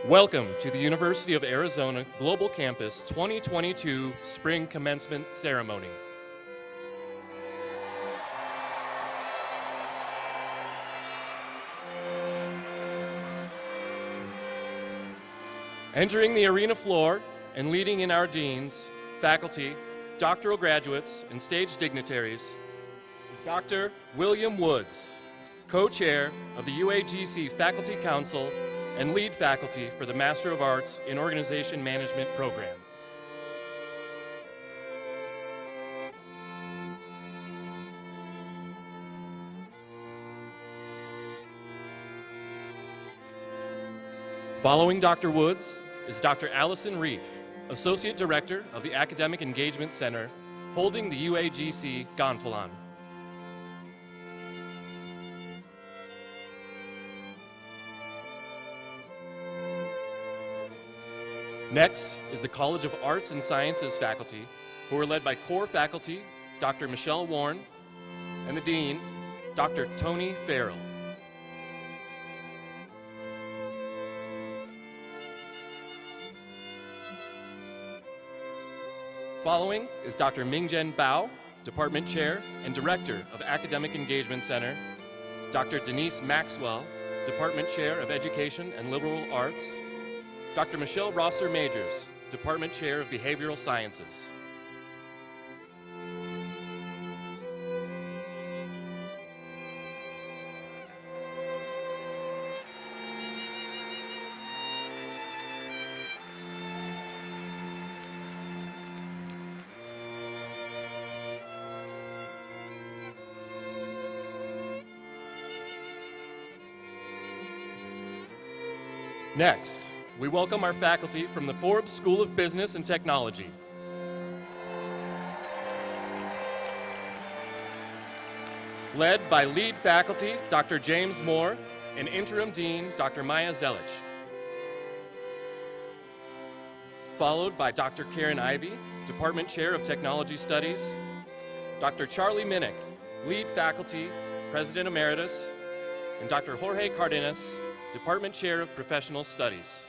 Welcome to the University of Arizona Global Campus 2022 Spring Commencement Ceremony. Entering the arena floor and leading in our deans, faculty, doctoral graduates, and stage dignitaries is Dr. William Woods, co-chair of the UAGC Faculty Council and lead faculty for the Master of Arts in Organization Management program. Following Dr. Woods is Dr. Allison Reif, Associate Director of the Academic Engagement Center, holding the UAGC Gonfalon. Next is the College of Arts and Sciences faculty, who are led by core faculty, Dr. Michelle Warren, and the Dean, Dr. Tony Farrell. Following is Dr. Mingzhen Bao, Department Chair and Director of Academic Engagement Center, Dr. Denise Maxwell, Department Chair of Education and Liberal Arts, Dr. Michelle Rosser-Majors, Department Chair of Behavioral Sciences. Next, we welcome our faculty from the Forbes School of Business and Technology. Led by lead faculty, Dr. James Moore, and interim dean, Dr. Maya Zelich. Followed by Dr. Karen Ivey, Department Chair of Technology Studies, Dr. Charlie Minnick, lead faculty, President Emeritus, and Dr. Jorge Cardenas, Department Chair of Professional Studies.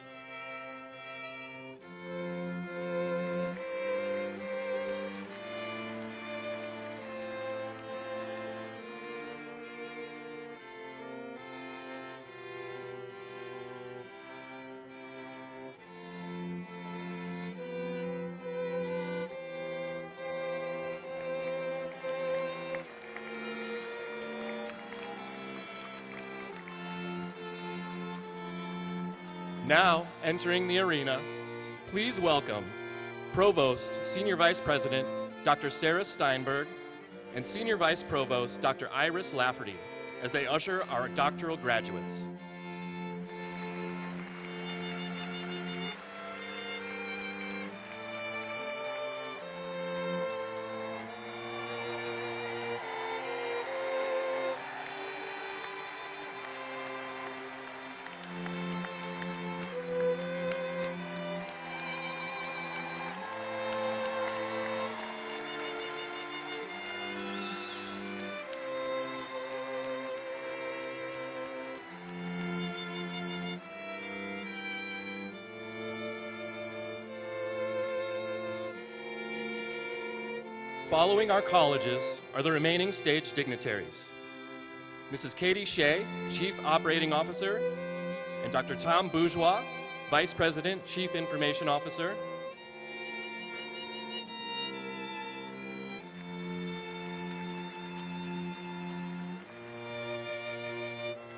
Now, entering the arena, please welcome Provost, Senior Vice President, Dr. Sarah Steinberg, and Senior Vice Provost, Dr. Iris Lafferty, as they usher our doctoral graduates. Following our colleges are the remaining stage dignitaries. Mrs. Katie Shea, Chief Operating Officer, and Dr. Tom Bourgeois, Vice President, Chief Information Officer.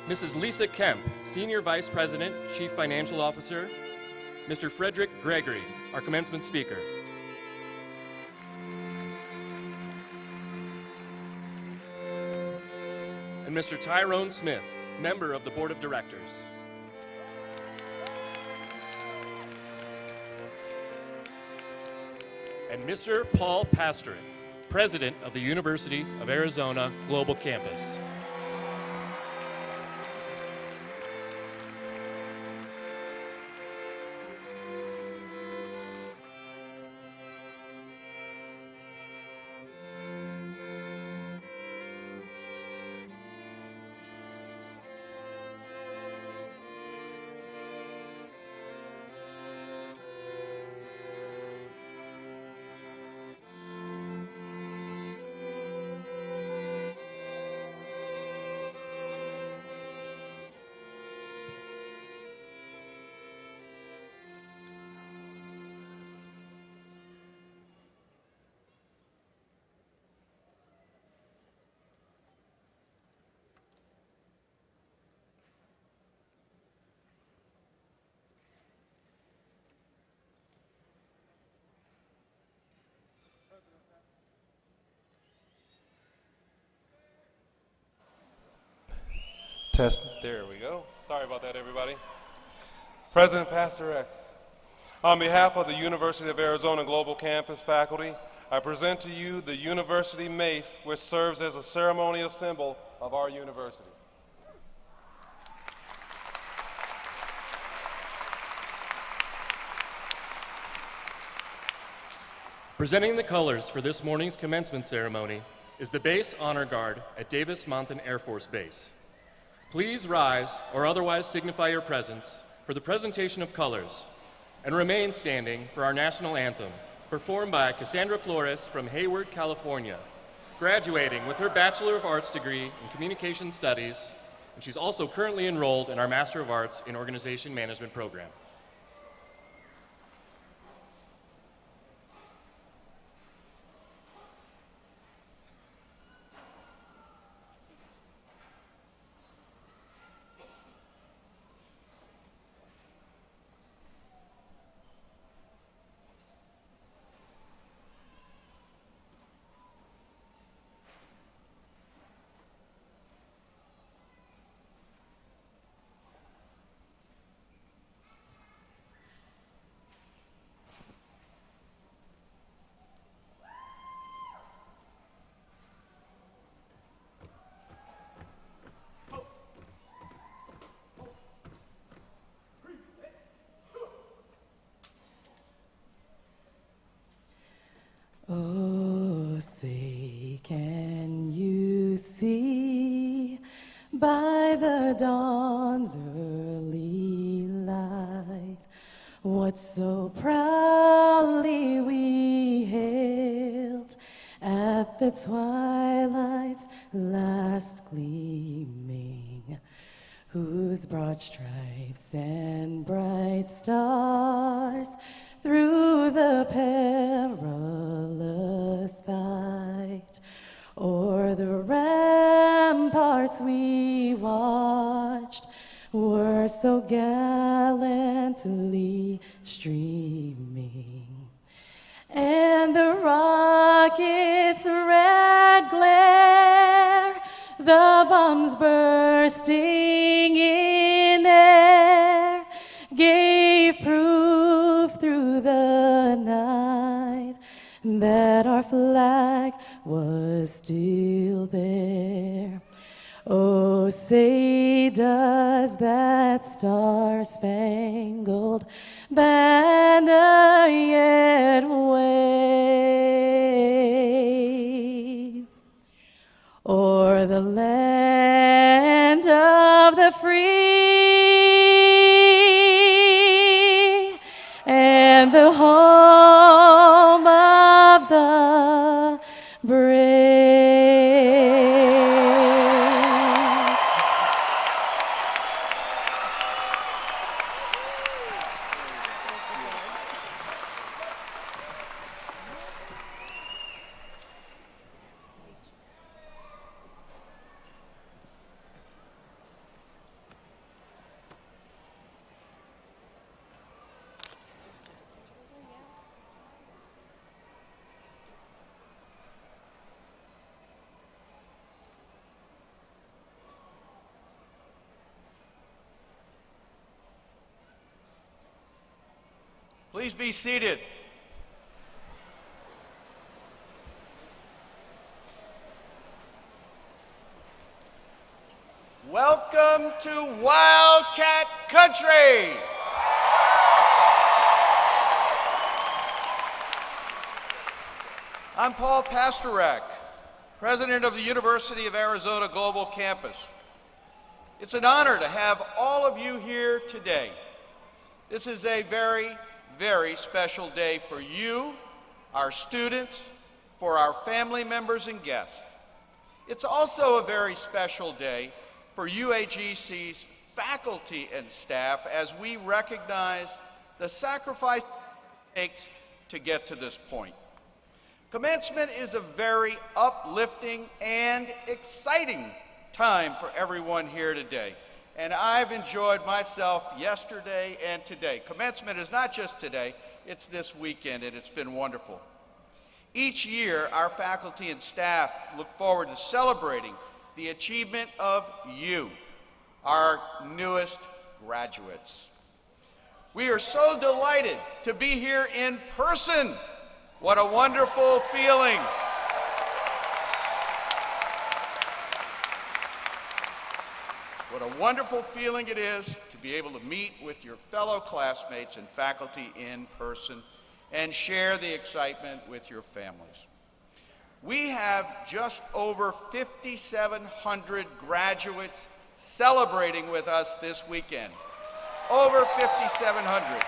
Mrs. Lisa Kemp, Senior Vice President, Chief Financial Officer. Mr. Frederick Gregory, our commencement speaker. And Mr. Tyrone Smith, member of the Board of Directors. And Mr. Paul Pastorek, President of the University of Arizona Global Campus. Test. There we go. Sorry about that, everybody. President Pastorek, on behalf of the University of Arizona Global Campus faculty, I present to you the University Mace, which serves as a ceremonial symbol of our university. Presenting the colors for this morning's commencement ceremony is the Base Honor Guard at Davis-Monthan Air Force Base. Please rise or otherwise signify your presence for the presentation of colors and remain standing for our National Anthem, performed by Kassandra Flores from Hayward, California, graduating with her Bachelor of Arts degree in Communication Studies, and she's also currently enrolled in our Master of Arts in Organization Management program. Oh, say, can you see by the dawn's early light what so proudly we hailed at the twilight's last gleaming, whose broad stripes and bright stars through the perilous fight o'er the ramparts we watched were so gallantly streaming, and the rocket's red glare, the bombs bursting in air, gave proof through the night that our flag was still there. Oh, say, does that star-spangled banner yet wave o'er the land of the free and the home of the brave? Please be seated. Welcome to Wildcat Country. I'm Paul Pastorek, President of the University of Arizona Global Campus. It's an honor to have all of you here today. This is a very special day for you, our students, for our family members and guests. It's also a very special day for UAGC's faculty and staff as we recognize the sacrifice it takes to get to this point. Commencement is a very uplifting and exciting time for everyone here today. And I've enjoyed myself yesterday and today. Commencement is not just today, it's this weekend, and it's been wonderful. Each year, our faculty and staff look forward to celebrating the achievement of you, our newest graduates. We are so delighted to be here in person. What a wonderful feeling. What a wonderful feeling it is to be able to meet with your fellow classmates and faculty in person and share the excitement with your families. We have just over 5,700 graduates celebrating with us this weekend. Over 5,700.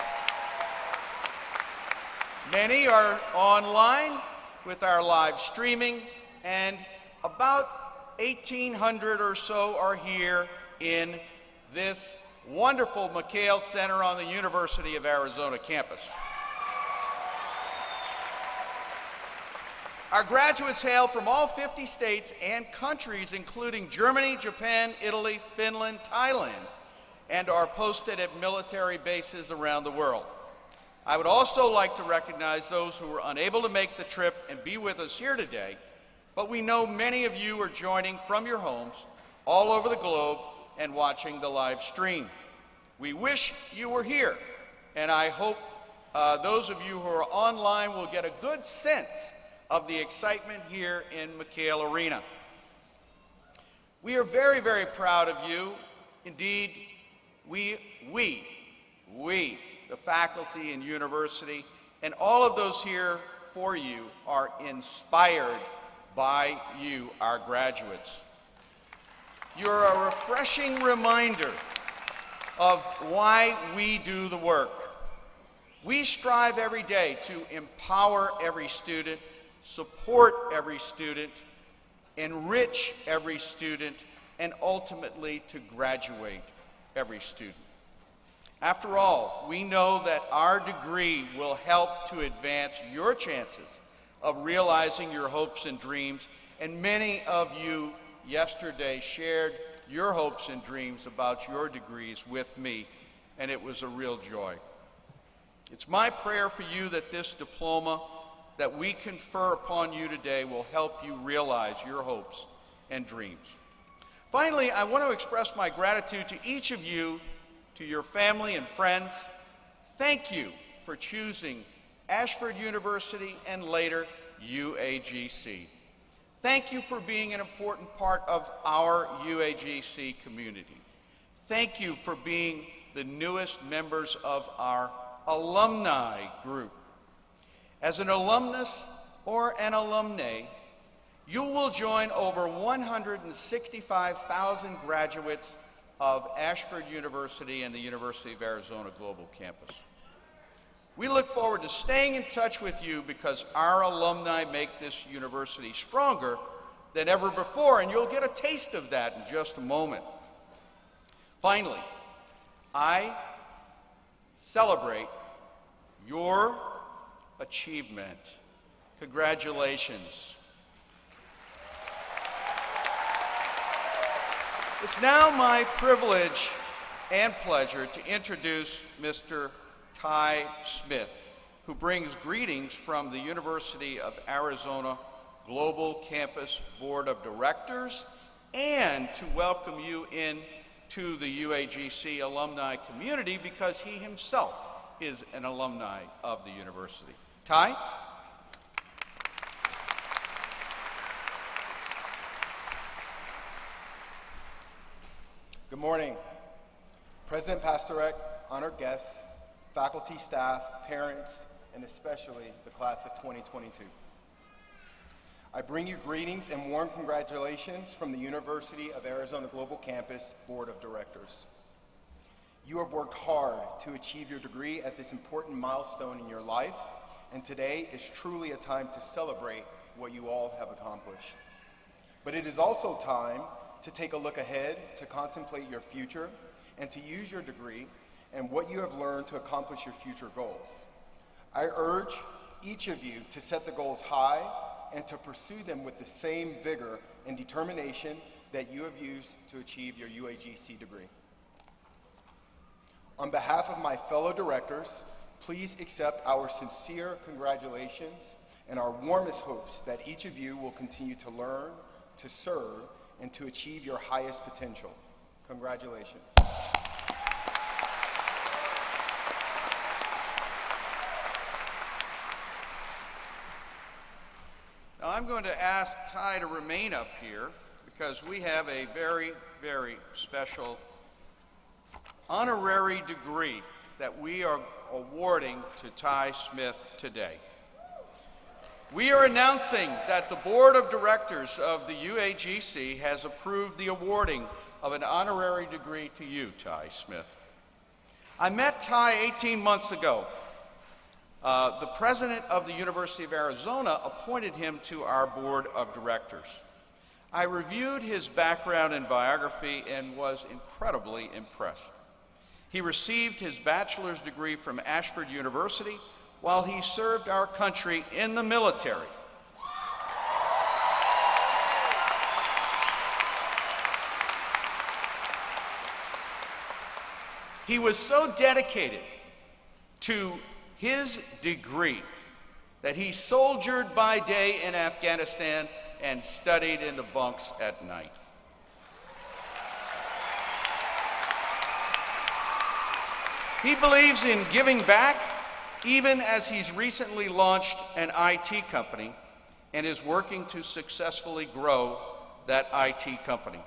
Many are online with our live streaming, and about 1,800 or so are here in this wonderful McKale Center on the University of Arizona campus. Our graduates hail from all 50 states and countries, including Germany, Japan, Italy, Finland, Thailand, and are posted at military bases around the world. I would also like to recognize those who were unable to make the trip and be with us here today, but we know many of you are joining from your homes all over the globe and watching the live stream. We wish you were here, and I hope those of you who are online will get a good sense of the excitement here in McKale Arena. We are very, very proud of you. Indeed, we, the faculty and university, and all of those here for you are inspired by you, our graduates. You're a refreshing reminder of why we do the work. We strive every day to empower every student, support every student, enrich every student, and ultimately to graduate every student. After all, we know that our degree will help to advance your chances of realizing your hopes and dreams, and many of you yesterday shared your hopes and dreams about your degrees with me, and it was a real joy. It's my prayer for you that this diploma that we confer upon you today will help you realize your hopes and dreams. Finally, I want to express my gratitude to each of you, to your family and friends. Thank you for choosing Ashford University and later UAGC. Thank you for being an important part of our UAGC community. Thank you for being the newest members of our alumni group. As an alumnus or an alumnae, you will join over 165,000 graduates of Ashford University and the University of Arizona Global Campus. We look forward to staying in touch with you because our alumni make this university stronger than ever before, and you'll get a taste of that in just a moment. Finally, I celebrate your achievement. Congratulations. It's now my privilege and pleasure to introduce Mr. Ty Smith, who brings greetings from the University of Arizona Global Campus Board of Directors and to welcome you in to the UAGC alumni community because he himself is an alumni of the university. Ty? Good morning. President Pastorek, honored guests, faculty, staff, parents, and especially the class of 2022. I bring you greetings and warm congratulations from the University of Arizona Global Campus Board of Directors. You have worked hard to achieve your degree at this important milestone in your life, and today is truly a time to celebrate what you all have accomplished. But it is also time to take a look ahead, to contemplate your future, and to use your degree and what you have learned to accomplish your future goals. I urge each of you to set the goals high and to pursue them with the same vigor and determination that you have used to achieve your UAGC degree. On behalf of my fellow directors, please accept our sincere congratulations and our warmest hopes that each of you will continue to learn, to serve, and to achieve your highest potential. Congratulations. Now I'm going to ask Ty to remain up here because we have a very, very special honorary degree that we are awarding to Ty Smith today. We are announcing that the Board of Directors of the UAGC has approved the awarding of an honorary degree to you, Ty Smith. I met Ty 18 months ago. The president of the University of Arizona appointed him to our Board of Directors. I reviewed his background and biography and was incredibly impressed. He received his bachelor's degree from Ashford University while he served our country in the military. He was so dedicated to his degree that he soldiered by day in Afghanistan and studied in the bunks at night. He believes in giving back, even as he's recently launched an IT company and is working to successfully grow that IT company.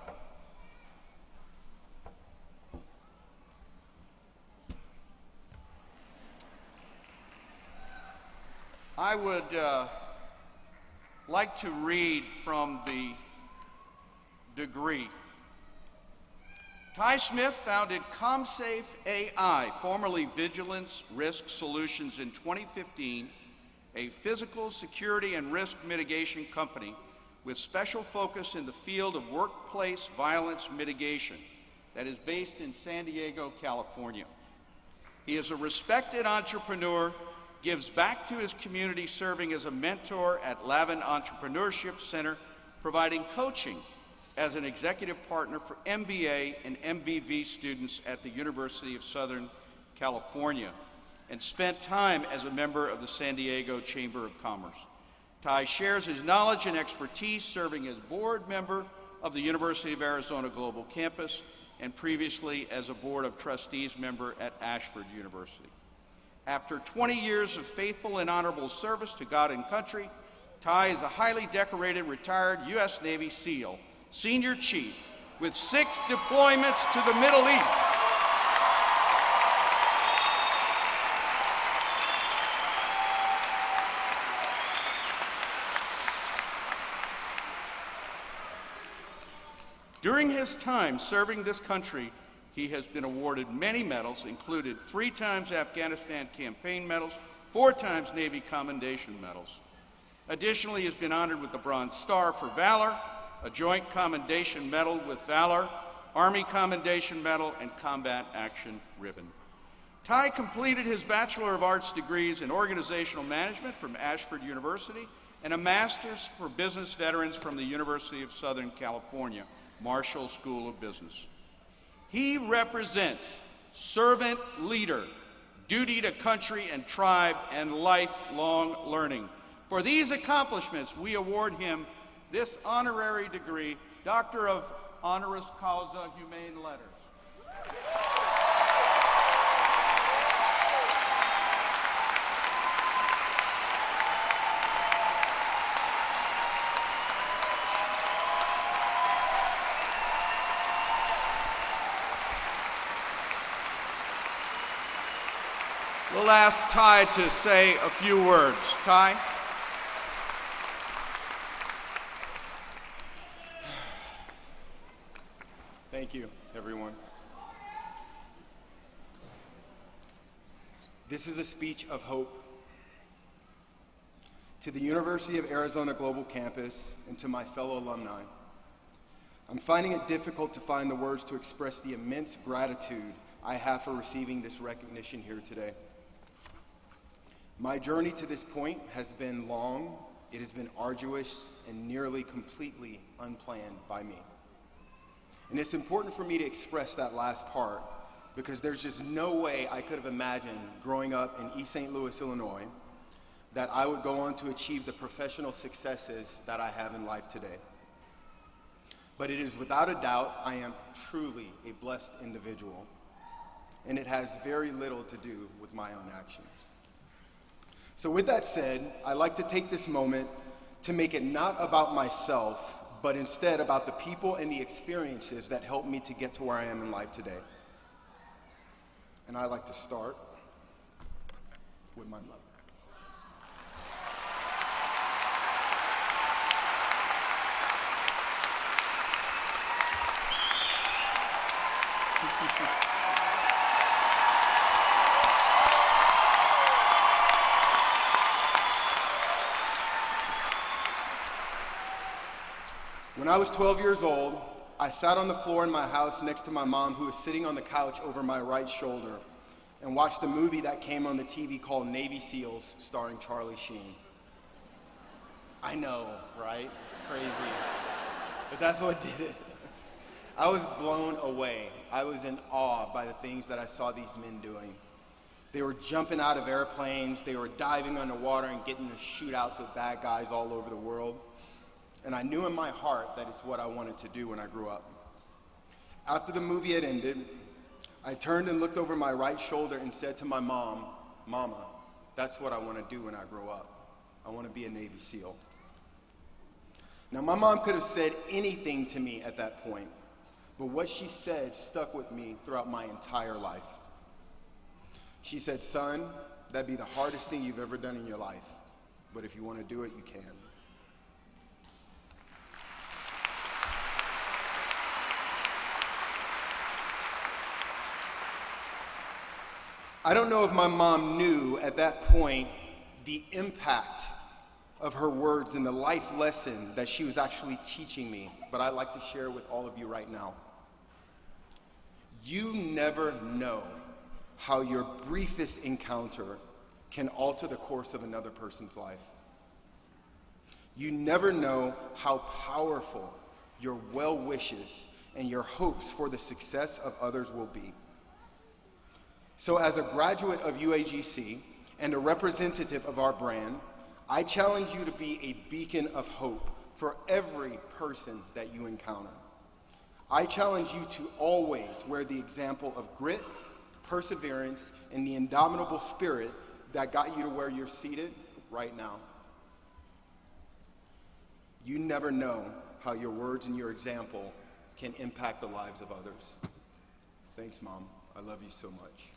I would like to read from the degree. Ty Smith founded ComSafe AI, formerly Vigilance Risk Solutions, in 2015, a physical security and risk mitigation company with special focus in the field of workplace violence mitigation that is based in San Diego, California. He is a respected entrepreneur, gives back to his community serving as a mentor at Lavin Entrepreneurship Center, providing coaching as an executive partner for MBA and MBV students at the University of Southern California, and spent time as a member of the San Diego Chamber of Commerce. Ty shares his knowledge and expertise serving as board member of the University of Arizona Global Campus and previously as a Board of Trustees member at Ashford University. After 20 years of faithful and honorable service to God and country, Ty is a highly decorated retired U.S. Navy SEAL, Senior Chief, with 6 deployments to the Middle East. During his time serving this country, he has been awarded many medals, included 3 times Afghanistan campaign medals, 4 times Navy Commendation medals. Additionally, he has been honored with the Bronze Star for Valor, a Joint Commendation Medal with Valor, Army Commendation Medal, and Combat Action Ribbon. Ty completed his Bachelor of Arts degrees in Organizational Management from Ashford University and a Master's for Business Veterans from the University of Southern California, Marshall School of Business. He represents servant leader, duty to country and tribe, and lifelong learning. For these accomplishments, we award him this honorary degree, Doctor of Honoris Causa Humane Letters. We'll ask Ty to say a few words. Ty? Thank you, everyone. This is a speech of hope to the University of Arizona Global Campus and to my fellow alumni. I'm finding it difficult to find the words to express the immense gratitude I have for receiving this recognition here today. My journey to this point has been long, it has been arduous, and nearly completely unplanned by me. And it's important for me to express that last part because there's just no way I could have imagined growing up in East St. Louis, Illinois, that I would go on to achieve the professional successes that I have in life today. but it is without a doubt I am truly a blessed individual, and it has very little to do with my own actions. So with that said, I'd like to take this moment to make it not about myself, but instead about the people and the experiences that helped me to get to where I am in life today. And I'd like to start with my mother. When I was 12 years old, I sat on the floor in my house next to my mom, who was sitting on the couch over my right shoulder, and watched the movie that came on the TV called Navy SEALs, starring Charlie Sheen. I know, right? It's crazy. But that's what did it. I was blown away. I was in awe by the things that I saw these men doing. They were jumping out of airplanes, they were diving underwater and getting into shootouts with bad guys all over the world. And I knew in my heart that it's what I wanted to do when I grew up. After the movie had ended, I turned and looked over my right shoulder and said to my mom, "Mama, that's what I want to do when I grow up. I want to be a Navy SEAL." Now, my mom could have said anything to me at that point, but what she said stuck with me throughout my entire life. She said, "Son, that'd be the hardest thing you've ever done in your life, but if you want to do it, you can." I don't know if my mom knew at that point the impact of her words and the life lesson that she was actually teaching me, but I'd like to share with all of you right now. You never know how your briefest encounter can alter the course of another person's life. You never know how powerful your well wishes and your hopes for the success of others will be. So as a graduate of UAGC and a representative of our brand, I challenge you to be a beacon of hope for every person that you encounter. I challenge you to always wear the example of grit, perseverance, and the indomitable spirit that got you to where you're seated right now. You never know how your words and your example can impact the lives of others. Thanks, Mom. I love you so much.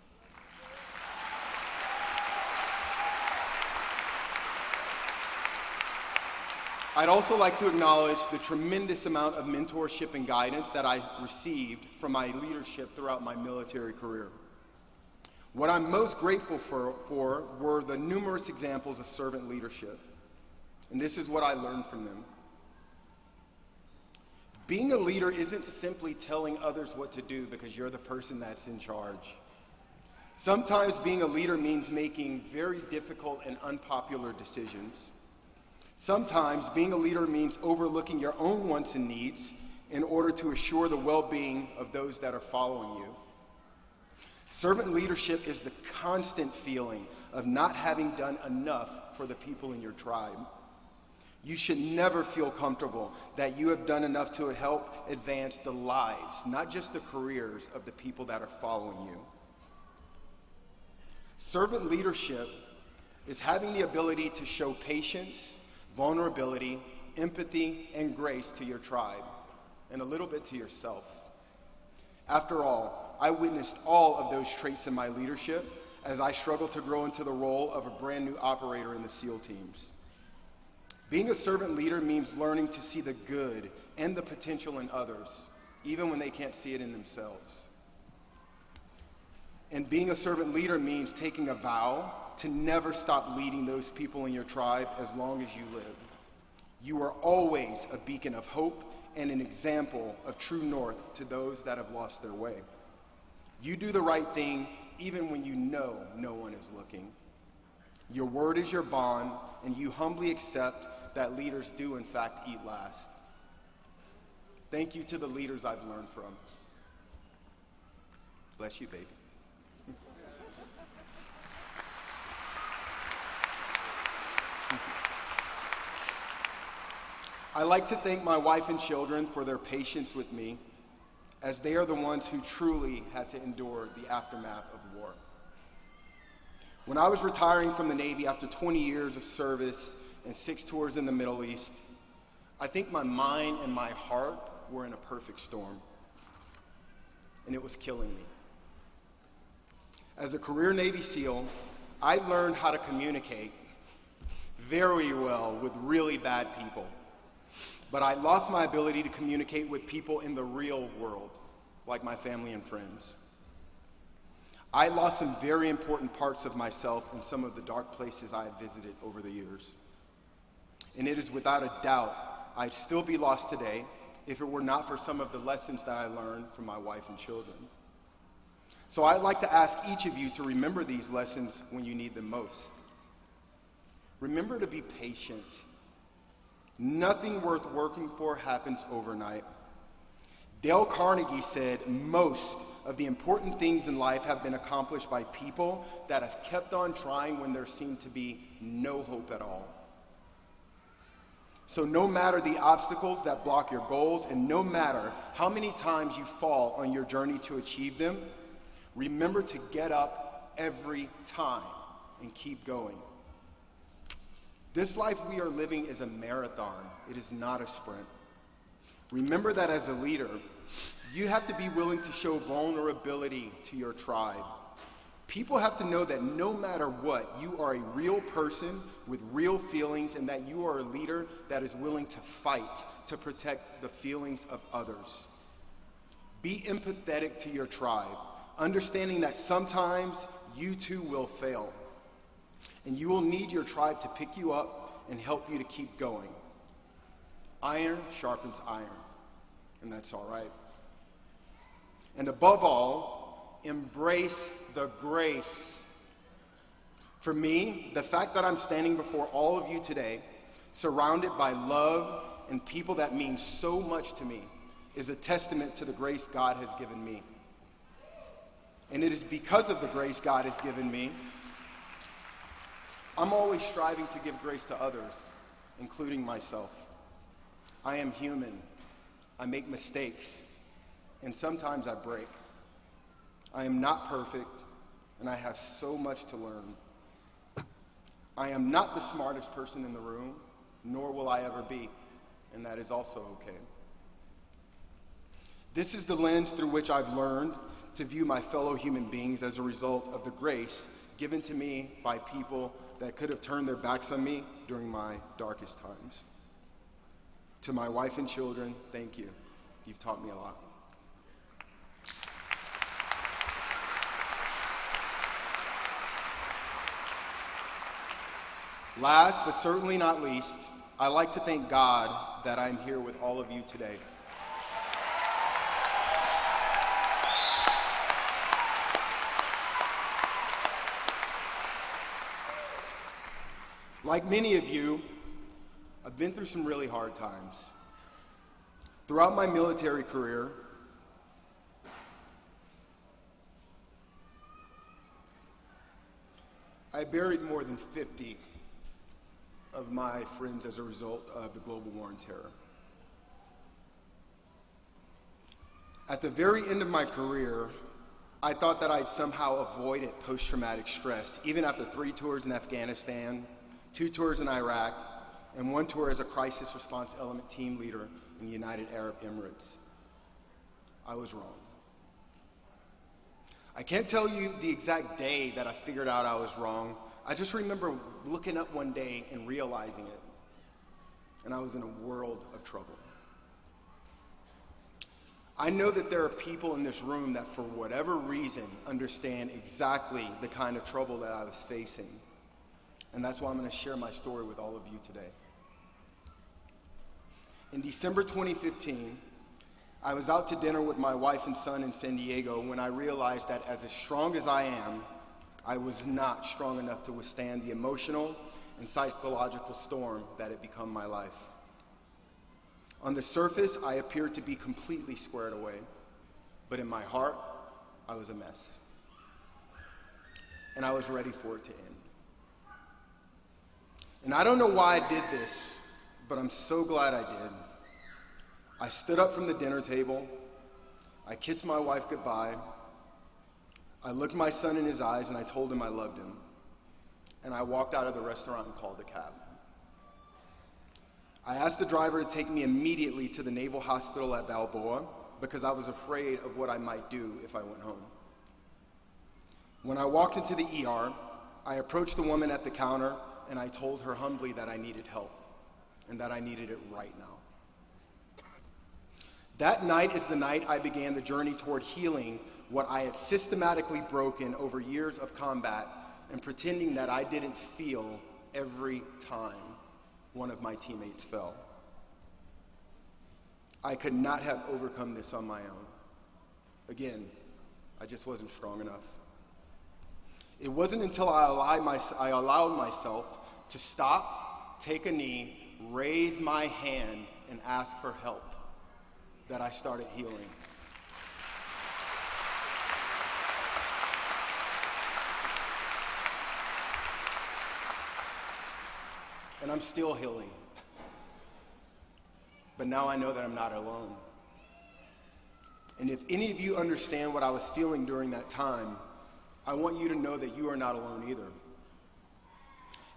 I'd also like to acknowledge the tremendous amount of mentorship and guidance that I received from my leadership throughout my military career. What I'm most grateful for were the numerous examples of servant leadership, and this is what I learned from them. Being a leader isn't simply telling others what to do because you're the person that's in charge. Sometimes being a leader means making very difficult and unpopular decisions. Sometimes being a leader means overlooking your own wants and needs in order to assure the well-being of those that are following you. Servant leadership is the constant feeling of not having done enough for the people in your tribe. You should never feel comfortable that you have done enough to help advance the lives, not just the careers, of the people that are following you. Servant leadership is having the ability to show patience, vulnerability, empathy, and grace to your tribe, and a little bit to yourself. After all, I witnessed all of those traits in my leadership as I struggled to grow into the role of a brand new operator in the SEAL teams. Being a servant leader means learning to see the good and the potential in others, even when they can't see it in themselves. And being a servant leader means taking a vow to never stop leading those people in your tribe as long as you live. You are always a beacon of hope and an example of true north to those that have lost their way. You do the right thing even when you know no one is looking. Your word is your bond, and you humbly accept that leaders do in fact eat last. Thank you to the leaders I've learned from. Bless you, baby. I like to thank my wife and children for their patience with me, as they are the ones who truly had to endure the aftermath of war. When I was retiring from the Navy after 20 years of service and 6 tours in the Middle East, I think my mind and my heart were in a perfect storm, and it was killing me. As a career Navy SEAL, I learned how to communicate very well with really bad people, but I lost my ability to communicate with people in the real world, like my family and friends. I lost some very important parts of myself in some of the dark places I had visited over the years. And it is without a doubt I'd still be lost today if it were not for some of the lessons that I learned from my wife and children. So I'd like to ask each of you to remember these lessons when you need them most. Remember to be patient. Nothing worth working for happens overnight. Dale Carnegie said most of the important things in life have been accomplished by people that have kept on trying when there seemed to be no hope at all. So no matter the obstacles that block your goals, and no matter how many times you fall on your journey to achieve them, remember to get up every time and keep going. This life we are living is a marathon. It is not a sprint. Remember that as a leader, you have to be willing to show vulnerability to your tribe. People have to know that no matter what, you are a real person with real feelings, and that you are a leader that is willing to fight to protect the feelings of others. Be empathetic to your tribe, understanding that sometimes you too will fail, and you will need your tribe to pick you up and help you to keep going. Iron sharpens iron, and that's all right. And above all, embrace the grace. For me, the fact that I'm standing before all of you today, surrounded by love and people that mean so much to me, is a testament to the grace God has given me. And it is because of the grace God has given me, I'm always striving to give grace to others, including myself. I am human. I make mistakes, and sometimes I break. I am not perfect, and I have so much to learn. I am not the smartest person in the room, nor will I ever be, and that is also okay. This is the lens through which I've learned to view my fellow human beings as a result of the grace given to me by people that could have turned their backs on me during my darkest times. To my wife and children, thank you. You've taught me a lot. Last but certainly not least, I'd like to thank God that I'm here with all of you today. Like many of you, I've been through some really hard times. Throughout my military career, I buried more than 50 of my friends as a result of the global war on terror. At the very end of my career, I thought that I'd somehow avoided post-traumatic stress, even after 3 tours in Afghanistan, 2 tours in Iraq, and 1 tour as a crisis response element team leader in the United Arab Emirates. I was wrong. I can't tell you the exact day that I figured out I was wrong. I just remember looking up one day and realizing it, and I was in a world of trouble. I know that there are people in this room that for whatever reason understand exactly the kind of trouble that I was facing. And that's why I'm going to share my story with all of you today. In December 2015, I was out to dinner with my wife and son in San Diego when I realized that as strong as I am, I was not strong enough to withstand the emotional and psychological storm that had become my life. On the surface, I appeared to be completely squared away, but in my heart, I was a mess. And I was ready for it to end. And I don't know why I did this, but I'm so glad I did. I stood up from the dinner table. I kissed my wife goodbye. I looked my son in his eyes and I told him I loved him. And I walked out of the restaurant and called a cab. I asked the driver to take me immediately to the Naval Hospital at Balboa because I was afraid of what I might do if I went home. When I walked into the ER, I approached the woman at the counter and I told her humbly that I needed help and that I needed it right now. That night is the night I began the journey toward healing what I had systematically broken over years of combat and pretending that I didn't feel every time one of my teammates fell. I could not have overcome this on my own. Again, I just wasn't strong enough. It wasn't until I allowed myself to stop, take a knee, raise my hand, and ask for help that I started healing. And I'm still healing. But now I know that I'm not alone. And if any of you understand what I was feeling during that time, I want you to know that you are not alone either.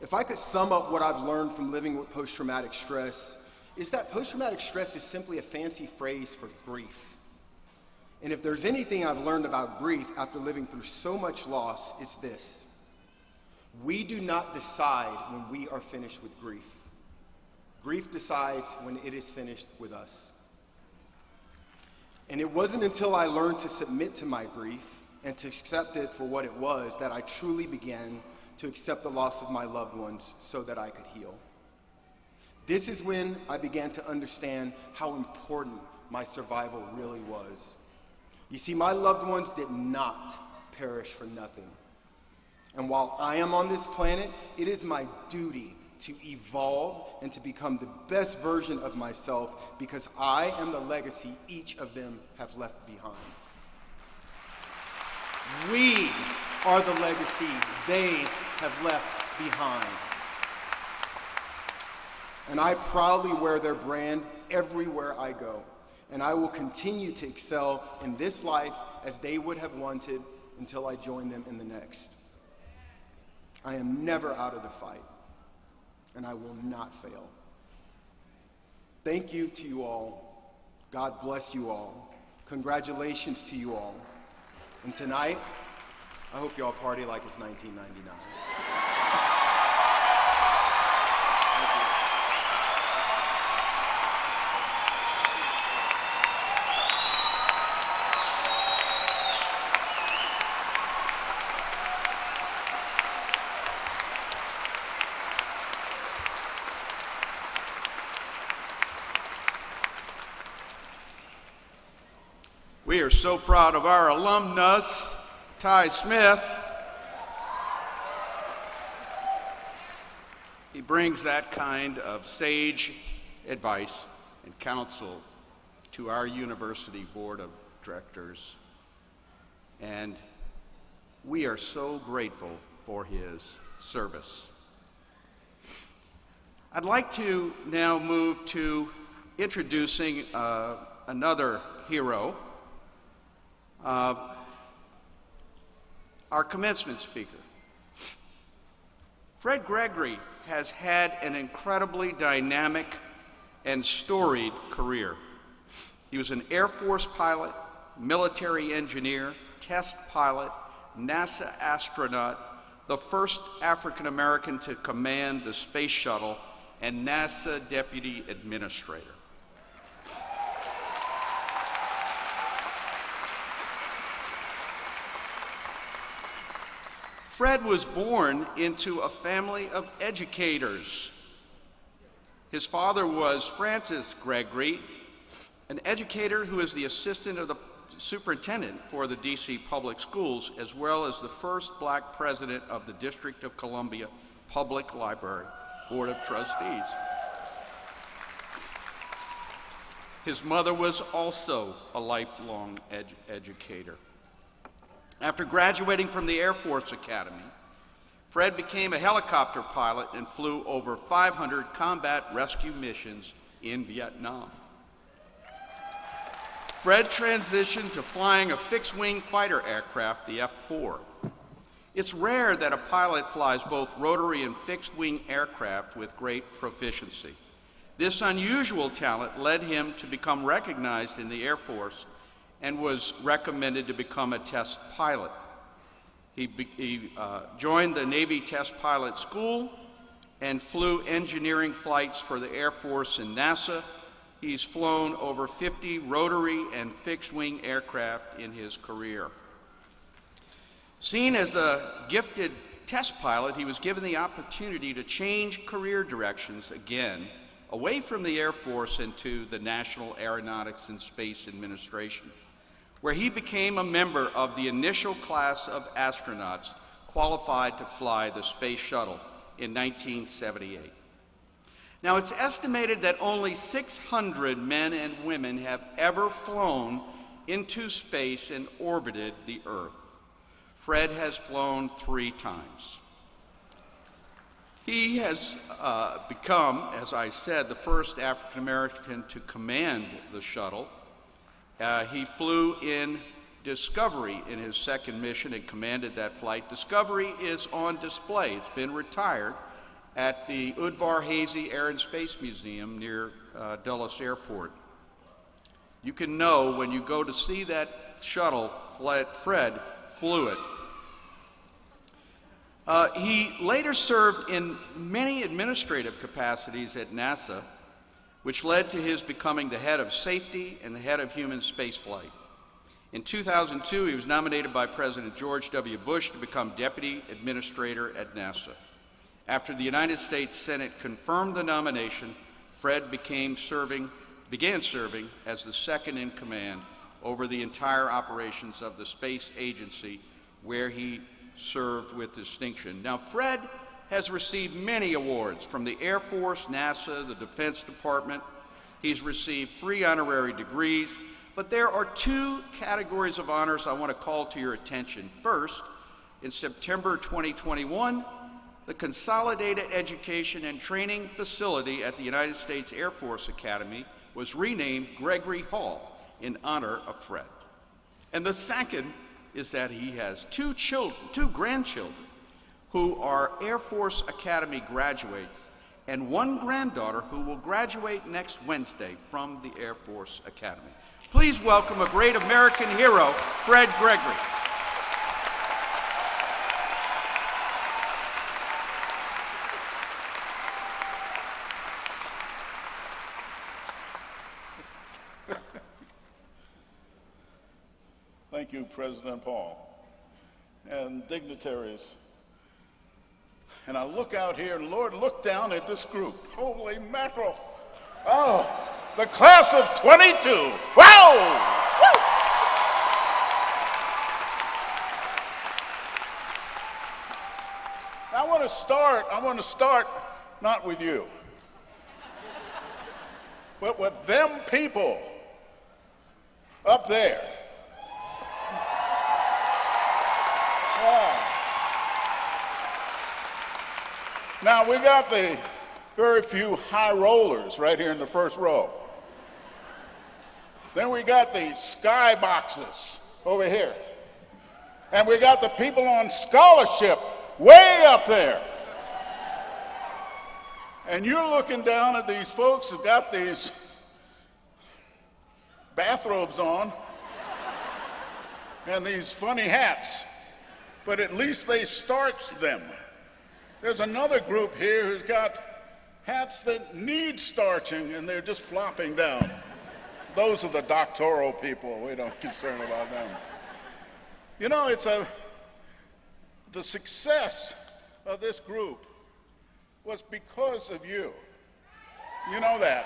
If I could sum up what I've learned from living with post-traumatic stress, is that post-traumatic stress is simply a fancy phrase for grief. And if there's anything I've learned about grief after living through so much loss, it's this. We do not decide when we are finished with grief. Grief decides when it is finished with us. And it wasn't until I learned to submit to my grief and to accept it for what it was that I truly began to accept the loss of my loved ones so that I could heal. This is when I began to understand how important my survival really was. You see, my loved ones did not perish for nothing. And while I am on this planet, it is my duty to evolve and to become the best version of myself because I am the legacy each of them have left behind. We are the legacy they have left behind. And I proudly wear their brand everywhere I go. And I will continue to excel in this life as they would have wanted until I join them in the next. I am never out of the fight, and I will not fail. Thank you to you all. God bless you all. Congratulations to you all. And tonight, I hope you all party like it's 1999. We are so proud of our alumnus, Ty Smith. He brings that kind of sage advice and counsel to our university board of directors, and we are so grateful for his service. I'd like to now move to introducing another hero, our commencement speaker. Fred Gregory has had an incredibly dynamic and storied career. He was an Air Force pilot, military engineer, test pilot, NASA astronaut, the first African American to command the space shuttle, and NASA deputy administrator. Fred was born into a family of educators. His father was Francis Gregory, an educator who is the assistant of the superintendent for the DC Public Schools, as well as the first black president of the District of Columbia Public Library Board of Trustees. His mother was also a lifelong educator. After graduating from the Air Force Academy, Fred became a helicopter pilot and flew over 500 combat rescue missions in Vietnam. Fred transitioned to flying a fixed-wing fighter aircraft, the F-4. It's rare that a pilot flies both rotary and fixed-wing aircraft with great proficiency. This unusual talent led him to become recognized in the Air Force and was recommended to become a test pilot. He joined the Navy Test Pilot School and flew engineering flights for the Air Force and NASA. He's flown over 50 rotary and fixed-wing aircraft in his career. Seen as a gifted test pilot, he was given the opportunity to change career directions again, away from the Air Force into the National Aeronautics and Space Administration, where he became a member of the initial class of astronauts qualified to fly the space shuttle in 1978. Now, it's estimated that only 600 men and women have ever flown into space and orbited the Earth. Fred has flown 3 times. He has become, as I said, the first African American to command the shuttle. He flew in Discovery in his second mission and commanded that flight. Discovery is on display. It's been retired at the Udvar Hazy Air and Space Museum near Dulles Airport. You can know when you go to see that shuttle, Fred flew it. He later served in many administrative capacities at NASA, which led to his becoming the head of safety and the head of human spaceflight. In 2002, he was nominated by President George W. Bush to become Deputy Administrator at NASA. After the United States Senate confirmed the nomination, Fred began serving as the second in command over the entire operations of the space agency, where he served with distinction. Now, Fred has received many awards from the Air Force, NASA, the Defense Department. He's received 3 honorary degrees, but there are 2 categories of honors I want to call to your attention. First, in September 2021, the Consolidated Education and Training Facility at the United States Air Force Academy was renamed Gregory Hall in honor of Fred. And the second is that he has 2 grandchildren who are Air Force Academy graduates, and 1 granddaughter who will graduate next Wednesday from the Air Force Academy. Please welcome a great American hero, Fred Gregory. Thank you, President Paul, and dignitaries. And I look out here, and Lord, look down at this group. Holy mackerel. Oh, the class of 22. Wow! Woo! I want to start not with you, but with them people up there. Now, we got the very few high rollers right here in the first row. Then we got the sky boxes over here. And we got the people on scholarship way up there. And you're looking down at these folks who've got these bathrobes on and these funny hats, but at least they starched them. There's another group here who's got hats that need starching, and they're just flopping down. Those are the doctoral people. We don't concern about them. You know, the success of this group was because of you. You know that.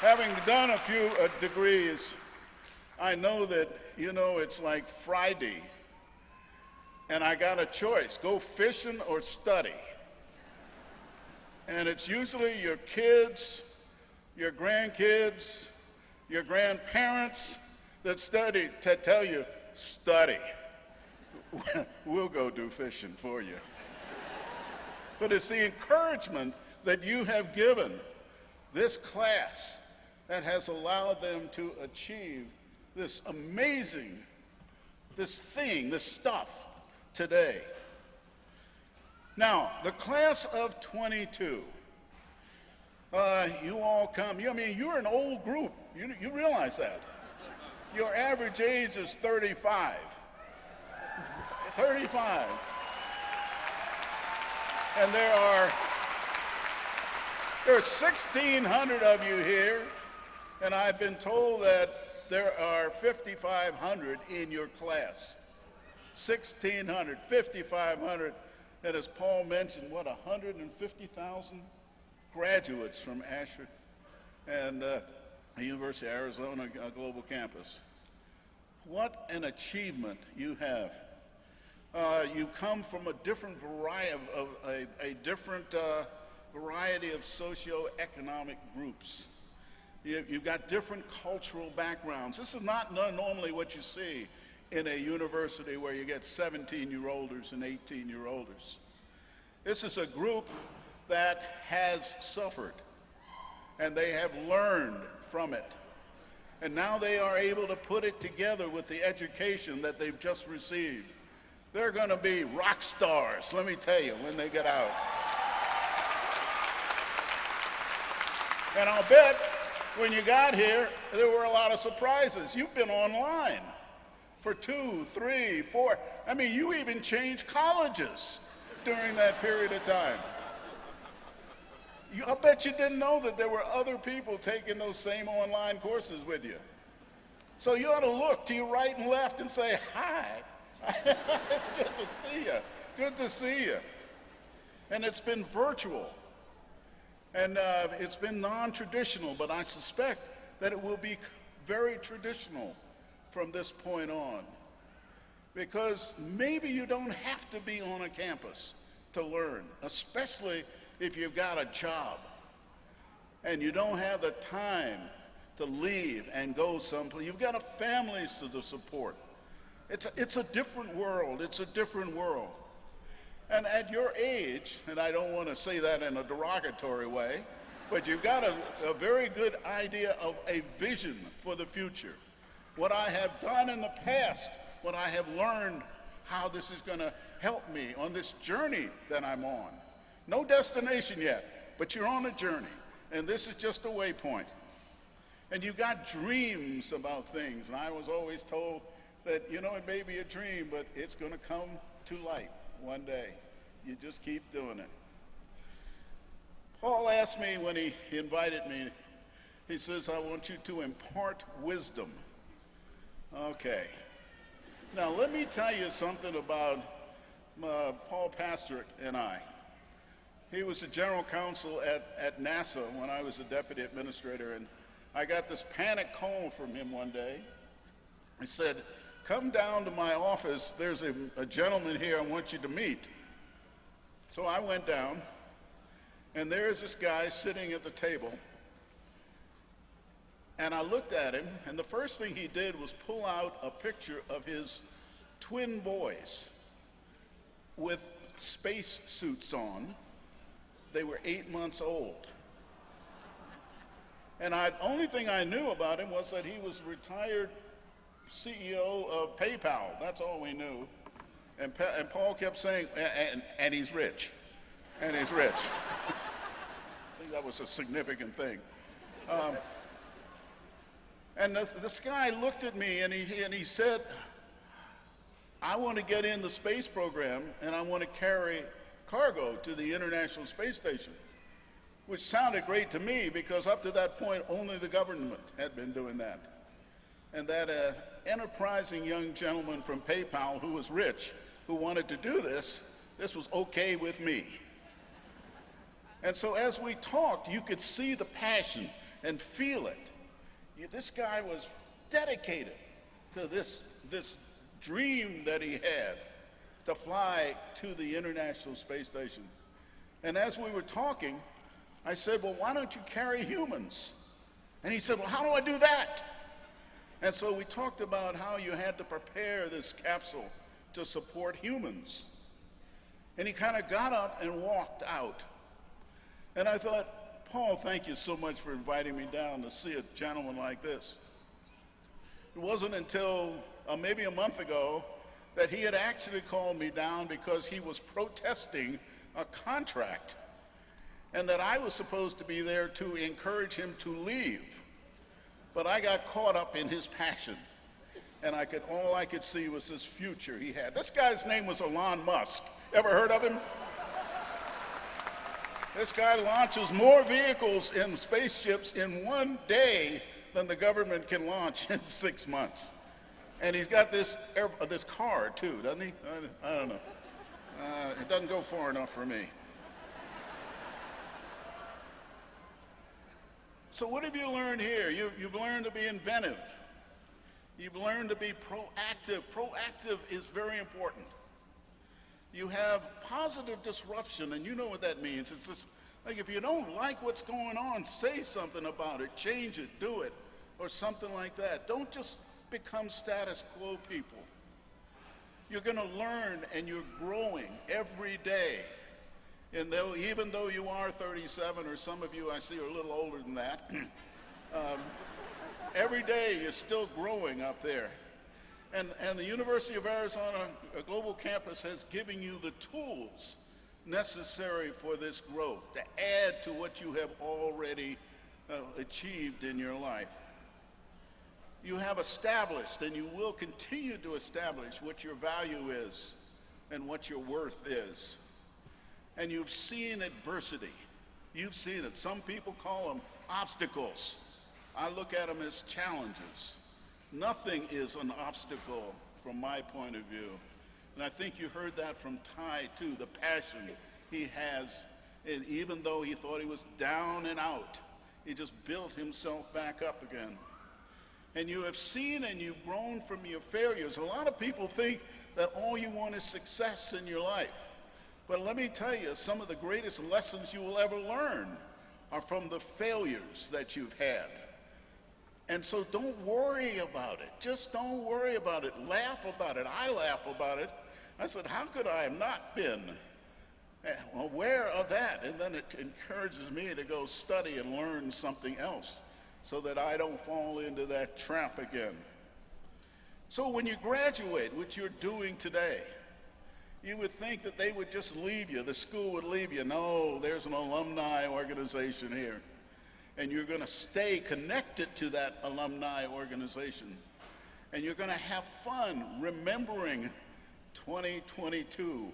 Having done a few degrees, I know that, it's like Friday, and I got a choice, go fishing or study. And it's usually your kids, your grandkids, your grandparents that tell you, study. we'll go do fishing for you. But it's the encouragement that you have given this class that has allowed them to achieve this amazing, this stuff today. Now, the class of 22, you all come, you're an old group. You realize that. Your average age is 35. 35. And there are 1,600 of you here, and I've been told that there are 5,500 in your class. 1,600, 5,500, and as Paul mentioned, 150,000 graduates from Ashford and the University of Arizona Global Campus. What an achievement you have. You come from a different variety of socioeconomic groups. You've got different cultural backgrounds. This is not normally what you see in a university where you get 17-year-olders and 18-year-olders. This is a group that has suffered, and they have learned from it. And now they are able to put it together with the education that they've just received. They're going to be rock stars, let me tell you, when they get out. And I'll bet when you got here, there were a lot of surprises. You've been online for 2, 3, 4. You even changed colleges during that period of time. I'll bet you didn't know that there were other people taking those same online courses with you. So you ought to look to your right and left and say, hi. It's good to see you. Good to see you. And it's been virtual. And it's been non-traditional, but I suspect that it will be very traditional from this point on. Because maybe you don't have to be on a campus to learn, especially if you've got a job and you don't have the time to leave and go someplace. You've got families to support. It's a different world. It's a different world. And at your age, and I don't want to say that in a derogatory way, but you've got a very good idea of a vision for the future. What I have done in the past, what I have learned, how this is going to help me on this journey that I'm on. No destination yet, but you're on a journey, and this is just a waypoint. And you've got dreams about things, and I was always told that, it may be a dream, but it's going to come to life one day. You just keep doing it. Paul asked me when he invited me, he says, I want you to impart wisdom. Okay. Now, let me tell you something about Paul Pastorek and I. He was the general counsel at NASA when I was a deputy administrator, and I got this panic call from him one day. He said, come down to my office. There's a gentleman here I want you to meet. So I went down, and there's this guy sitting at the table. And I looked at him, and the first thing he did was pull out a picture of his twin boys with space suits on. They were 8 months old. And the only thing I knew about him was that he was retired CEO of PayPal. That's all we knew. And Paul kept saying, and he's rich. And he's rich. I think that was a significant thing. And this guy looked at me and he said, I want to get in the space program and I want to carry cargo to the International Space Station, which sounded great to me because up to that point, only the government had been doing that. And that enterprising young gentleman from PayPal who was rich, who wanted to do this was okay with me. And so as we talked, you could see the passion and feel it. This guy was dedicated to this dream that he had to fly to the International Space Station. And as we were talking, I said, well, why don't you carry humans? And he said, well, how do I do that? And so we talked about how you had to prepare this capsule to support humans. And he kind of got up and walked out. And I thought, Paul, thank you so much for inviting me down to see a gentleman like this. It wasn't until maybe a month ago that he had actually called me down because he was protesting a contract, and that I was supposed to be there to encourage him to leave. But I got caught up in his passion, and all I could see was this future he had. This guy's name was Elon Musk. Ever heard of him? This guy launches more vehicles and spaceships in one day than the government can launch in 6 months. And he's got this car too, doesn't he? I don't know. It doesn't go far enough for me. So what have you learned here? You've learned to be inventive. You've learned to be proactive. Proactive is very important. You have positive disruption, and you know what that means. It's just like if you don't like what's going on, say something about it, change it, do it, or something like that. Don't just become status quo people. You're going to learn, and you're growing every day. And even though you are 37, or some of you I see are a little older than that, every day you're still growing up there. And the University of Arizona Global Campus has given you the tools necessary for this growth, to add to what you have already achieved in your life. You have established, and you will continue to establish, what your value is and what your worth is. And you've seen adversity. You've seen it. Some people call them obstacles. I look at them as challenges. Nothing is an obstacle from my point of view. And I think you heard that from Ty too, the passion he has. And even though he thought he was down and out, he just built himself back up again. And you have seen and you've grown from your failures. A lot of people think that all you want is success in your life. But let me tell you, some of the greatest lessons you will ever learn are from the failures that you've had. And so don't worry about it. Just don't worry about it. Laugh about it. I laugh about it. I said, how could I have not been aware of that? And then it encourages me to go study and learn something else so that I don't fall into that trap again. So when you graduate, which you're doing today, you would think that they would just leave you, the school would leave you. No, there's an alumni organization here. And you're going to stay connected to that alumni organization. And you're going to have fun remembering 2022,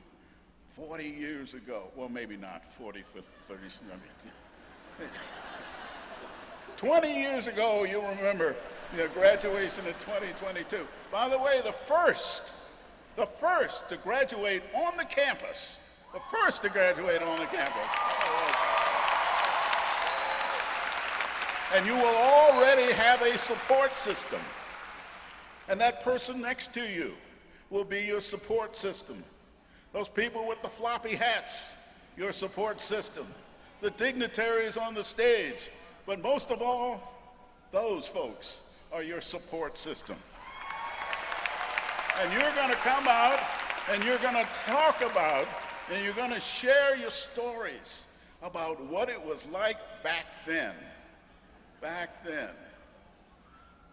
40 years ago. Well, maybe not 40 for 30. 20 years ago, you'll remember graduation in 2022. By the way, the first to graduate on the campus. The first to graduate on the campus. And you will already have a support system. And that person next to you will be your support system. Those people with the floppy hats, your support system. The dignitaries on the stage. But most of all, those folks are your support system. And you're going to come out and you're going to talk about and you're going to share your stories about what it was like back then. Back then.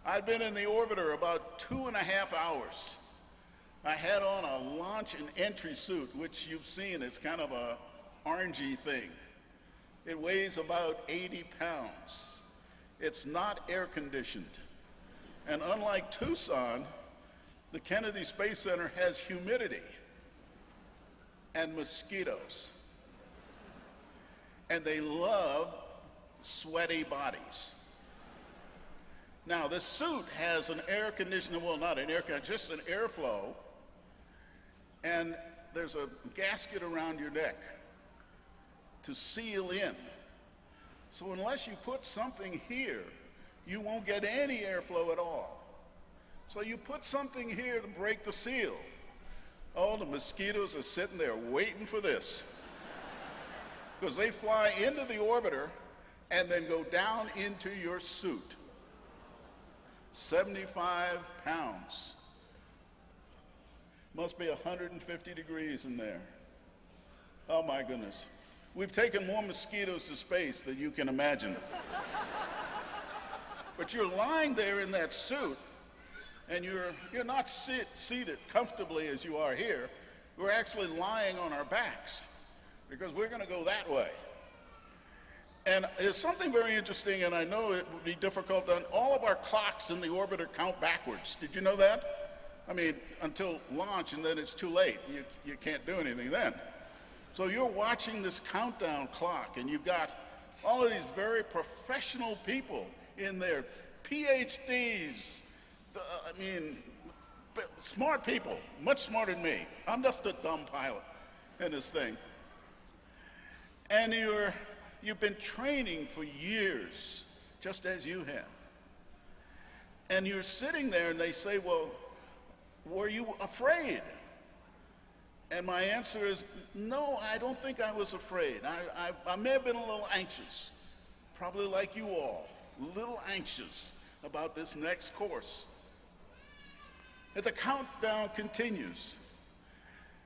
I'd been in the orbiter about 2.5 hours. I had on a launch and entry suit, which you've seen. It's kind of a orangey thing. It weighs about 80 pounds. It's not air conditioned. And unlike Tucson, the Kennedy Space Center has humidity and mosquitoes. And they love sweaty bodies. Now, this suit has an air conditioner, well, not an air conditioner, just an airflow, and there's a gasket around your neck to seal in. So unless you put something here, you won't get any airflow at all. So you put something here to break the seal. Oh, the mosquitoes are sitting there waiting for this. Because they fly into the orbiter and then go down into your suit. 75 pounds. Must be 150 degrees in there. Oh my goodness. We've taken more mosquitoes to space than you can imagine. But you're lying there in that suit, and you're not seated comfortably as you are here. We're actually lying on our backs because we're going to go that way. And there's something very interesting, and I know it would be difficult on all of our clocks in the orbiter count backwards. Did you know that? I mean, until launch, and then it's too late. You can't do anything then. So you're watching this countdown clock, and you've got all of these very professional people in there, PhDs, smart people, much smarter than me. I'm just a dumb pilot in this thing. And you've been training for years, just as you have. And you're sitting there and they say, well, were you afraid? And my answer is, no, I don't think I was afraid. I may have been a little anxious, probably like you all, a little anxious about this next course. And the countdown continues.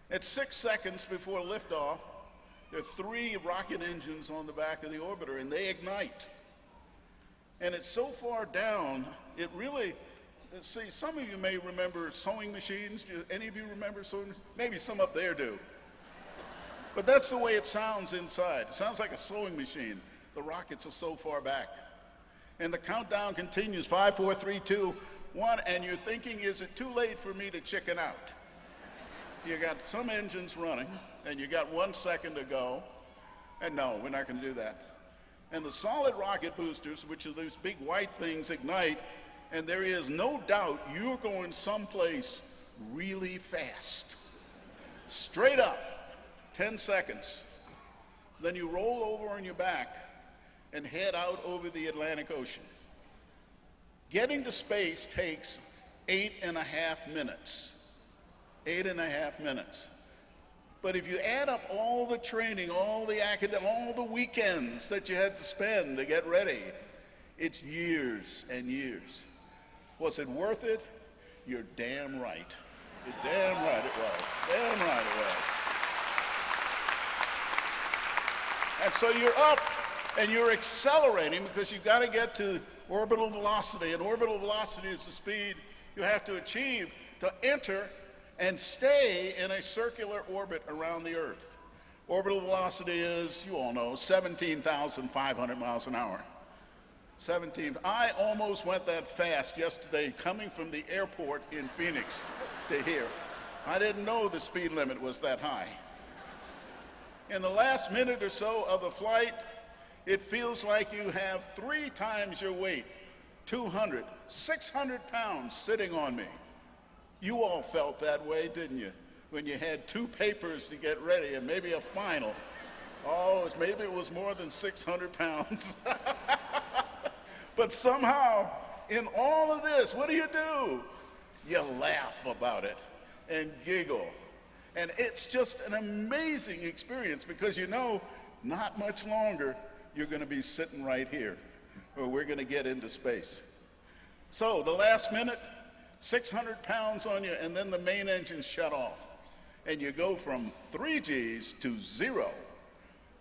At 6 seconds before liftoff, there are 3 rocket engines on the back of the orbiter, and they ignite. And it's so far down, it really, see, some of you may remember sewing machines. Do any of you remember sewing? Maybe some up there do. But that's the way it sounds inside. It sounds like a sewing machine. The rockets are so far back. And the countdown continues, 5, 4, 3, 2, 1, and you're thinking, is it too late for me to chicken out? You got some engines running, and you got 1 second to go, and no, we're not going to do that. And the solid rocket boosters, which are those big white things, ignite, and there is no doubt you're going someplace really fast. Straight up, 10 seconds. Then you roll over on your back and head out over the Atlantic Ocean. Getting to space takes 8.5 minutes. 8.5 minutes. But if you add up all the training, all the weekends that you had to spend to get ready, it's years and years. Was it worth it? You're damn right. You're damn right it was. Damn right it was. And so you're up and you're accelerating because you've got to get to orbital velocity. And orbital velocity is the speed you have to achieve to enter and stay in a circular orbit around the Earth. Orbital velocity is, you all know, 17,500 miles an hour. 17. I almost went that fast yesterday coming from the airport in Phoenix to here. I didn't know the speed limit was that high. In the last minute or so of the flight, it feels like you have 3 times your weight, 200, 600 pounds sitting on me. You all felt that way, didn't you? When you had 2 papers to get ready and maybe a final. Oh, maybe it was more than 600 pounds. But somehow, in all of this, what do? You laugh about it and giggle. And it's just an amazing experience because you know, not much longer, you're going to be sitting right here, or we're going to get into space. So the last minute, 600 pounds on you, and then the main engines shut off. And you go from 3 Gs to 0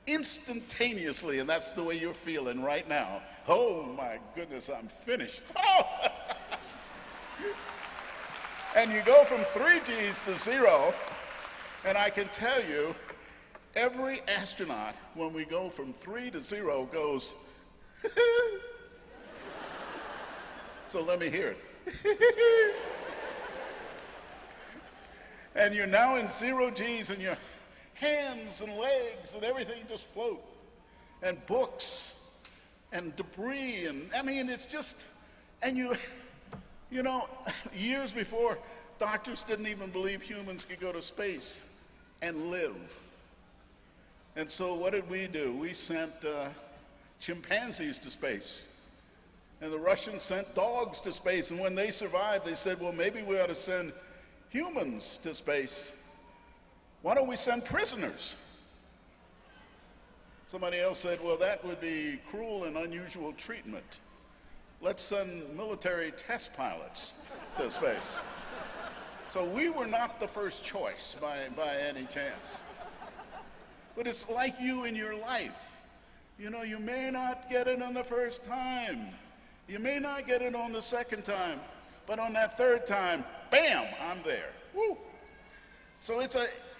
instantaneously, and that's the way you're feeling right now. Oh my goodness, I'm finished. Oh! And you go from 3 Gs to 0, and I can tell you, every astronaut, when we go from 3 to 0, goes, so let me hear it. And you're now in 0 Gs, and your hands and legs and everything just float. And books and debris, and I mean, it's just, and you know, years before, doctors didn't even believe humans could go to space and live. And so what did we do? We sent chimpanzees to space. And the Russians sent dogs to space, and when they survived, they said, well, maybe we ought to send humans to space. Why don't we send prisoners? Somebody else said, well, that would be cruel and unusual treatment. Let's send military test pilots to space. So we were not the first choice by any chance. But it's like you in your life. You know, you may not get it on the first time. You may not get it on the second time. But on that third time, bam, I'm there. Woo! So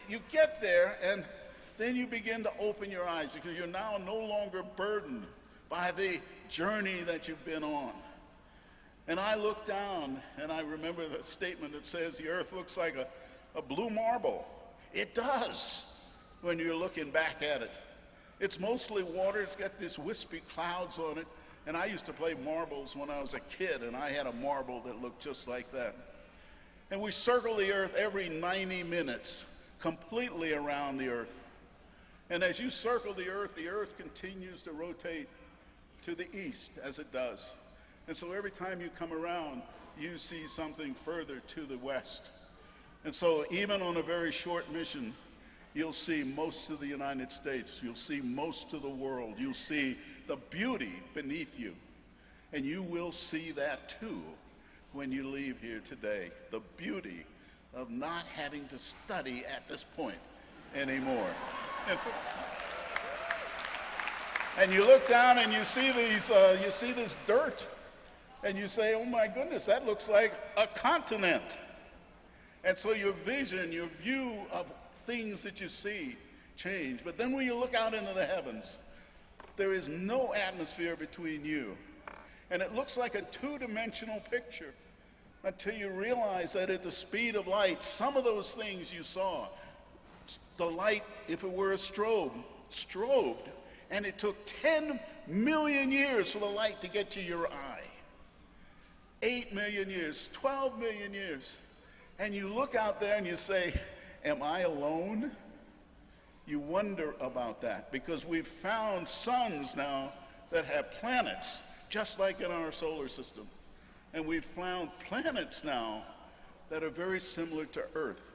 you get there, and then you begin to open your eyes because you're now no longer burdened by the journey that you've been on. And I look down, and I remember the statement that says the earth looks like a blue marble. It does when you're looking back at it. It's mostly water. It's got these wispy clouds on it. And I used to play marbles when I was a kid, and I had a marble that looked just like that. And we circle the earth every 90 minutes, completely around the earth. And as you circle the earth continues to rotate to the east, as it does. And so every time you come around, you see something further to the west. And so even on a very short mission, you'll see most of the United States. You'll see most of the world. You'll see the beauty beneath you. And you will see that too when you leave here today. The beauty of not having to study at this point anymore. And you look down and you see this dirt, and you say, oh my goodness, that looks like a continent. And so your vision, your view of things that you see change. But then when you look out into the heavens, there is no atmosphere between you. And it looks like a two-dimensional picture until you realize that at the speed of light, some of those things you saw, the light, if it were a strobed, and it took 10 million years for the light to get to your eye. 8 million years, 12 million years. And you look out there and you say, am I alone? You wonder about that because we've found suns now that have planets, just like in our solar system. And we've found planets now that are very similar to Earth.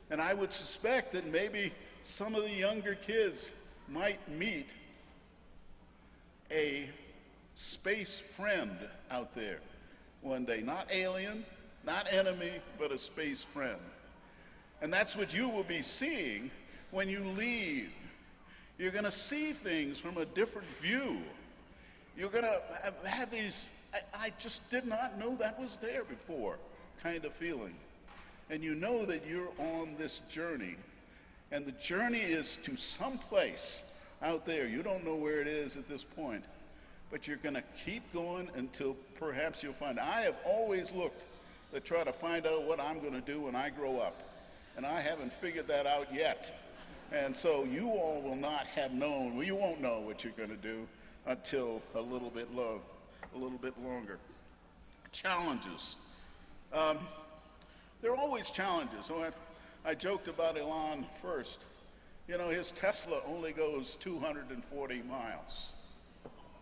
And I would suspect that maybe some of the younger kids might meet a space friend out there one day. Not alien, not enemy, but a space friend. And that's what you will be seeing when you leave. You're going to see things from a different view. You're going to have these, I just did not know that was there before, kind of feeling. And you know that you're on this journey. And the journey is to some place out there. You don't know where it is at this point. But you're going to keep going until perhaps you'll find it. I have always looked to try to find out what I'm going to do when I grow up. And I haven't figured that out yet. And so you all will not have known, well, you won't know what you're going to do until a little bit longer. Challenges. There are always challenges. So I joked about Elon first. You know, his Tesla only goes 240 miles.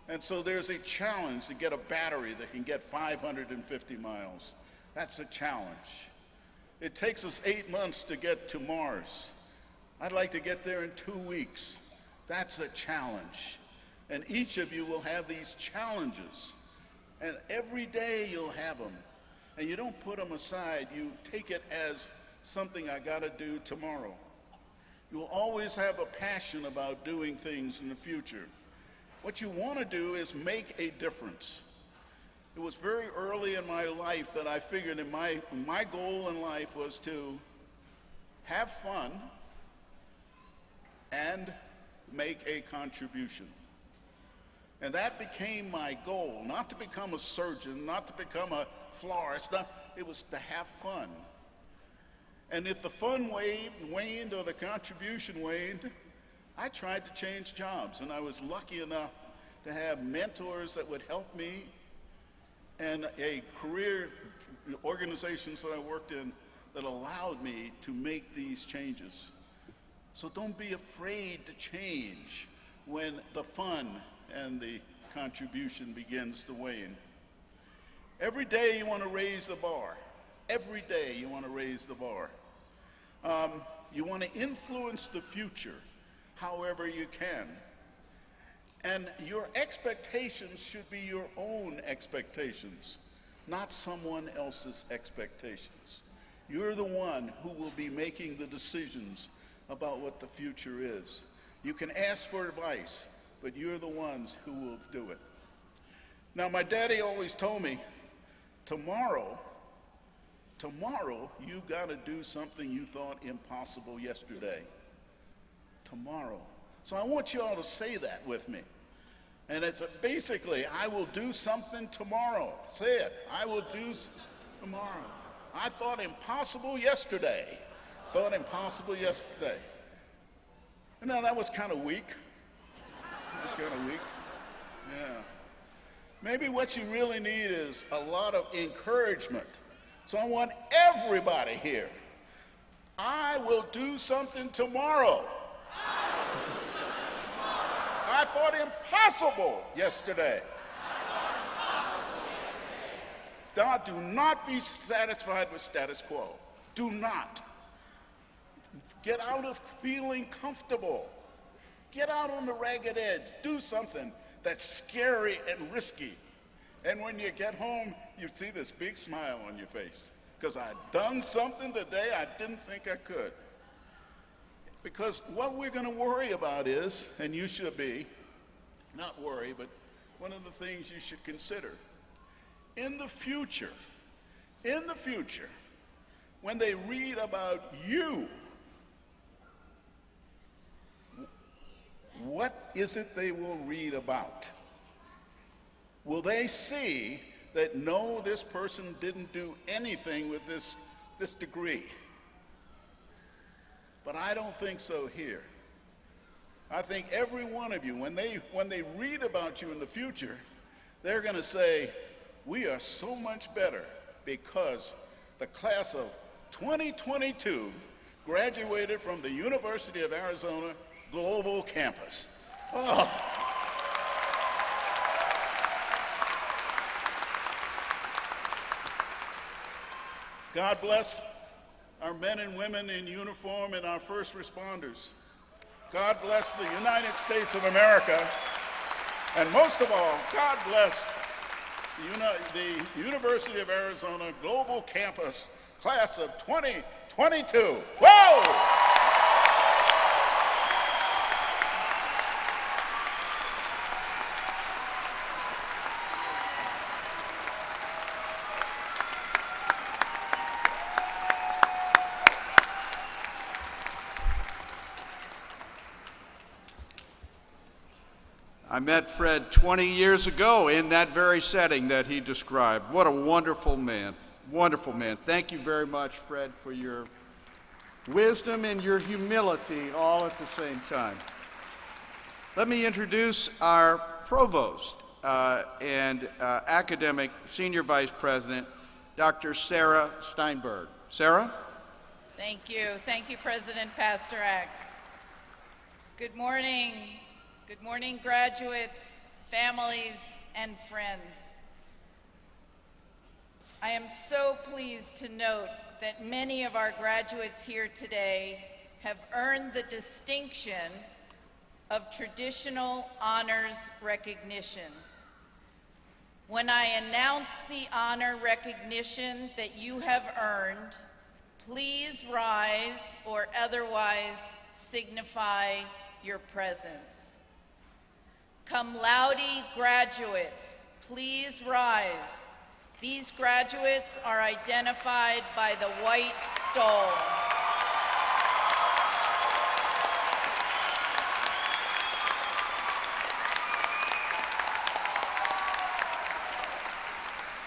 And so there's a challenge to get a battery that can get 550 miles. That's a challenge. It takes us 8 months to get to Mars. I'd like to get there in 2 weeks. That's a challenge. And each of you will have these challenges. And every day you'll have them. And you don't put them aside. You take it as something I got to do tomorrow. You will always have a passion about doing things in the future. What you want to do is make a difference. It was very early in my life that I figured that my goal in life was to have fun and make a contribution. And that became my goal, not to become a surgeon, not to become a florist, it was to have fun. And if the fun waned or the contribution waned, I tried to change jobs, and I was lucky enough to have mentors that would help me and a career organizations that I worked in that allowed me to make these changes. So don't be afraid to change when the fun and the contribution begins to wane. Every day you want to raise the bar. Every day you want to raise the bar. You want to influence the future however you can. And your expectations should be your own expectations, not someone else's expectations. You're the one who will be making the decisions about what the future is. You can ask for advice, but you're the ones who will do it. Now, my daddy always told me, tomorrow, you got to do something you thought impossible yesterday. Tomorrow. So I want you all to say that with me. And it's basically, I will do something tomorrow. Say it. I will do tomorrow. I thought impossible yesterday. Thought impossible yesterday. And now that was kind of weak. Yeah. Maybe what you really need is a lot of encouragement. So I want everybody here. I will do something tomorrow. I thought impossible yesterday. God, do not be satisfied with status quo. Do not. Get out of feeling comfortable. Get out on the ragged edge. Do something that's scary and risky. And when you get home, you see this big smile on your face because I'd done something today I didn't think I could. Because what we're going to worry about is, and you should be, not worry, but one of the things you should consider, in the future, when they read about you, what is it they will read about? Will they see that, no, this person didn't do anything with this degree? But I don't think so here. I think every one of you, when they read about you in the future, they're going to say, we are so much better because the class of 2022 graduated from the University of Arizona Global Campus. Oh. God bless our men and women in uniform and our first responders. God bless the United States of America. And most of all, God bless the University of Arizona Global Campus class of 2022. Whoa! I met Fred 20 years ago in that very setting that he described. What a wonderful man, wonderful man. Thank you very much, Fred, for your wisdom and your humility all at the same time. Let me introduce our provost and academic senior vice president, Dr. Sarah Steinberg. Sarah? Thank you. Thank you, President Pasterek. Good morning. Good morning, graduates, families, and friends. I am so pleased to note that many of our graduates here today have earned the distinction of traditional honors recognition. When I announce the honor recognition that you have earned, please rise or otherwise signify your presence. Cum laude graduates, please rise. These graduates are identified by the white stole.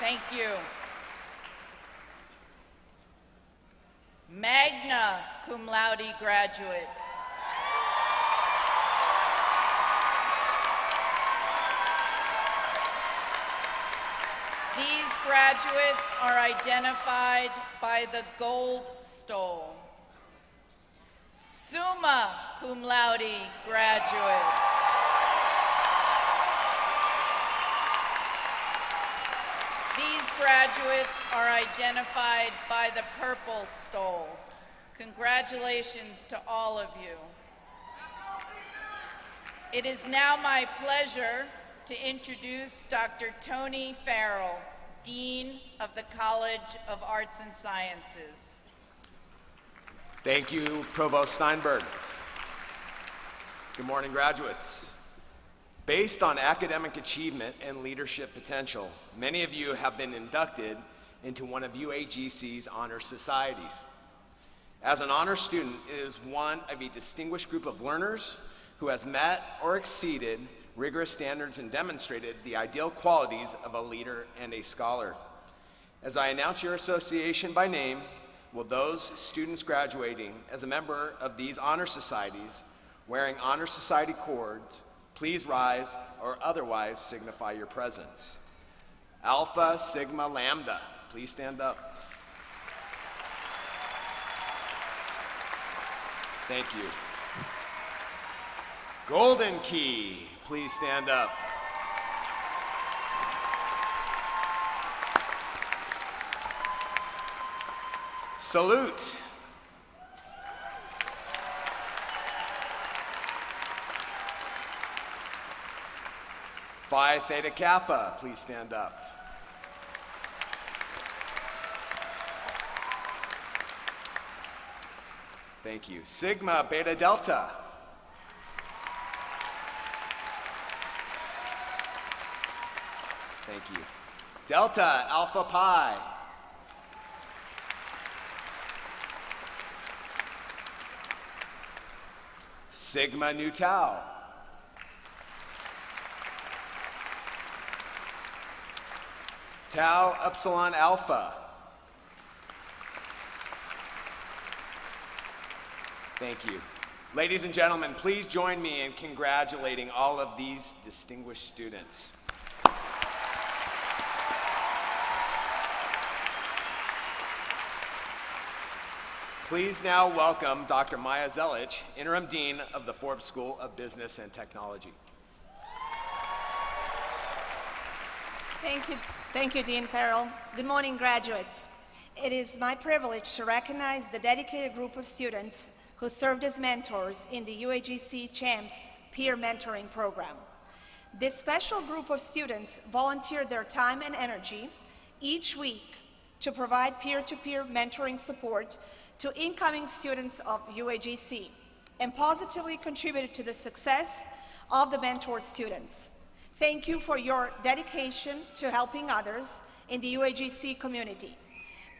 Thank you. Magna cum laude graduates. These graduates are identified by the gold stole. Summa cum laude graduates. These graduates are identified by the purple stole. Congratulations to all of you. It is now my pleasure to introduce Dr. Tony Farrell, Dean of the College of Arts and Sciences. Thank you, Provost Steinberg. Good morning, graduates. Based on academic achievement and leadership potential, many of you have been inducted into one of UAGC's honor societies. As an honor student, it is one of a distinguished group of learners who has met or exceeded rigorous standards and demonstrated the ideal qualities of a leader and a scholar. As I announce your association by name, will those students graduating as a member of these honor societies wearing honor society cords please rise or otherwise signify your presence. Alpha Sigma Lambda, please stand up. Thank you. Golden Key, please stand up. Salute. Phi Theta Kappa, please stand up. Thank you. Sigma Beta Delta. Thank you. Delta Alpha Pi. Sigma Nu Tau. Tau Epsilon Alpha. Thank you. Ladies and gentlemen, please join me in congratulating all of these distinguished students. Please now welcome Dr. Maya Zelich, Interim Dean of the Forbes School of Business and Technology. Thank you, Dean Farrell. Good morning, graduates. It is my privilege to recognize the dedicated group of students who served as mentors in the UAGC Champs Peer Mentoring Program. This special group of students volunteered their time and energy each week to provide peer-to-peer mentoring support to incoming students of UAGC and positively contributed to the success of the mentored students. Thank you for your dedication to helping others in the UAGC community.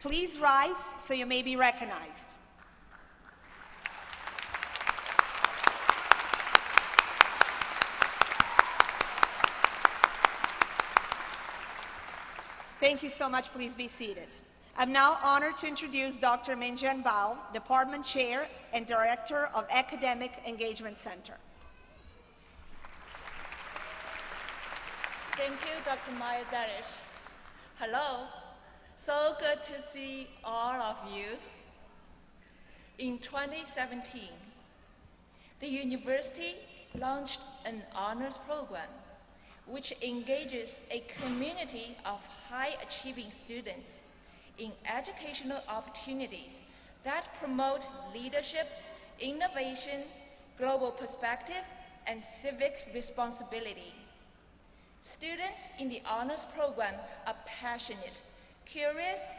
Please rise so you may be recognized. Thank you so much. Please be seated. I'm now honored to introduce Dr. Minjian Bao, Department Chair and Director of Academic Engagement Center. Thank you, Dr. Maya Zelich. Hello. So good to see all of you. In 2017, the university launched an honors program which engages a community of high-achieving students in educational opportunities that promote leadership, innovation, global perspective, and civic responsibility. Students in the honors program are passionate, curious,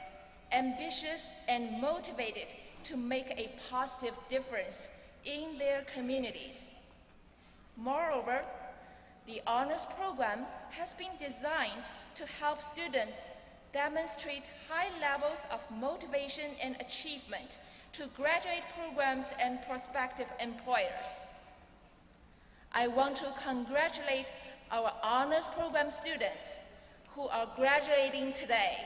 ambitious, and motivated to make a positive difference in their communities. Moreover, the honors program has been designed to help students demonstrate high levels of motivation and achievement to graduate programs and prospective employers. I want to congratulate our honors program students who are graduating today.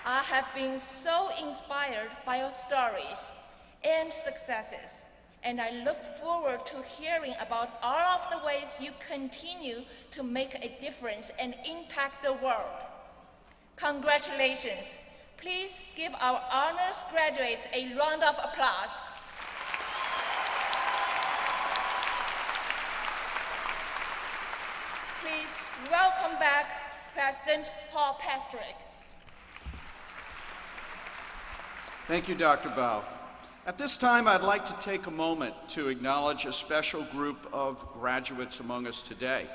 I have been so inspired by your stories and successes, and I look forward to hearing about all of the ways you continue to make a difference and impact the world. Congratulations. Please give our honors graduates a round of applause. Please welcome back President Paul Pastorek. Thank you, Dr. Bao. At this time, I'd like to take a moment to acknowledge a special group of graduates among us today.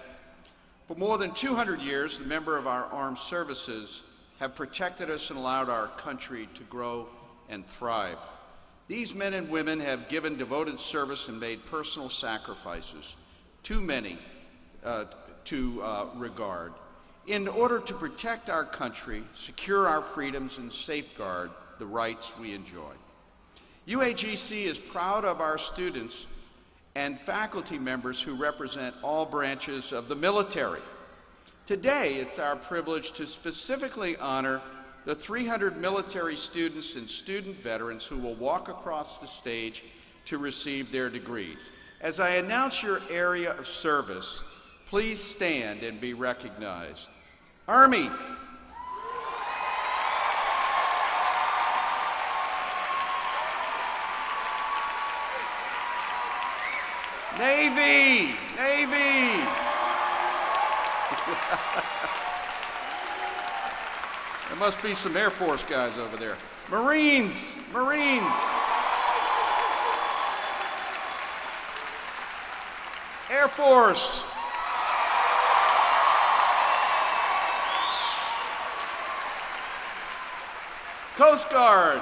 For more than 200 years, the members of our armed services have protected us and allowed our country to grow and thrive. These men and women have given devoted service and made personal sacrifices, too many to regard, in order to protect our country, secure our freedoms, and safeguard the rights we enjoy. UAGC is proud of our students and faculty members who represent all branches of the military. Today, it's our privilege to specifically honor the 300 military students and student veterans who will walk across the stage to receive their degrees. As I announce your area of service, please stand and be recognized. Army. Navy. Navy. There must be some Air Force guys over there. Marines. Marines. Air Force. Coast Guard.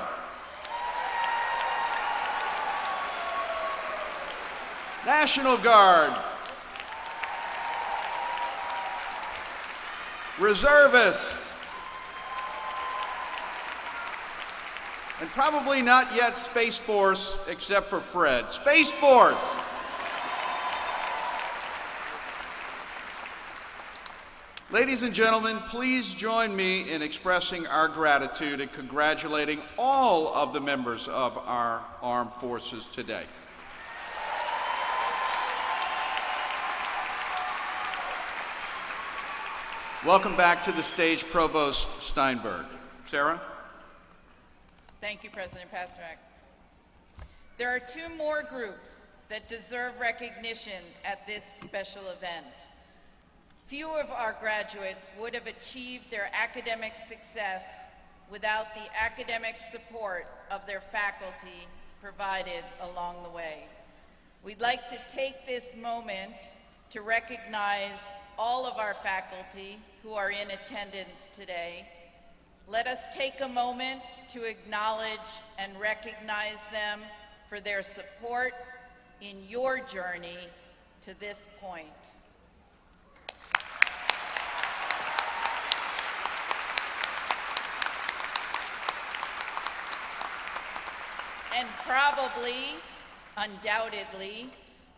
National Guard. Reservists. And probably not yet Space Force, except for Fred. Space Force. Ladies and gentlemen, please join me in expressing our gratitude and congratulating all of the members of our armed forces today. Welcome back to the stage, Provost Steinberg. Sarah? Thank you, President Pasterek. There are two more groups that deserve recognition at this special event. Few of our graduates would have achieved their academic success without the academic support of their faculty provided along the way. We'd like to take this moment to recognize all of our faculty who are in attendance today. Let us take a moment to acknowledge and recognize them for their support in your journey to this point. And probably, undoubtedly,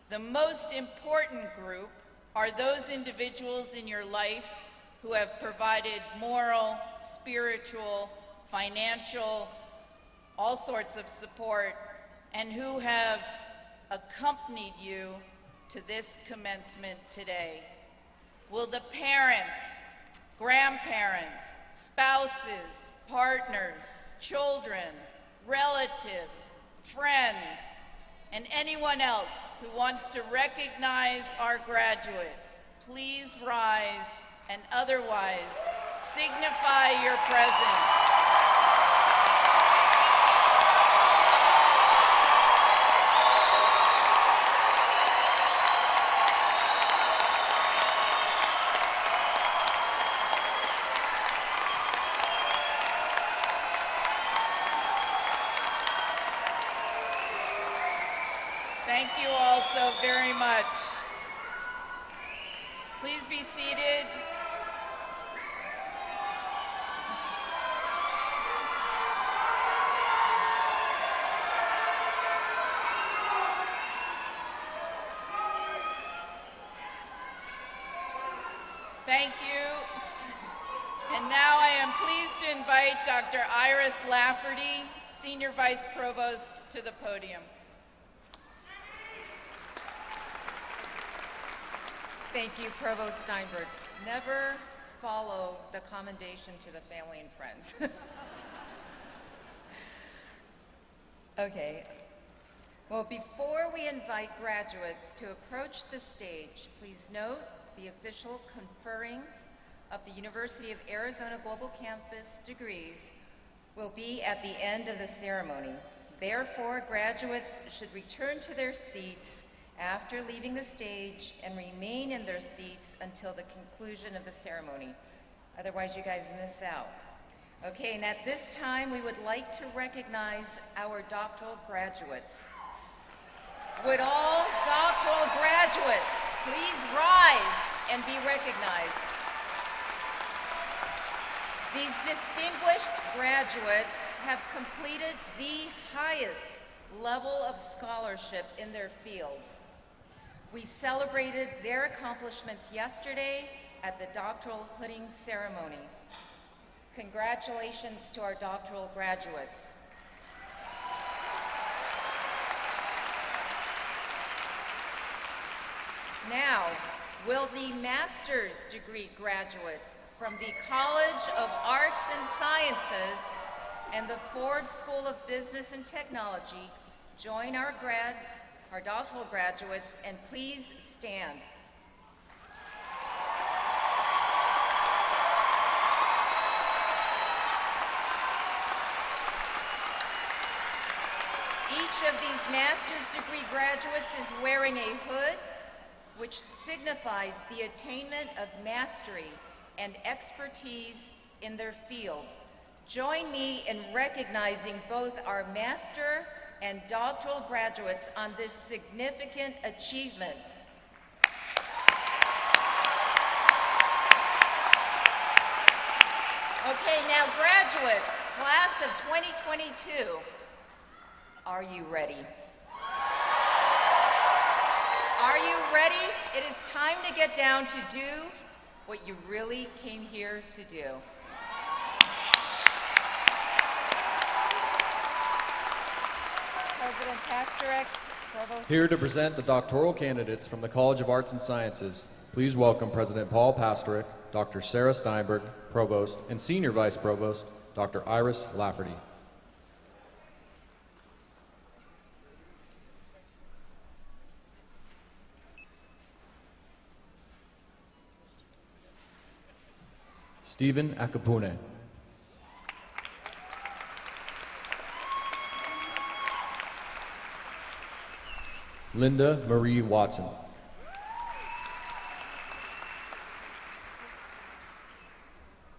the most important group are those individuals in your life who have provided moral, spiritual, financial, all sorts of support, and who have accompanied you to this commencement today. Will the parents, grandparents, spouses, partners, children, relatives, friends, and anyone else who wants to recognize our graduates, please rise and otherwise signify your presence. Thank you all so very much. Please be seated. Thank you. And now I am pleased to invite Dr. Iris Lafferty, Senior Vice Provost, to the podium. Thank you, Provost Steinberg. Never follow the commendation to the family and friends. Okay. Well, before we invite graduates to approach the stage, please note the official conferring of the University of Arizona Global Campus degrees will be at the end of the ceremony. Therefore, graduates should return to their seats after leaving the stage and remain in their seats until the conclusion of the ceremony. Otherwise, you guys miss out. Okay, and at this time, we would like to recognize our doctoral graduates. Would all doctoral graduates please rise and be recognized? These distinguished graduates have completed the highest level of scholarship in their fields. We celebrated their accomplishments yesterday at the doctoral hooding ceremony. Congratulations to our doctoral graduates. Now, will the master's degree graduates from the College of Arts and Sciences and the Forbes School of Business and Technology join our doctoral graduates, and please stand. Each of these master's degree graduates is wearing a hood, which signifies the attainment of mastery and expertise in their field. Join me in recognizing both our master and doctoral graduates on this significant achievement. Okay, now graduates, class of 2022, are you ready? Are you ready? It is time to get down to do what you really came here to do. President Pastorek, Provost. Here to present the doctoral candidates from the College of Arts and Sciences, please welcome President Paul Pastorek, Dr. Sarah Steinberg, Provost, and Senior Vice Provost, Dr. Iris Lafferty. Stephen Akapune. Linda Marie Watson.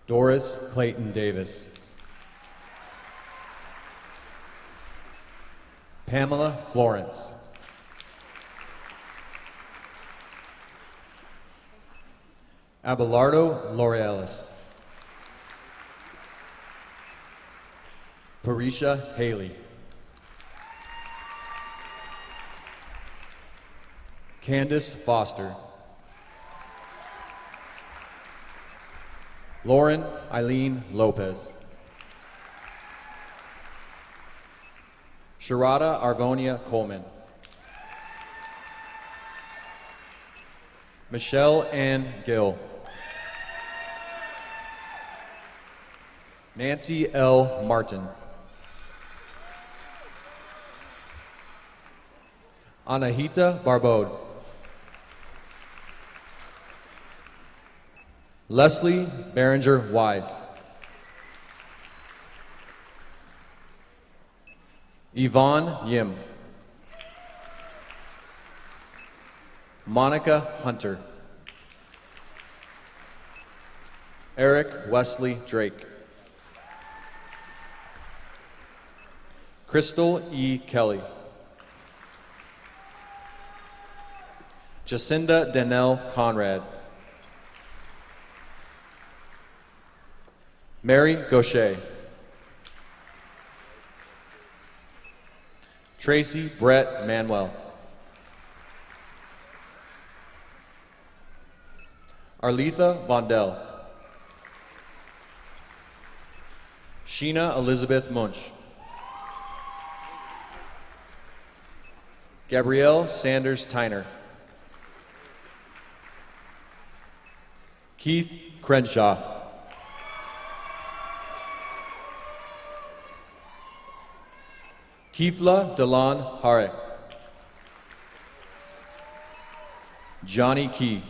Doris Clayton Davis. Pamela Florence. Abelardo Laurelis. Parisha Haley. Candace Foster. Lauren Eileen Lopez. Sharada Arvonia Coleman. Michelle Ann Gill. Nancy L. Martin. Anahita Barbode. Leslie Behringer Wise. Yvonne Yim. Monica Hunter. Eric Wesley Drake. Crystal E. Kelly. Jacinda Danelle Conrad. Mary Gaucher. Tracy Brett Manuel. Arletha Vondell. Sheena Elizabeth Munch. Gabrielle Sanders Tyner. Keith Crenshaw. Kifla Delan Harek. Johnny Key.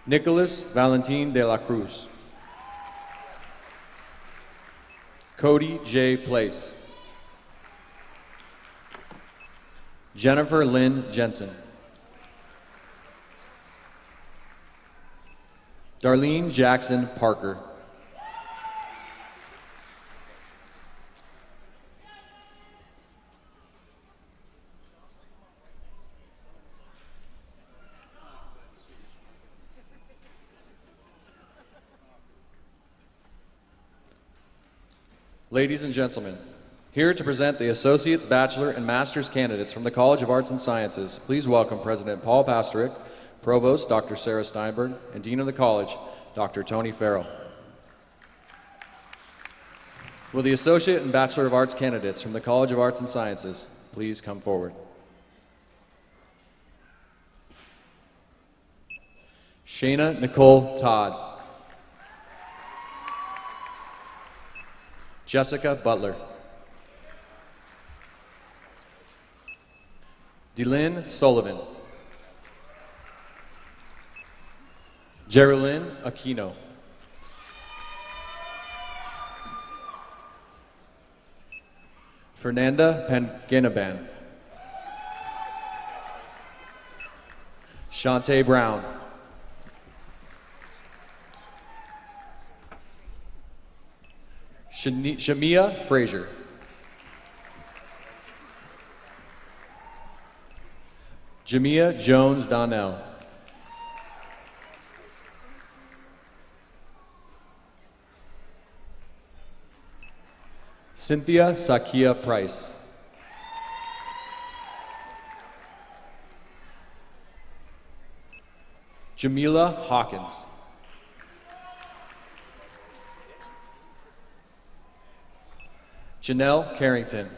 Nicholas Valentin de la Cruz. Cody J. Place. Jennifer Lynn Jensen. Darlene Jackson Parker. Ladies and gentlemen, here to present the Associate's, Bachelor, and Master's candidates from the College of Arts and Sciences, please welcome President Paul Pastorek, Provost Dr. Sarah Steinberg, and Dean of the College, Dr. Tony Farrell. Will the Associate and Bachelor of Arts candidates from the College of Arts and Sciences please come forward? Shayna Nicole Todd. Jessica Butler. Delynn Sullivan. Geraldine Aquino. Fernanda Panganaban. Shantae Brown. Shamia Frazier. Jamia Jones Donnell. Cynthia Sakia Price. Jamila Hawkins. Janelle Carrington.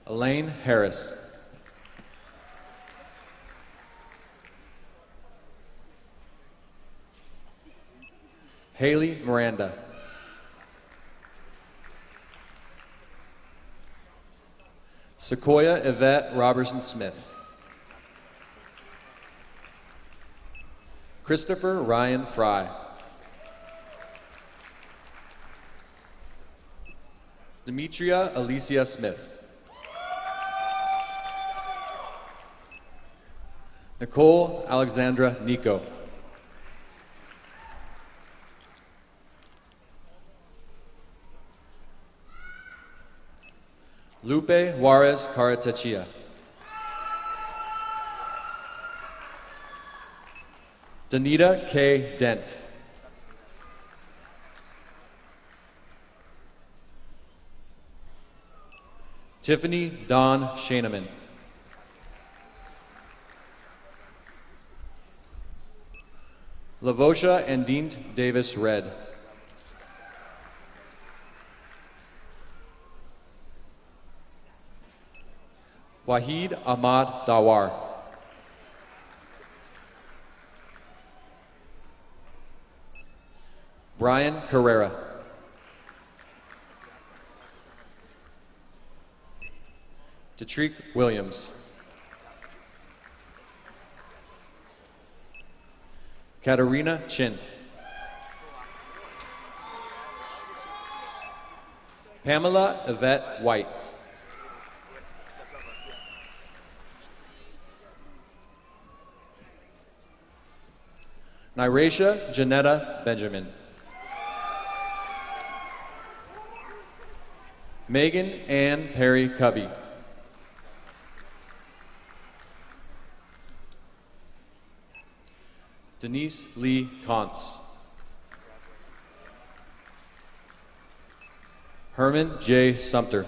Elaine Harris. Haley Miranda. Sequoia Yvette Robertson Smith. Christopher Ryan Fry. Demetria Alicia Smith. Nicole Alexandra Nico. Lupe Juarez Caratachia. Danita K. Dent. Tiffany Dawn Shaneman. Lavosha Andint Davis Red. Wahid Ahmad Dawar. Brian Carrera. Detrick Williams. Katarina Chin. Pamela Yvette White. Nyrasha Janetta Benjamin. Megan Ann Perry Covey. Denise Lee Kontz. Herman J. Sumter.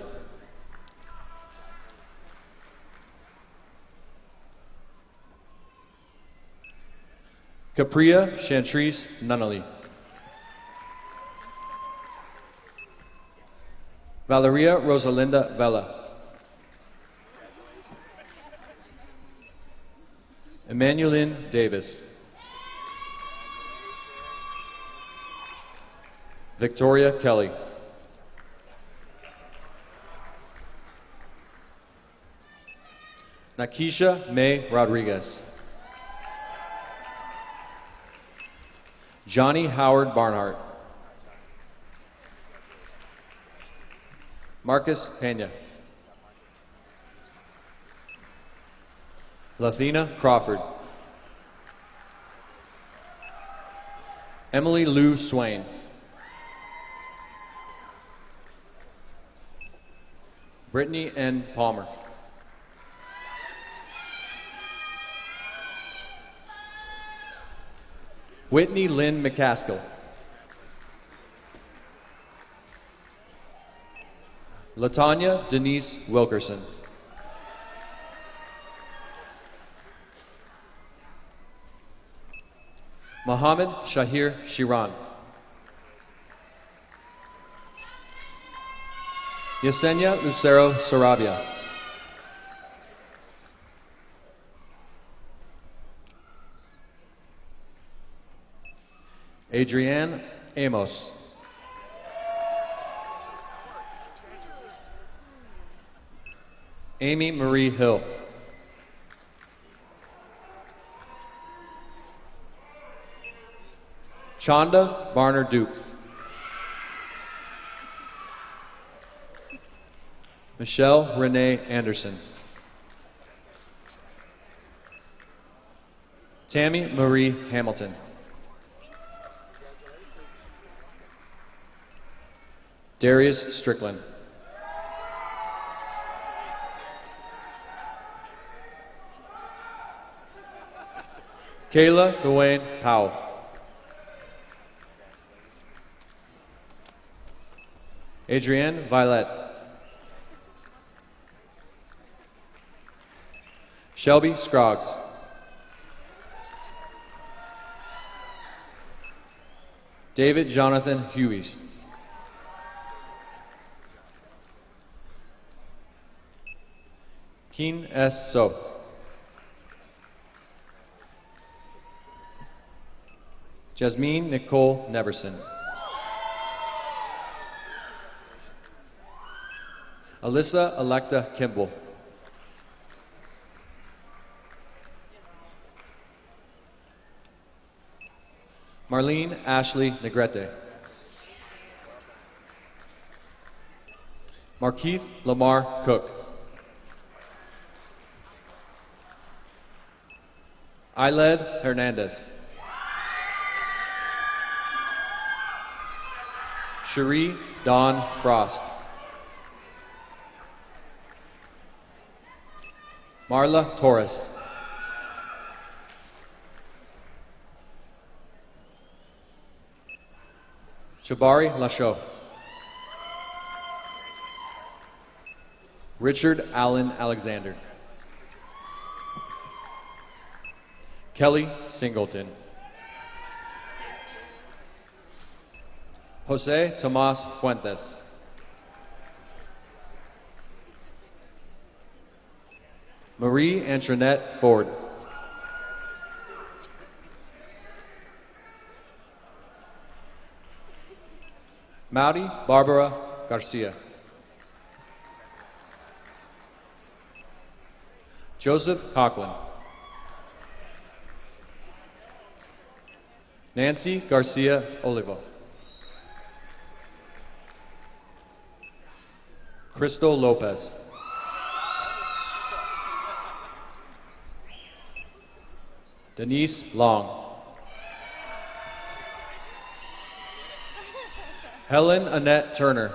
Capria Chantrice Nunnally. Valeria Rosalinda Vela. Emmanuelin Davis. Victoria Kelly. Nakisha May Rodriguez. Johnny Howard Barnhart. Marcus Pena. Lathina Crawford. Emily Lou Swain. Brittany N. Palmer. Whitney Lynn McCaskill. Latanya Denise Wilkerson. Mohammed Shahir Shiran. Yesenia Lucero Sarabia. Adrienne Amos. Amy Marie Hill. Chanda Barner Duke. Michelle Renee Anderson. Tammy Marie Hamilton. Darius Strickland. Kayla Dwayne Powell. Adrienne Violet. Shelby Scroggs. David Jonathan Hueys. Keen S. So. Jasmine Nicole Neverson. Alyssa Electa Kimball. Marlene Ashley Negrete. Markeith Lamar Cook. Ailed Hernandez. Cherie Dawn Frost. Marla Torres. Jabari Lachaud. Richard Allen Alexander. Kelly Singleton. Jose Tomas Fuentes. Marie Antoinette Ford. Maudie Barbara Garcia. Joseph Coughlin. Nancy Garcia Olivo. Crystal Lopez. Denise Long. Helen Annette Turner.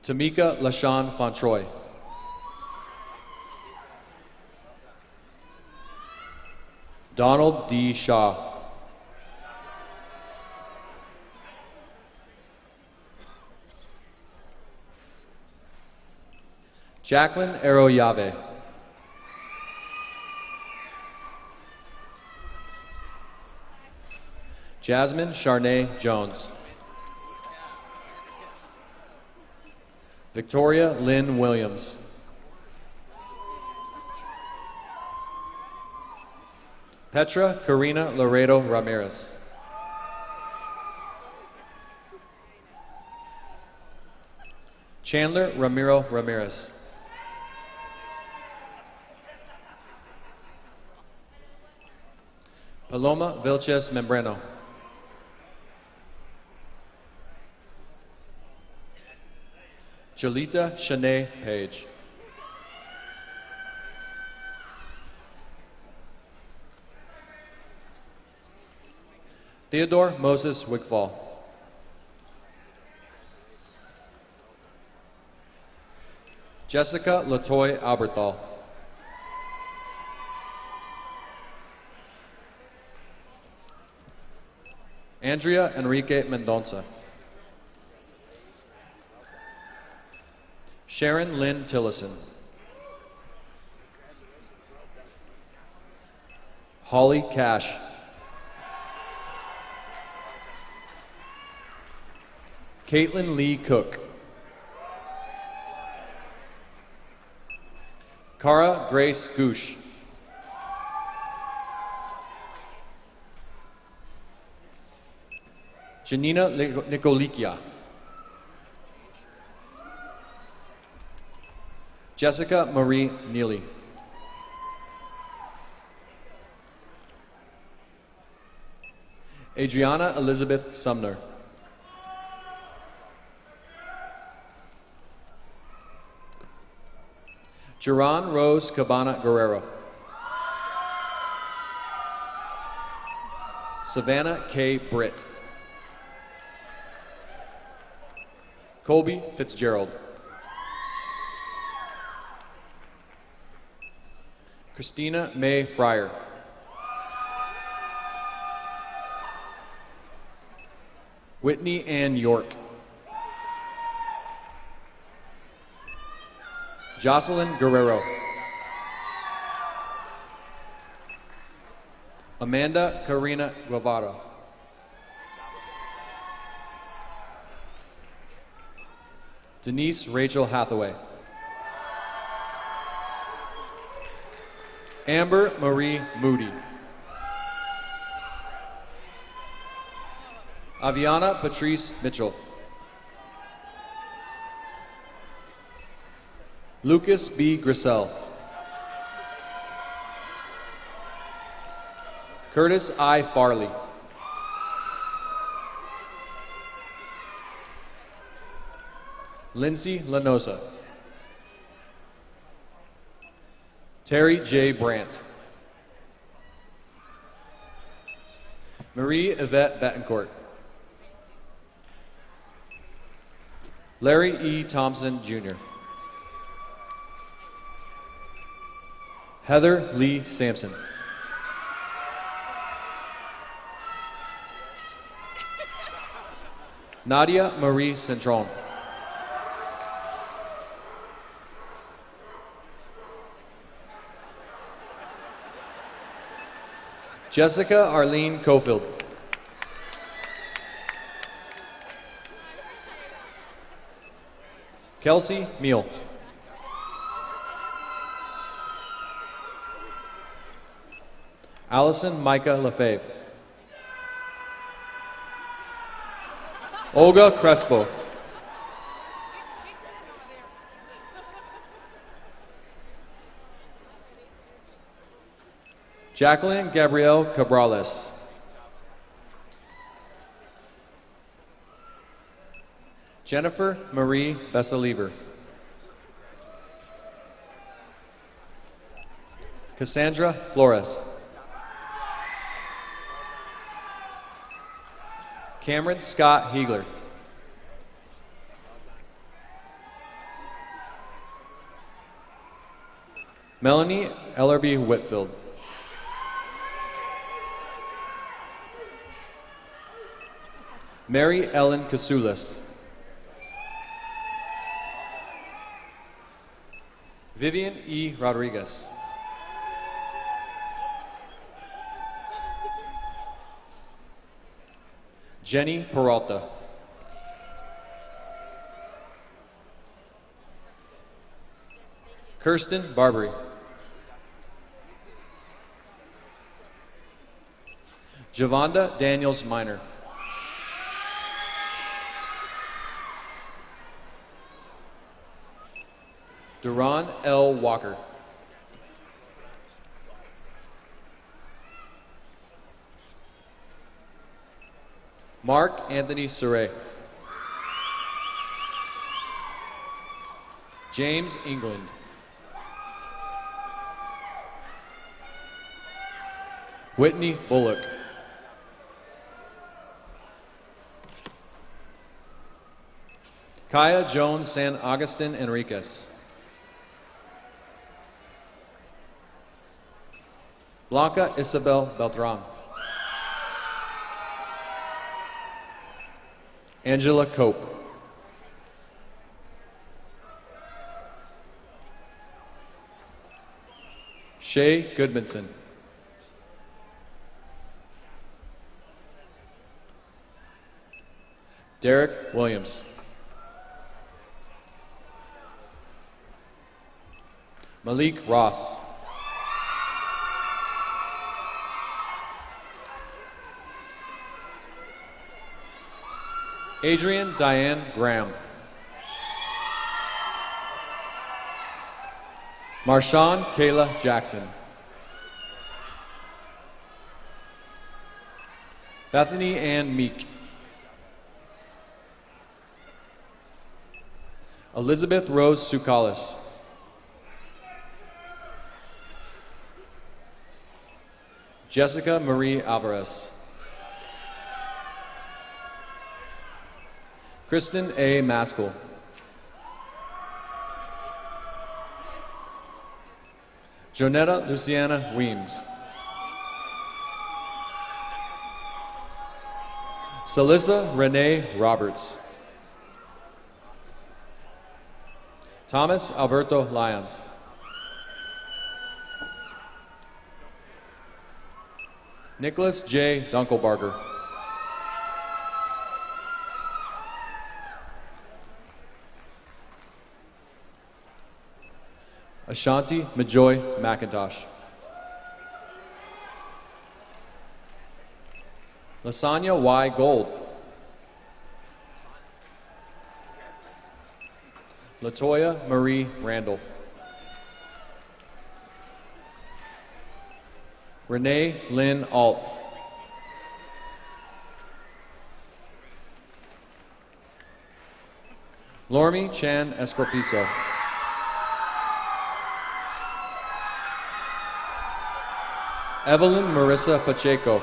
Tamika LaShawn Fontroy. Donald D. Shaw. Jacqueline Aroyave. Jasmine Charnay Jones. Victoria Lynn Williams. Petra Karina Laredo Ramirez. Chandler Ramiro Ramirez. Paloma Vilches Membreno. Jolita Shanae Page. Theodore Moses Wigfall. Jessica Latoy Alberthal. Andrea Enrique Mendonça. Sharon Lynn Tillison. Holly Cash. Caitlin Lee Cook. Cara Grace Goosh. Janina Nicolikia. Jessica Marie Neely. Adriana Elizabeth Sumner. Geron Rose Cabana Guerrero. Savannah K. Britt. Colby Fitzgerald. Christina May Fryer. Whitney Ann York. Jocelyn Guerrero. Amanda Karina Guevara. Denise Rachel Hathaway. Amber Marie Moody. Aviana Patrice Mitchell. Lucas B. Grissel. Curtis I. Farley. Lindsay Lanosa. Terry J. Brandt. Marie Yvette Betancourt. Larry E. Thompson, Jr. Heather Lee Sampson. Nadia Marie Centron. Jessica Arlene Cofield. Kelsey Meal. Allison Micah Lefebvre. Olga Crespo. Jacqueline Gabrielle Cabrales. Jennifer Marie Bessaliver. Cassandra Flores. Cameron Scott Hiegler. Melanie Ellerby Whitfield. Mary Ellen Kasulis. Vivian E. Rodriguez. Jenny Peralta. Kirsten Barbary. Javonda Daniels Minor. Duran L. Walker. Mark Anthony Surrey. James England. Whitney Bullock. Kaya Jones San Agustin Enriquez. Blanca Isabel Beltran. Angela Cope. Shay Goodmanson. Derek Williams. Malik Ross. Adrian Diane Graham. Marshawn Kayla Jackson. Bethany Ann Meek. Elizabeth Rose Sukalis. Jessica Marie Alvarez. Kristen A. Maskell. Jonetta Luciana Weems. Salissa Renee Roberts. Thomas Alberto Lyons. Nicholas J. Dunkelbarger. Ashanti Majoy McIntosh. Lasagna Y. Gold. Latoya Marie Randall. Renee Lynn Alt. Lormi Chan Escorpiso. Evelyn Marissa Pacheco.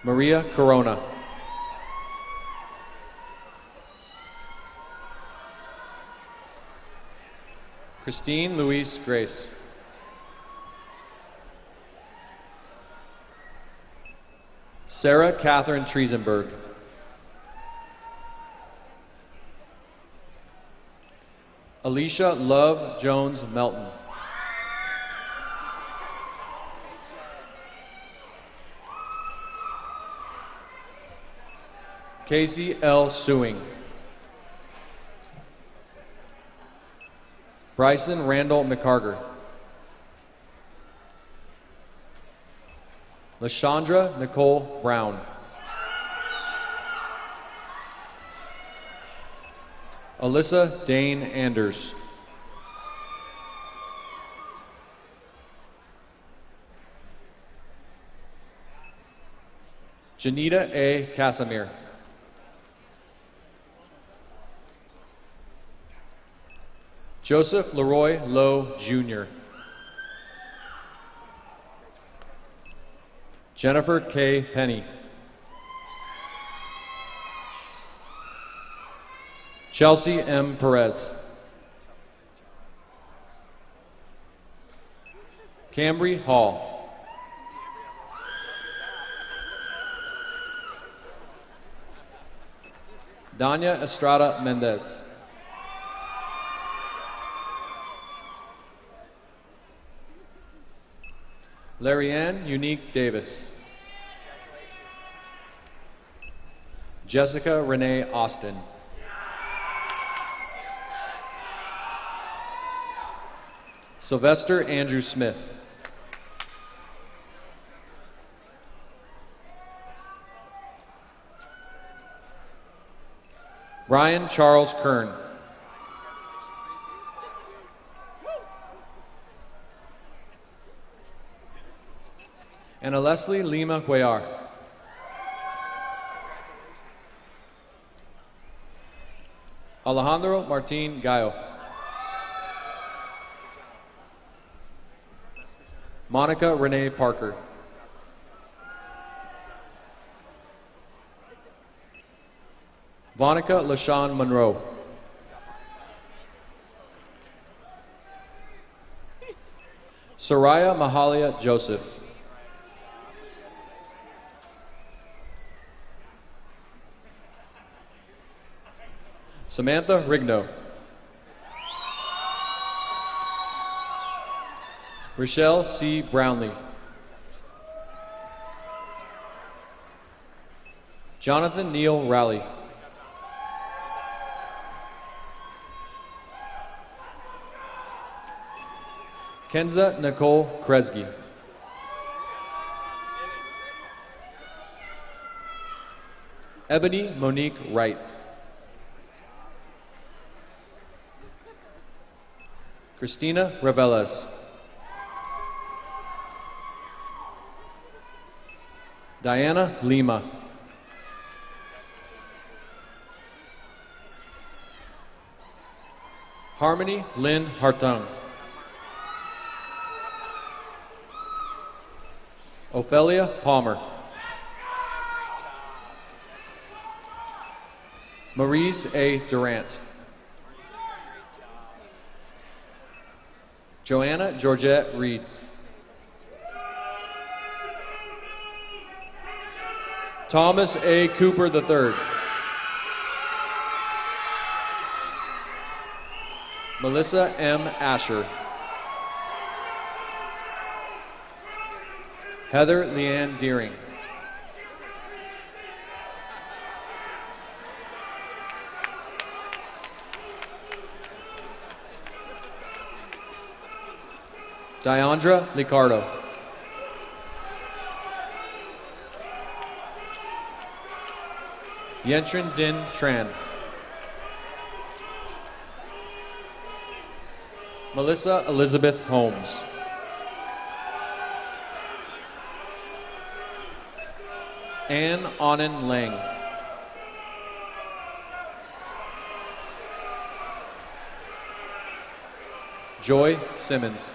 Maria Corona. Christine Louise Grace. Sarah Catherine Triesenberg. Alicia Love Jones Melton. Casey L. Sewing. Bryson Randall McCarger. LaShondra Nicole Brown. Alyssa Dane Anders. Janita A. Casimir. Joseph Leroy Lowe, Jr. Jennifer K. Penny. Chelsea M. Perez. Cambry Hall. Danya Estrada Mendez. Larry-Ann Unique Davis. Jessica Renee Austin. Sylvester Andrew Smith. Ryan Charles Kern. Ana Leslie Lima Cuellar. Alejandro Martin Gallo. Monica Renee Parker. Vonica LaShawn Monroe. Soraya Mahalia Joseph. Samantha Rigno. Rochelle C. Brownlee. Jonathan Neal Rowley. Kenza Nicole Kresge. Ebony Monique Wright. Christina Reveles. Diana Lima. Harmony Lynn Hartung. Ophelia Palmer. Maurice A. Durant. Joanna Georgette Reed. Thomas A. Cooper III. Melissa M. Asher. Heather Leanne Deering. Diandra Licardo. Yentrin Din Tran. Melissa Elizabeth Holmes. Anne Onan Lang. Joy Simmons.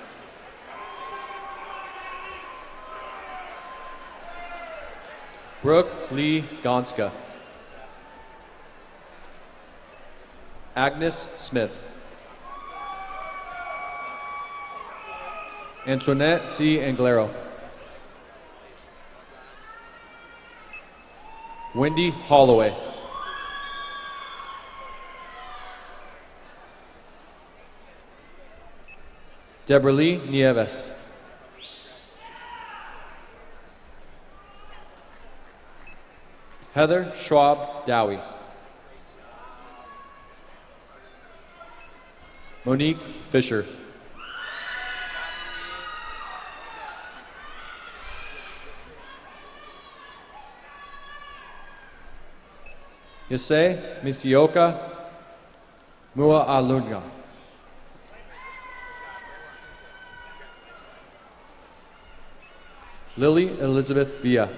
Brooke Lee Gonska. Agnes Smith. Antoinette C. Anglero. Wendy Holloway. Deborah Lee Nieves. Heather Schwab Dowie. Monique Fisher. Yase Misioka Mua Alunga. Lily Elizabeth Villa.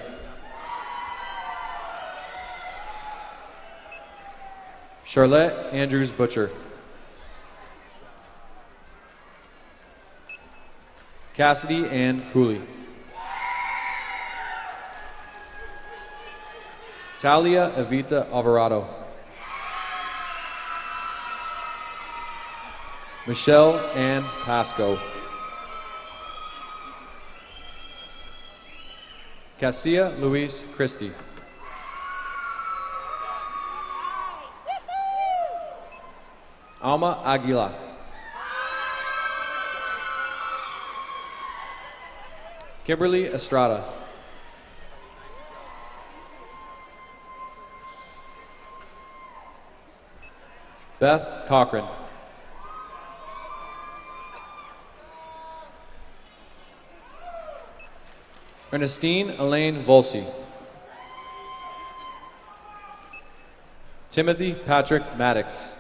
Charlotte Andrews Butcher. Cassidy Ann Cooley. Talia Evita Alvarado. Michelle Ann Pasco. Cassia Louise Christie. Alma Aguila. Kimberly Estrada. Beth Cochran. Ernestine Elaine Volsi. Timothy Patrick Maddox.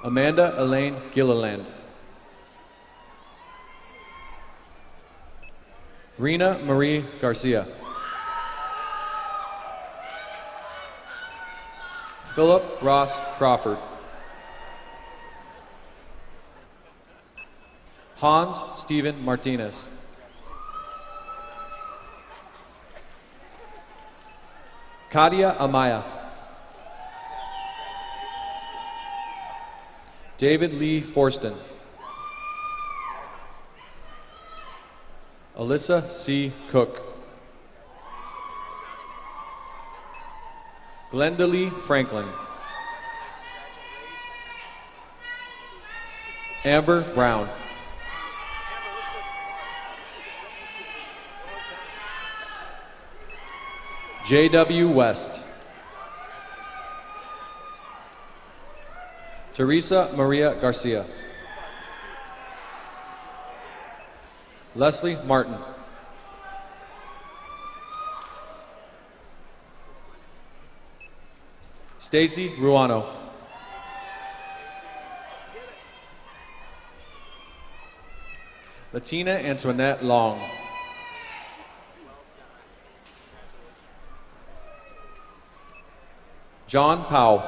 Amanda Elaine Gilliland. Rena Marie Garcia. Philip Ross Crawford. Hans Steven Martinez. Kadia Amaya. David Lee Forston. Alyssa C. Cook. Glenda Lee Franklin. Amber Brown. J.W. West. Teresa Maria Garcia. Leslie Martin. Stacy Ruano. Latina Antoinette Long. John Powell.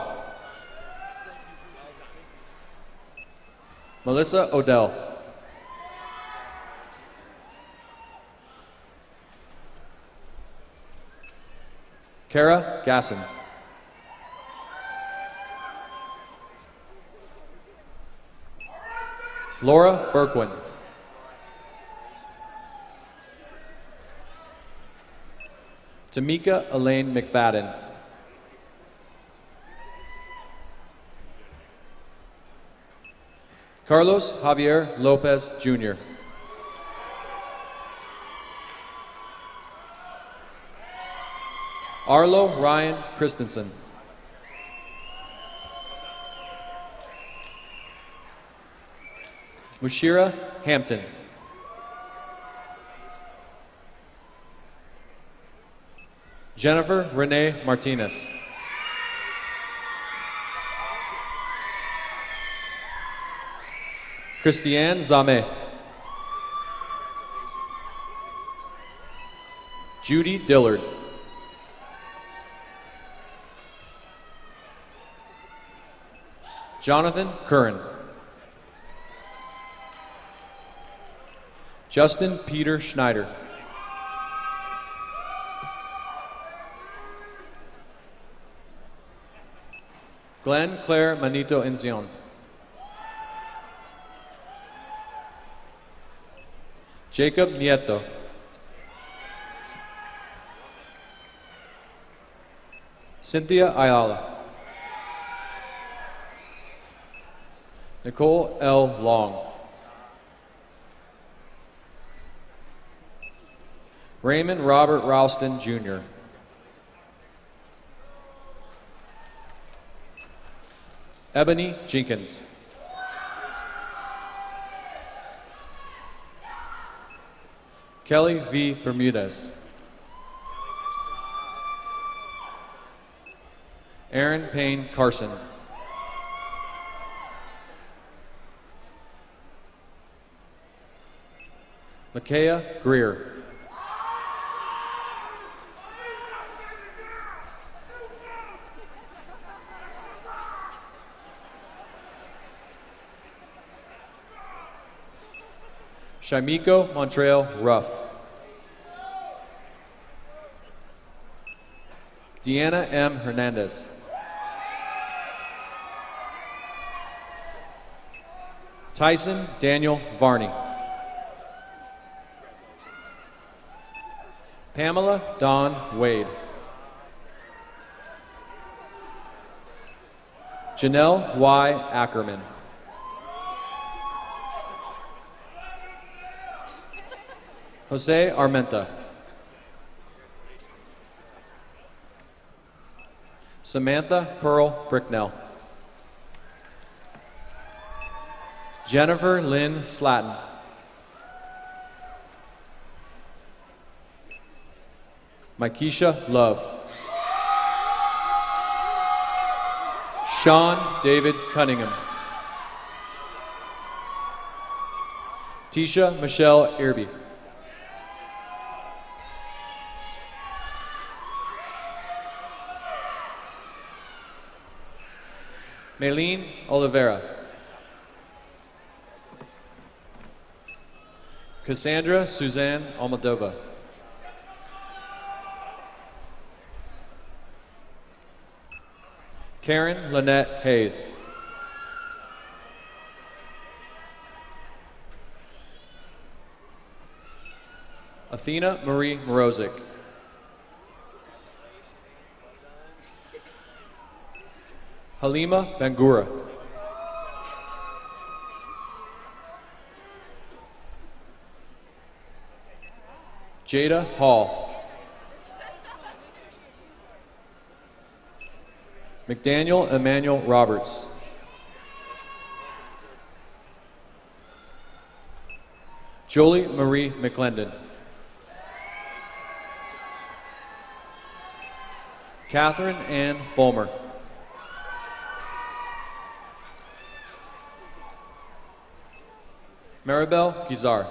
Melissa Odell. Kara Gasson. Laura Berkwin. Tamika Elaine McFadden. Carlos Javier Lopez Jr. Arlo Ryan Christensen. Mushira Hampton. Jennifer Renee Martinez. Christiane Zame. Judy Dillard. Jonathan Curran. Justin Peter Schneider. Glenn Claire Manito Encion. Jacob Nieto. Cynthia Ayala. Nicole L. Long. Raymond Robert Ralston, Jr. Ebony Jenkins. Kelly V. Bermudez. Aaron Payne Carson. Makaya Greer. Shamiko Montreal Ruff. Deanna M. Hernandez. Tyson Daniel Varney. Pamela Dawn Wade. Janelle Y. Ackerman. Jose Armenta. Samantha Pearl Bricknell. Jennifer Lynn Slatton. Mikesha Love. Sean David Cunningham. Tisha Michelle Irby. Maylene Oliveira. Cassandra Suzanne Almodovar. Karen Lynette Hayes. Athena Marie Morozic. Halima Bangura. Jada Hall. McDaniel Emmanuel Roberts. Jolie Marie McClendon. Catherine Ann Fulmer. Maribel Gizar.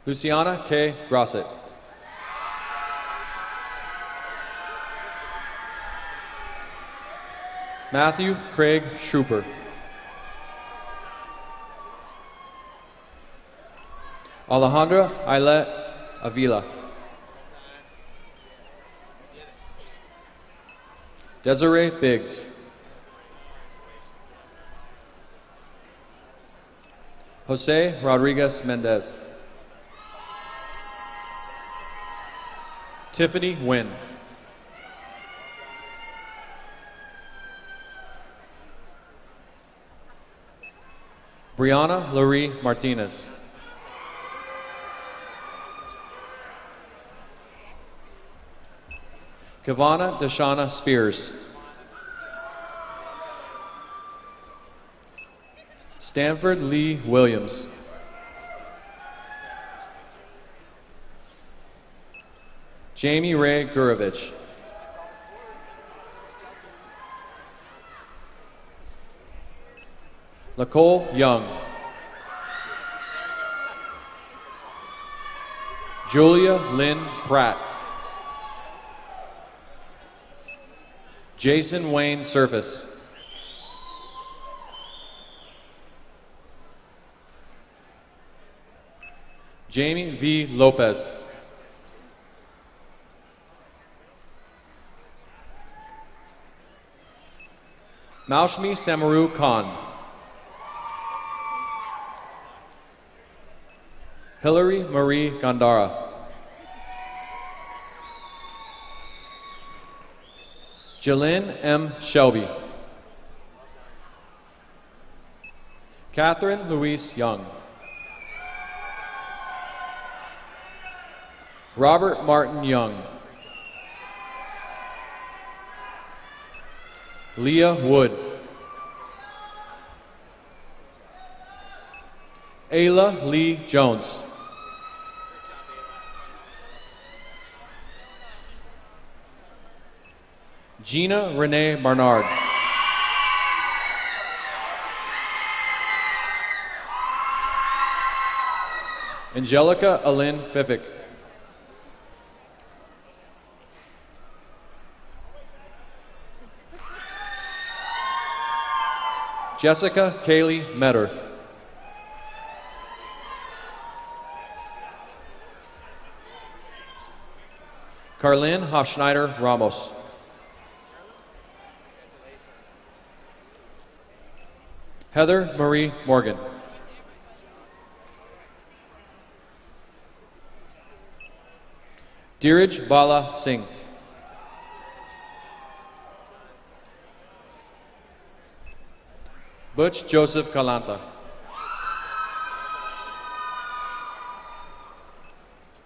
Luciana K. Grosset. Matthew Craig Schruper. Alejandra Ailette Avila. Desiree Biggs. Jose Rodriguez Mendez. Tiffany Nguyen. Brianna Lurie Martinez. Kavana Deshana Spears. Stanford Lee Williams. Jamie Ray Gurovich. Nicole Young. Julia Lynn Pratt. Jason Wayne Surface. Jamie V. Lopez. Maushmi Samaru Khan. Hillary Marie Gandara. Jalyn M. Shelby. Catherine Louise Young. Robert Martin Young. Leah Wood. Ayla Lee Jones. Gina Renee Barnard. Angelica Alyn Fifick. Jessica Kaylee Metter. Carlin Hofschneider Ramos. Heather Marie Morgan. Dheeraj Bala Singh. Butch Joseph Kalanta.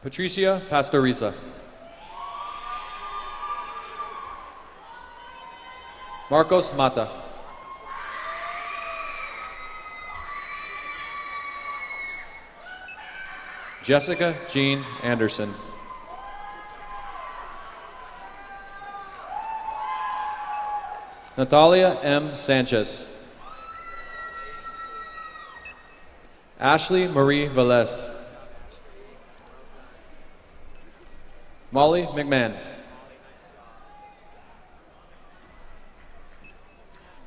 Patricia Pastoriza. Marcos Mata. Jessica Jean Anderson. Natalia M. Sanchez. Ashley Marie Velez. Molly McMahon.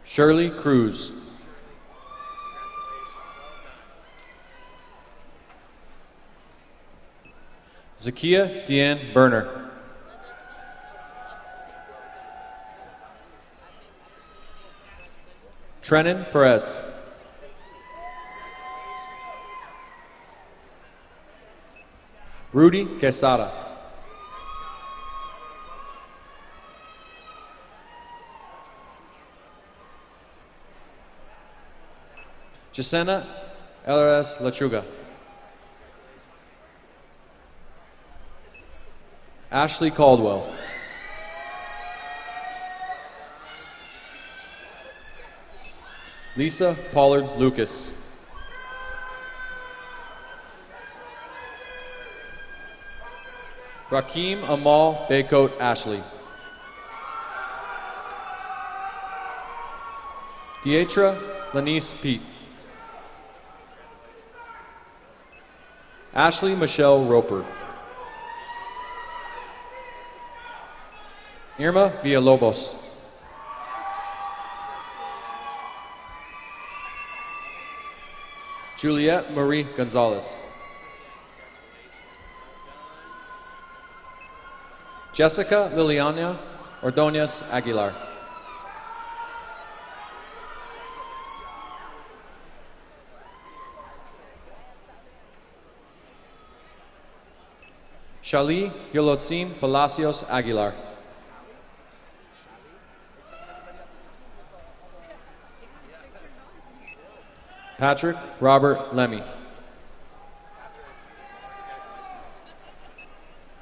Shirley Cruz. Zakia Deanne Berner. Trennan Perez. Rudy Quesada. Jacenna Elres Lachuga. Ashley Caldwell. Lisa Pollard Lucas. Rakeem Amal Baycoat Ashley. Deatra Lanice Pete. Ashley Michelle Roper. Irma Villalobos. Juliette Marie Gonzalez. Jessica Liliana Ordonez Aguilar. Shali Yolotzin Palacios Aguilar. Patrick Robert Lemmy.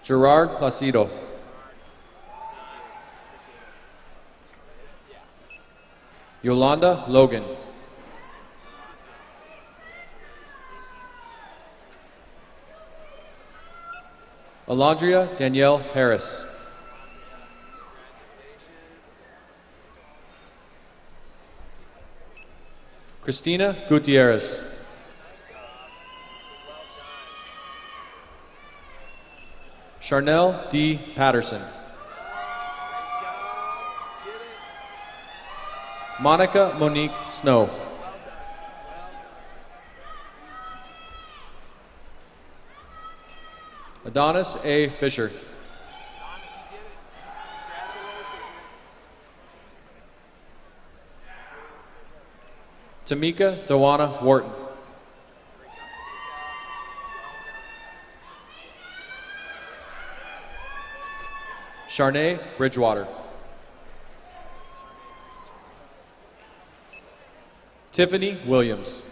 Gerard Placido. Yolanda Logan. Alondria Danielle Harris. Christina Gutierrez. Charnel D. Patterson. Monica Monique Snow. Adonis A. Fisher. Tamika Dawana Wharton. Charnay Bridgewater. Tiffany Williams.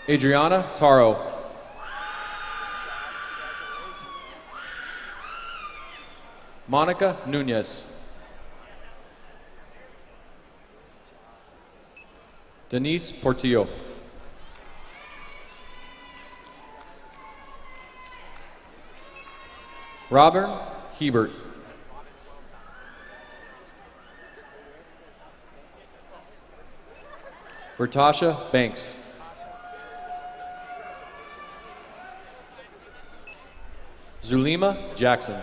Adriana Taro. Monica Nunez. Denise Portillo. Robin Hebert. Vertasha Banks. Zulima Jackson.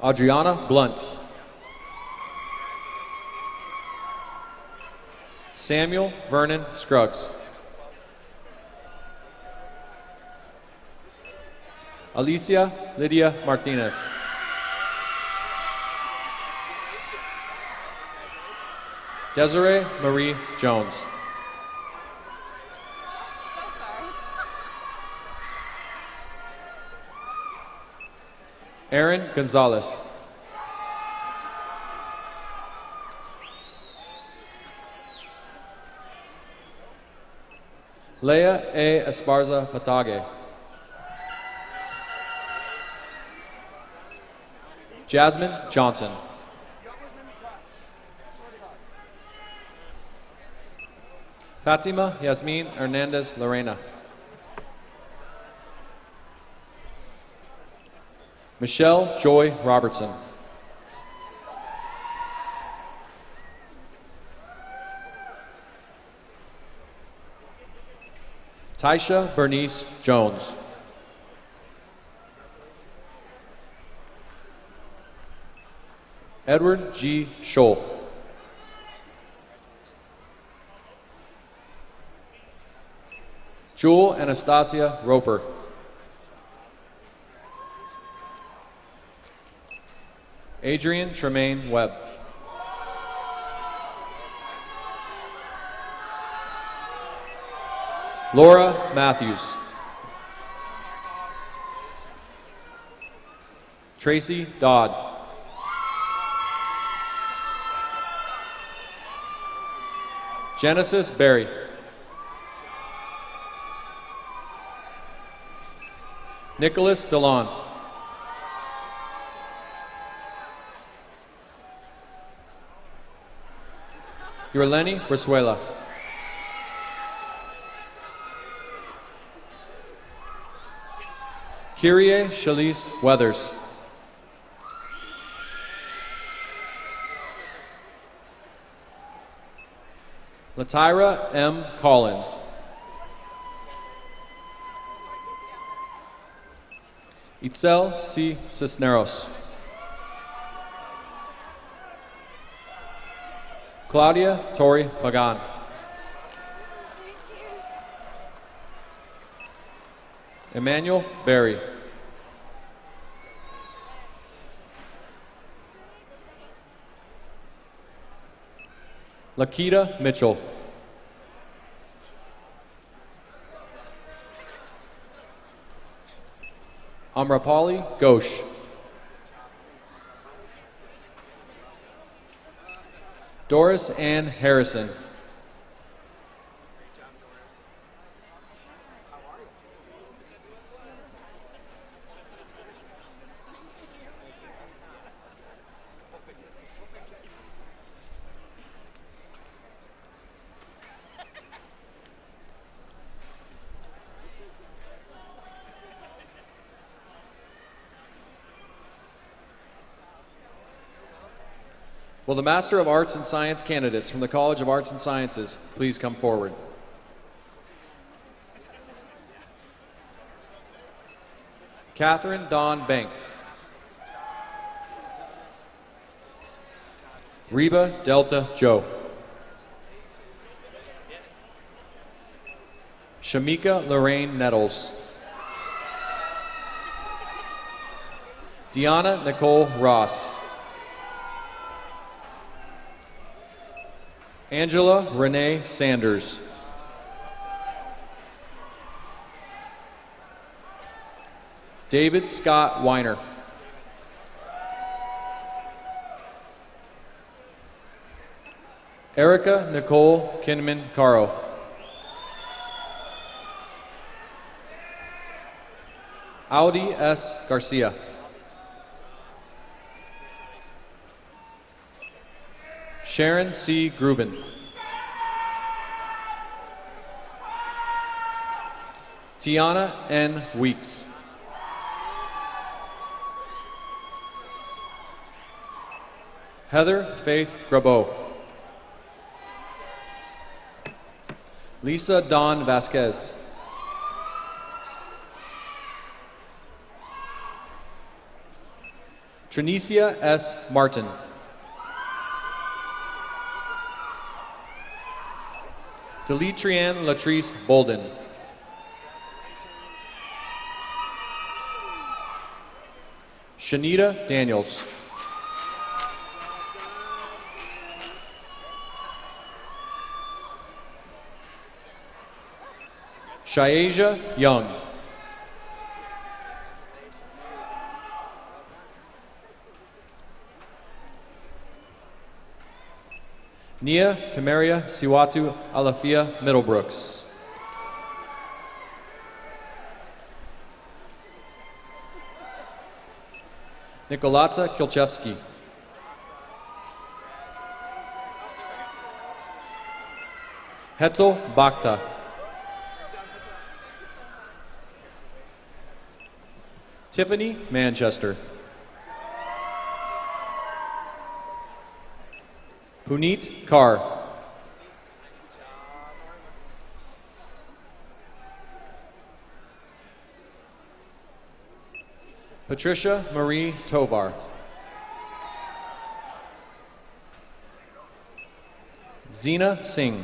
Adriana Blunt. Samuel Vernon Scruggs. Alicia Lydia Martinez. Desiree Marie Jones. Aaron Gonzalez. Leia A. Esparza Patage. Jasmine Johnson. Fatima Yasmin Hernandez Lorena. Michelle Joy Robertson. Taisha Bernice Jones. Edward G. Scholl. Jewel Anastasia Roper. Adrian Tremaine Webb. Laura Matthews. Tracy Dodd. Genesis Berry. Nicholas DeLon. Yorleni Brasuela. Kyrie Shalise Weathers. Latyra M. Collins. Itzel C. Cisneros. Claudia Tori Pagan. Emmanuel Berry. Lakita Mitchell. Amrapali Ghosh. Doris Ann Harrison. Will the Master of Arts and Science candidates from the College of Arts and Sciences please come forward? Catherine Dawn Banks. Reba Delta Joe. Shamika Lorraine Nettles. Deanna Nicole Ross. Angela Renee Sanders. David Scott Weiner. Erica Nicole Kinman Caro. Audi S. Garcia. Sharon C. Grubin. Tiana N. Weeks. Heather Faith Grabeau. Lisa Dawn Vasquez. Trinicia S. Martin. Deletrianne Latrice Bolden. Shanita Daniels. Shayasia Young. Nia Kamaria Siwatu Alafia Middlebrooks. Nikolatsa Kilchevsky. Hetel Bakhta. Tiffany Manchester. Puneet Kaur. Patricia Marie Tovar. Zina Singh.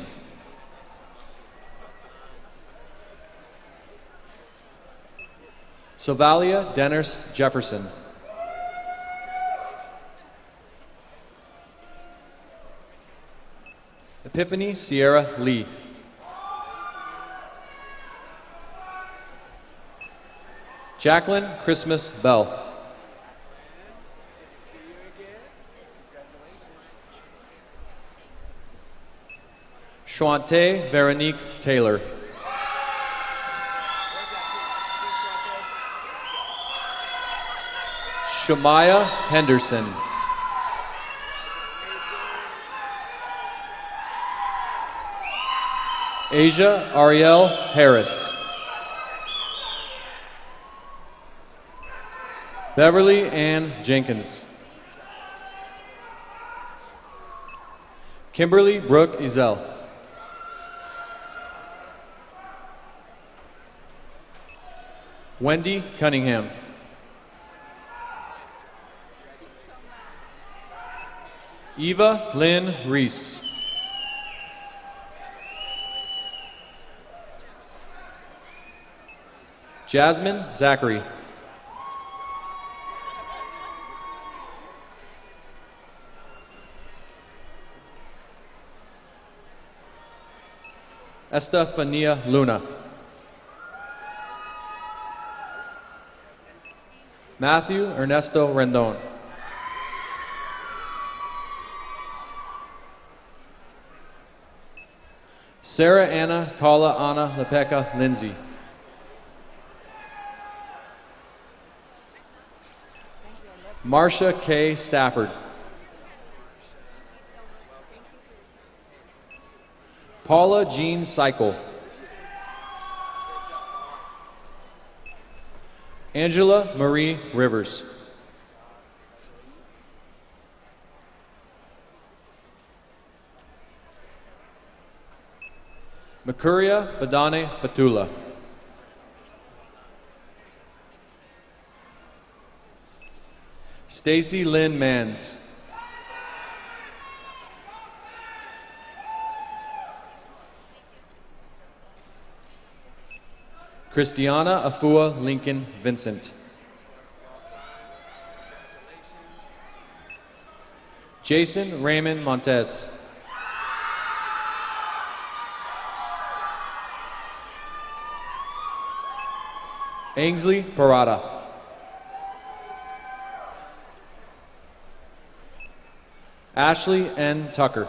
Sylvalia Denners Jefferson. Epiphany Sierra Lee. Jacqueline Christmas Bell. Shwante Veronique Taylor. Shamaya Henderson. Asia Ariel Harris. Beverly Ann Jenkins. Kimberly Brooke Ezel. Wendy Cunningham. Eva Lynn Reese. Jasmine Zachary. Estefania Luna. Matthew Ernesto Rendon. Sarah Anna Kala Anna Lepeka Lindsay. Marcia K. Stafford. Paula Jean Cycle. Angela Marie Rivers. Makuria Badane Fatula. Stacy Lynn Mans. Christiana Afua Lincoln Vincent. Jason Raymond Montez. Ainsley Parada. Ashley N. Tucker.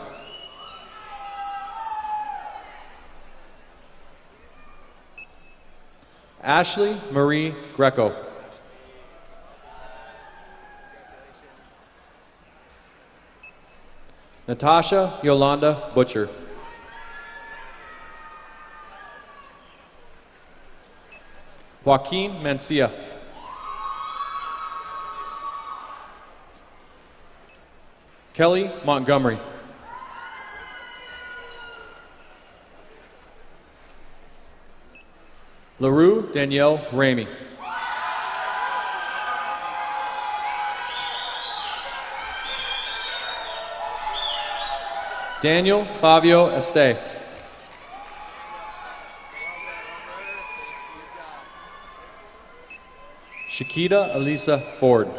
Ashley Marie Greco. Natasha Yolanda Butcher. Joaquin Mancia. Kelly Montgomery. LaRue Danielle Ramey. Daniel Fabio Este. Shakita Elisa Ford.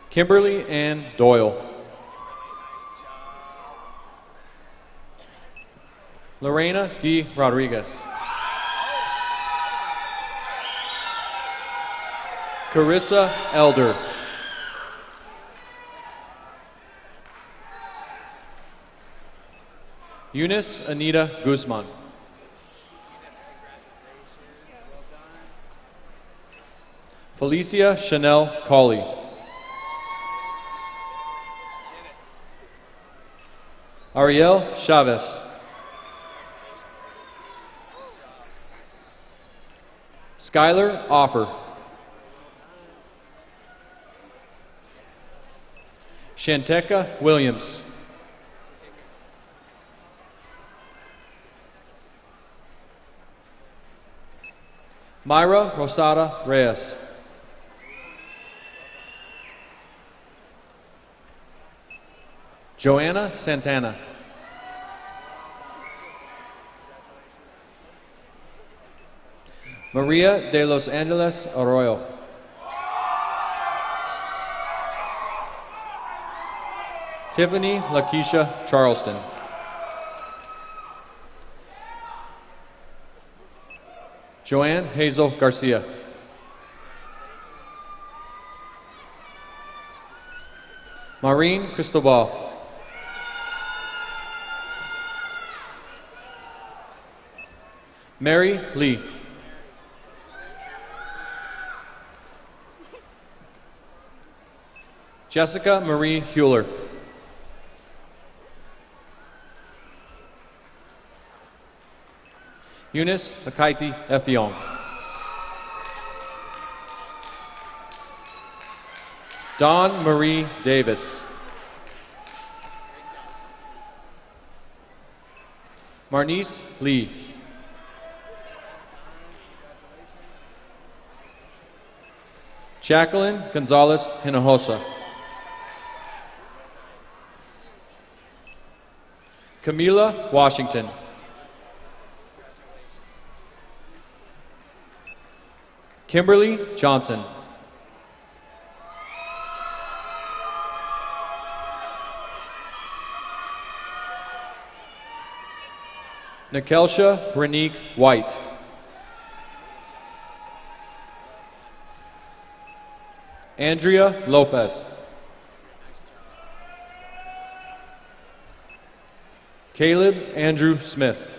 Kimberly Ann Doyle. Lorena D. Rodriguez. Carissa Elder. Eunice Anita Guzman. Felicia Chanel Colley. Ariel Chavez. Skylar Offer. Shanteca Williams. Myra Rosada Reyes. Joanna Santana. Maria de los Angeles Arroyo. Tiffany Lakeisha Charleston. Joanne Hazel Garcia. Maureen Cristobal. Mary Lee. Jessica Marie Hewler. Eunice Akaiti Effiong. Dawn Marie Davis. Marnice Lee. Jacqueline Gonzalez Hinojosa. Camila Washington. Kimberly Johnson. Nikelsha Renique White. Andrea Lopez. Caleb Andrew Smith.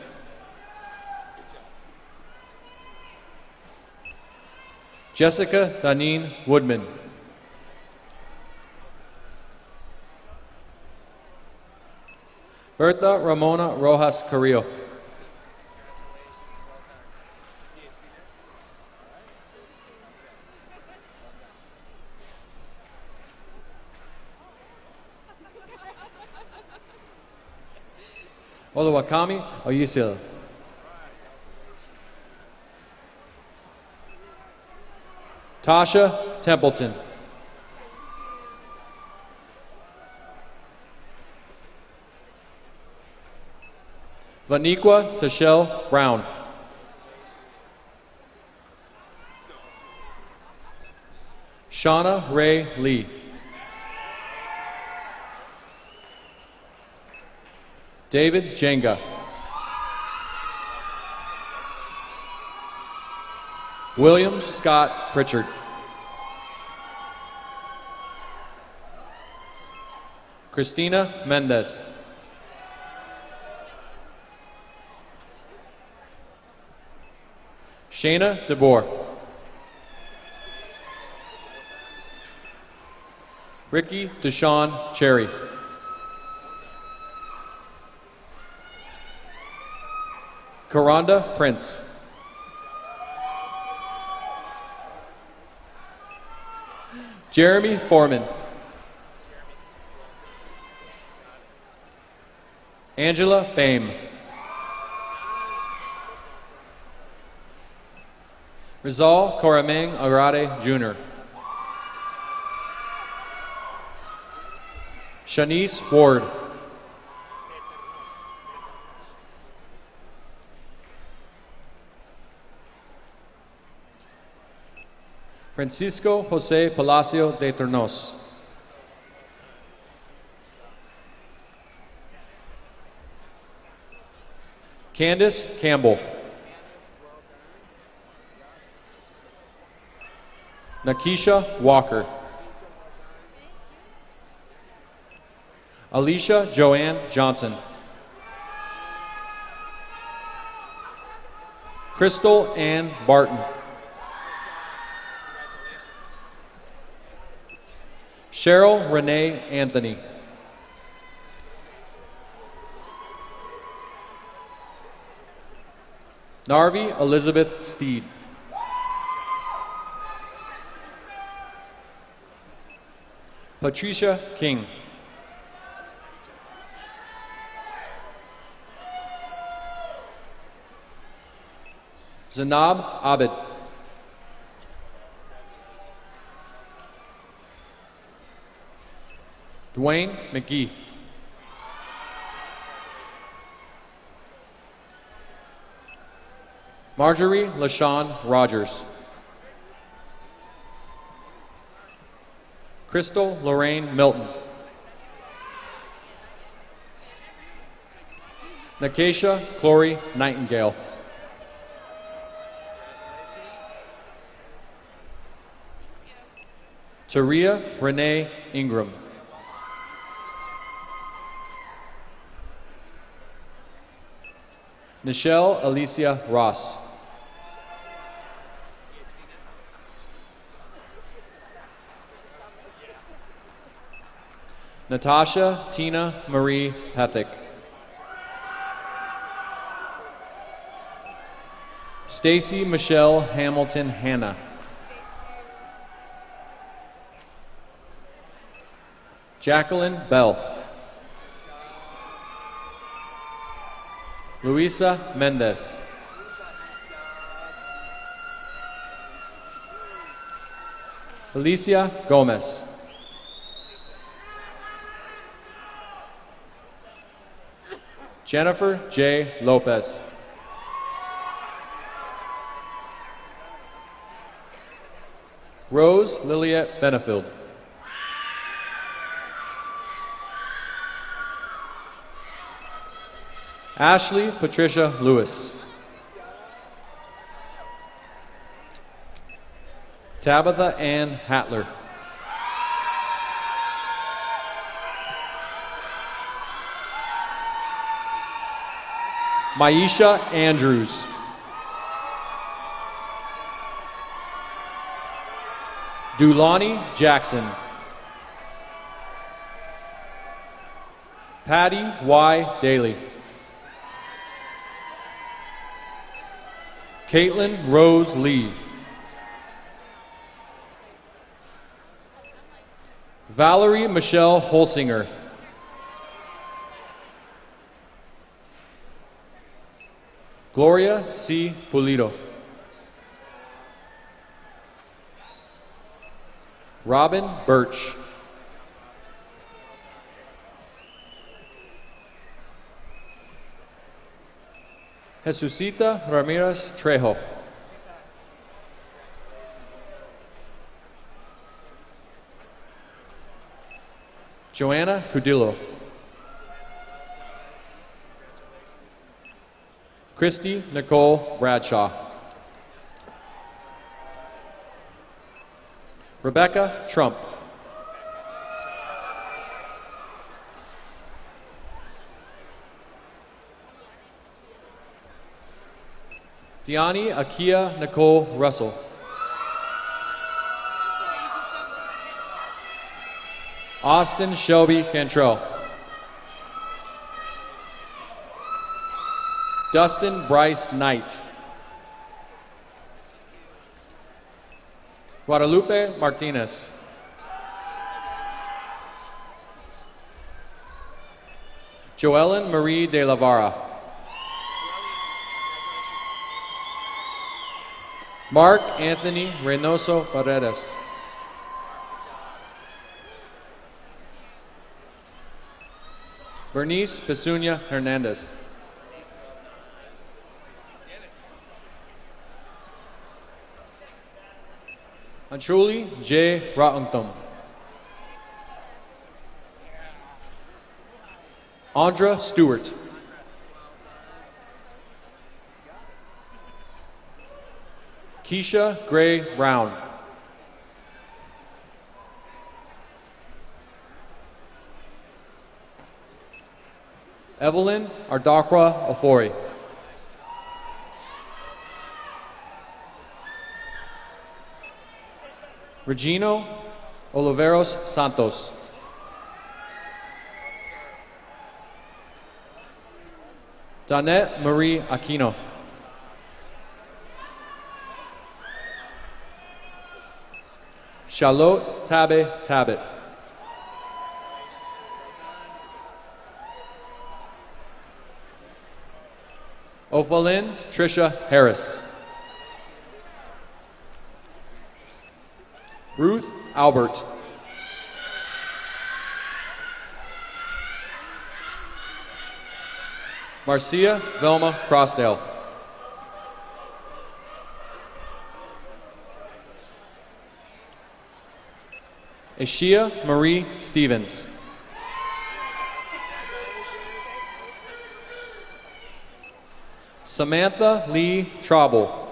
Jessica Danine Woodman. Bertha Ramona Rojas Carrillo. Olawakami Oyisil. Tasha Templeton. Vaniqua Tashelle Brown. Shauna Ray Lee. David Jenga. William Scott Pritchard. Christina Mendez. Shayna DeBoer. Ricky Deshawn Cherry. Karonda Prince. Jeremy Foreman. Angela Bame. Rizal Corameng Arade Jr. Shanice Ward. Francisco Jose Palacio de Tornos. Candace Campbell. Nakisha Walker. Alicia Joanne Johnson. Crystal Ann Barton. Cheryl Renee Anthony. Narvi Elizabeth Steed. Patricia King. Zanab Abid. Dwayne McGee. Marjorie LaShawn Rogers. Crystal Lorraine Milton. Nakesha Chloe Nightingale. Taria Renee Ingram. Nichelle Alicia Ross. Natasha Tina Marie Pethick. Stacy Michelle Hamilton Hanna. Jacqueline Bell. Luisa Mendez. Alicia Gomez. Jennifer J. Lopez. Rose Liliette Benefield. Ashley Patricia Lewis. Tabitha Ann Hatler. Maisha Andrews. Dulani Jackson. Patty Y. Daly. Caitlin Rose Lee. Valerie Michelle Holsinger. Gloria C. Pulido. Robin Birch. Jesusita Ramirez Trejo. Joanna Cudillo. Christy Nicole Bradshaw. Rebecca Trump. Diani Akia Nicole Russell. Austin Shelby Cantrell. Dustin Bryce Knight. Guadalupe Martinez. Joellen Marie de la Vara. Mark Anthony Reynoso Paredes. Bernice Pesunia Hernandez. Anchuli J. Rautentum. Andra Stewart. Keisha Gray Brown. Evelyn Ardakwa Ofori. Regino Oliveros Santos. Danette Marie Aquino. Charlotte Tabe Tabit. Ophalyn Trisha Harris. Ruth Albert. Marcia Velma Crossdale. Ashia Marie Stevens. Samantha Lee Trauble.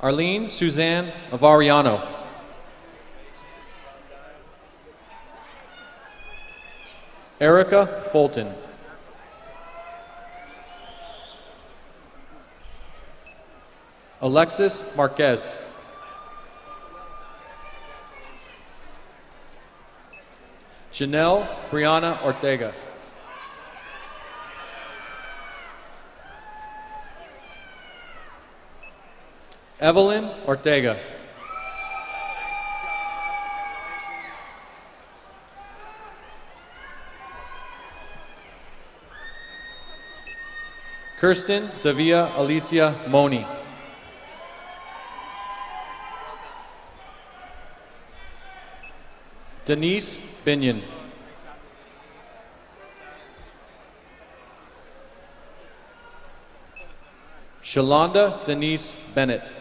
Arlene Suzanne Avariano. Erica Fulton. Alexis Marquez. Janelle Brianna Ortega. Evelyn Ortega. Kirsten Davia Alicia Moni. Denise Binion. Shalonda Denise Bennett.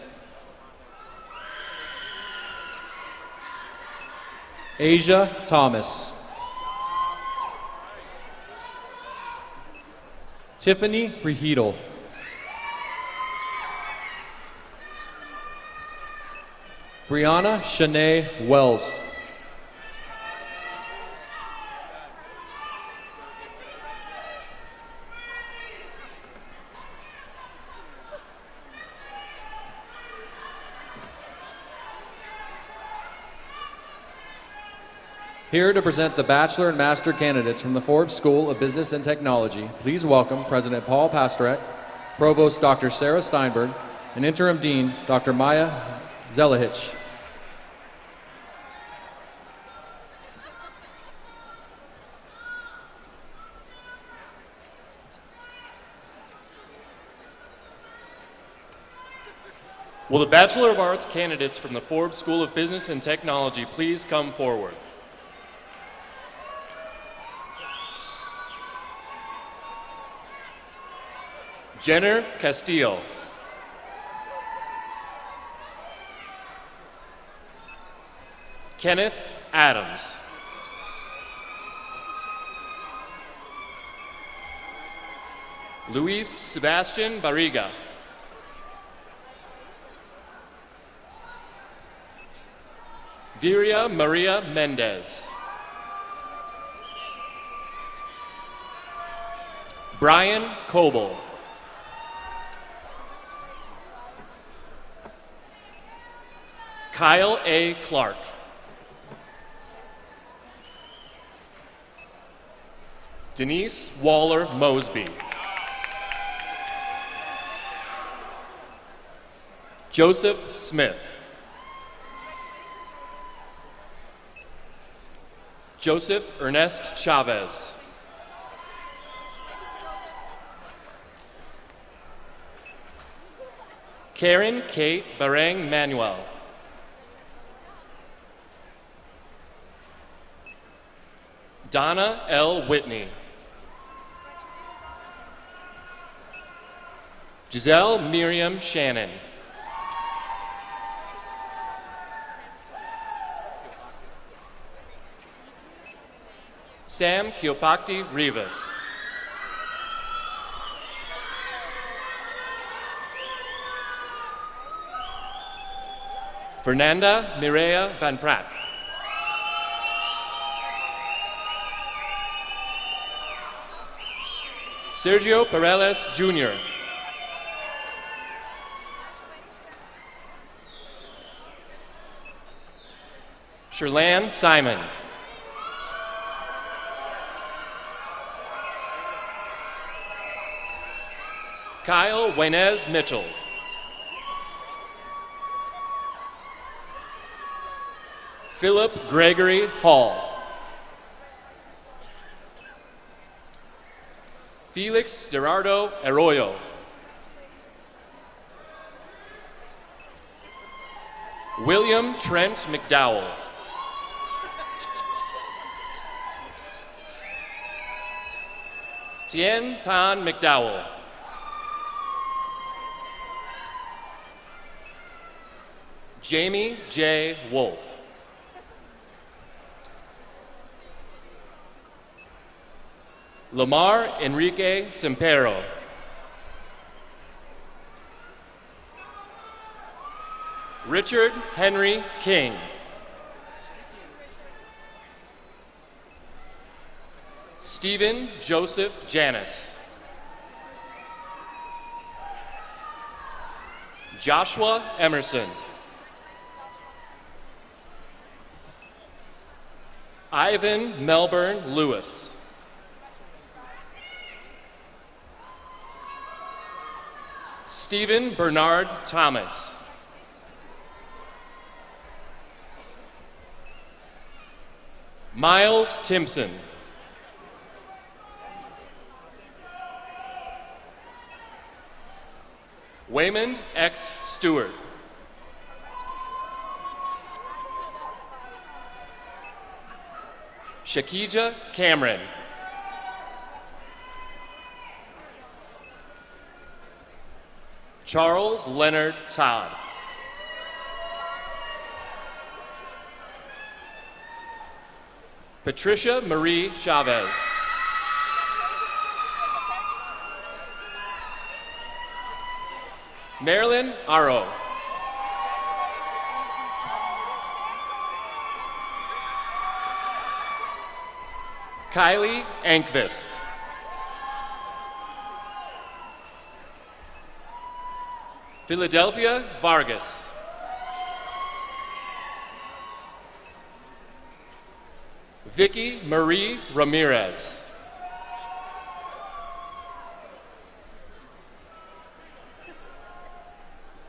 Asia Thomas. Tiffany Rehedel. Brianna Shanae Wells. Here to present the Bachelor and Master candidates from the Forbes School of Business and Technology, please welcome President Paul Pastorek, Provost Dr. Sarah Steinberg, and Interim Dean Dr. Maya Zelihich. Will the Bachelor of Arts candidates from the Forbes School of Business and Technology please come forward? Jenner Castillo. Kenneth Adams. Luis Sebastian Barriga. Viria Maria Mendez. Brian Coble. Kyle A. Clark. Denise Waller Mosby. Joseph Smith. Joseph Ernest Chavez. Karen Kate Barang Manuel. Donna L. Whitney. Giselle Miriam Shannon. Sam Kiopakti Rivas. Fernanda Mireya Van Pratt. Sergio Pereles Jr. Sherlan Simon. Kyle Wainez Mitchell. Philip Gregory Hall. Felix Gerardo Arroyo. William Trent McDowell. Tien Tan McDowell. Jamie J. Wolf. Lamar Enrique Sempero. Richard Henry King. Stephen Joseph Janis. Joshua Emerson. Ivan Melbourne Lewis. Stephen Bernard Thomas. Miles Timpson. Waymond X. Stewart. Shakija Cameron. Charles Leonard Todd. Patricia Marie Chavez. Marilyn Aro. Kylie Ankvist. Philadelphia Vargas. Vicky Marie Ramirez.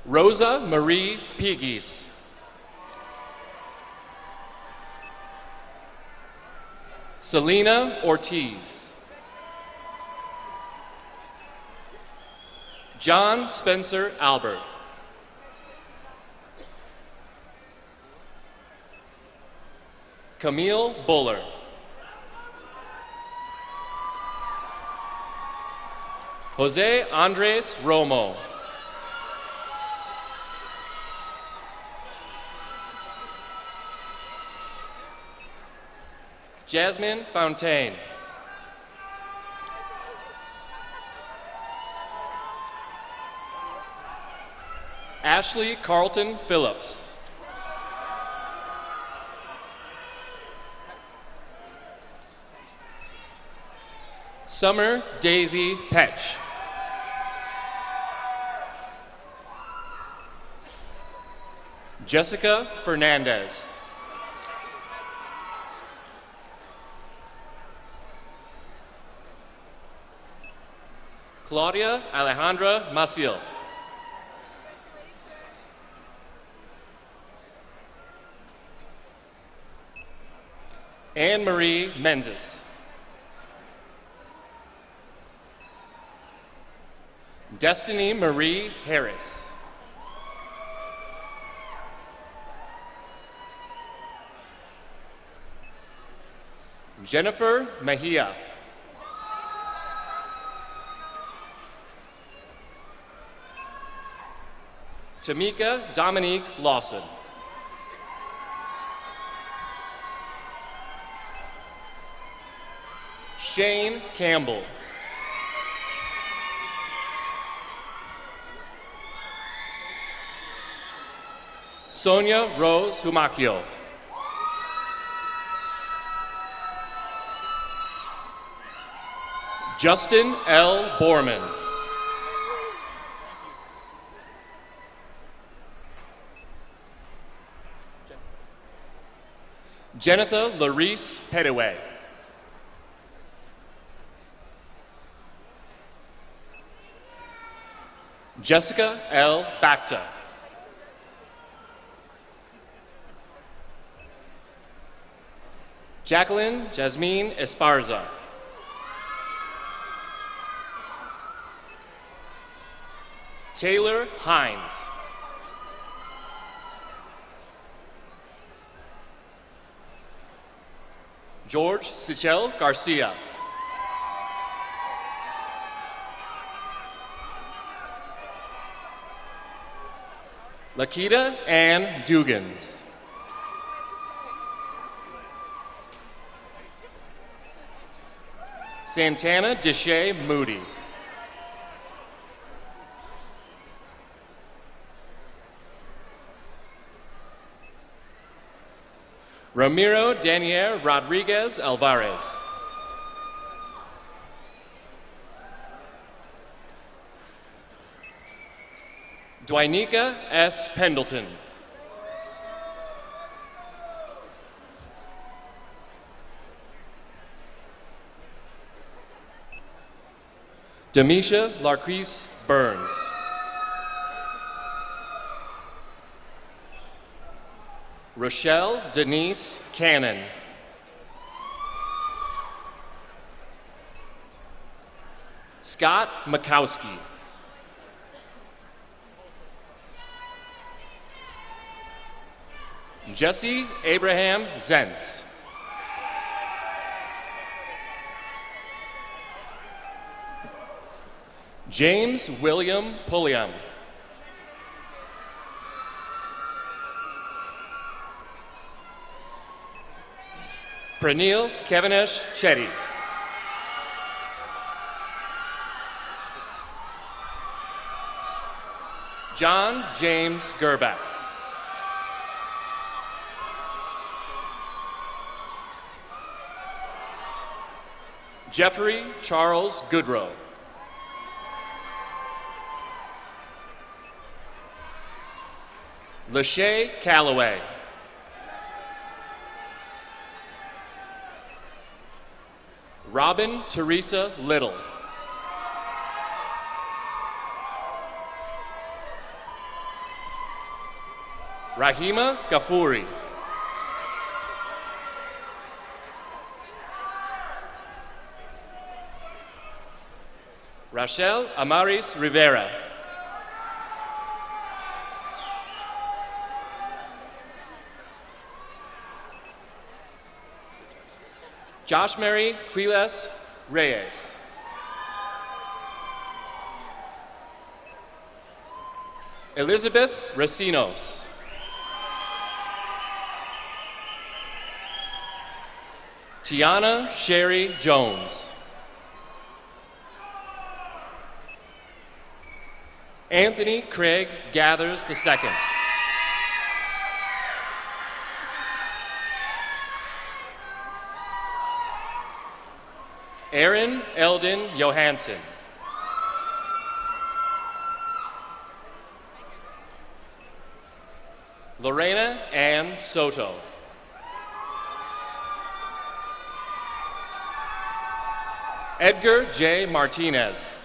Rosa Marie Pigis. Selena Ortiz. John Spencer Albert. Camille Buller. Jose Andres Romo. Jasmine Fontaine. Ashley Carlton Phillips. Summer Daisy Petch. Jessica Fernandez. Claudia Alejandra Maciel. Anne Marie Menzies. Destiny Marie Harris. Jennifer Mejia. Tamika Dominique Lawson. Shane Campbell. Sonia Rose Humacchio. Justin L. Borman. Jennifer Larice Pettiway. Jessica L. Bacta. Jacqueline Jasmine Esparza. Taylor Hines. George Sichel Garcia. Lakita Ann Dugans. Santana Deshay Moody. Ramiro Daniel Rodriguez Alvarez. Dwynika S. Pendleton. Demisha Larquise Burns. Rochelle Denise Cannon. Scott Makowski. Jesse Abraham Zentz. James William Pulliam. Pranil Kevinesh Chetty. John James Gerback. Jeffrey Charles Goodrow. Lachey Calloway. Robin Teresa Little. Rahima Ghafouri. Rachel Amaris Rivera. Josh Mary Quiles Reyes. Elizabeth Racinos. Tiana Sherry Jones. Anthony Craig Gathers II. Aaron Eldon Johansson. Lorena Ann Soto. Edgar J. Martinez.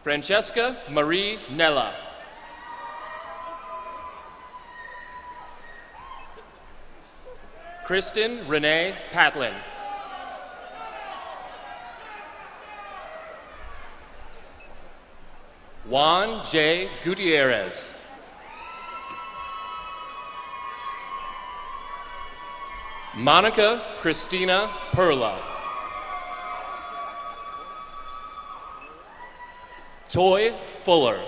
Francesca Marie Nella. Kristen Renee Patlin. Juan J. Gutierrez. Monica Christina Perla. Toy Fuller.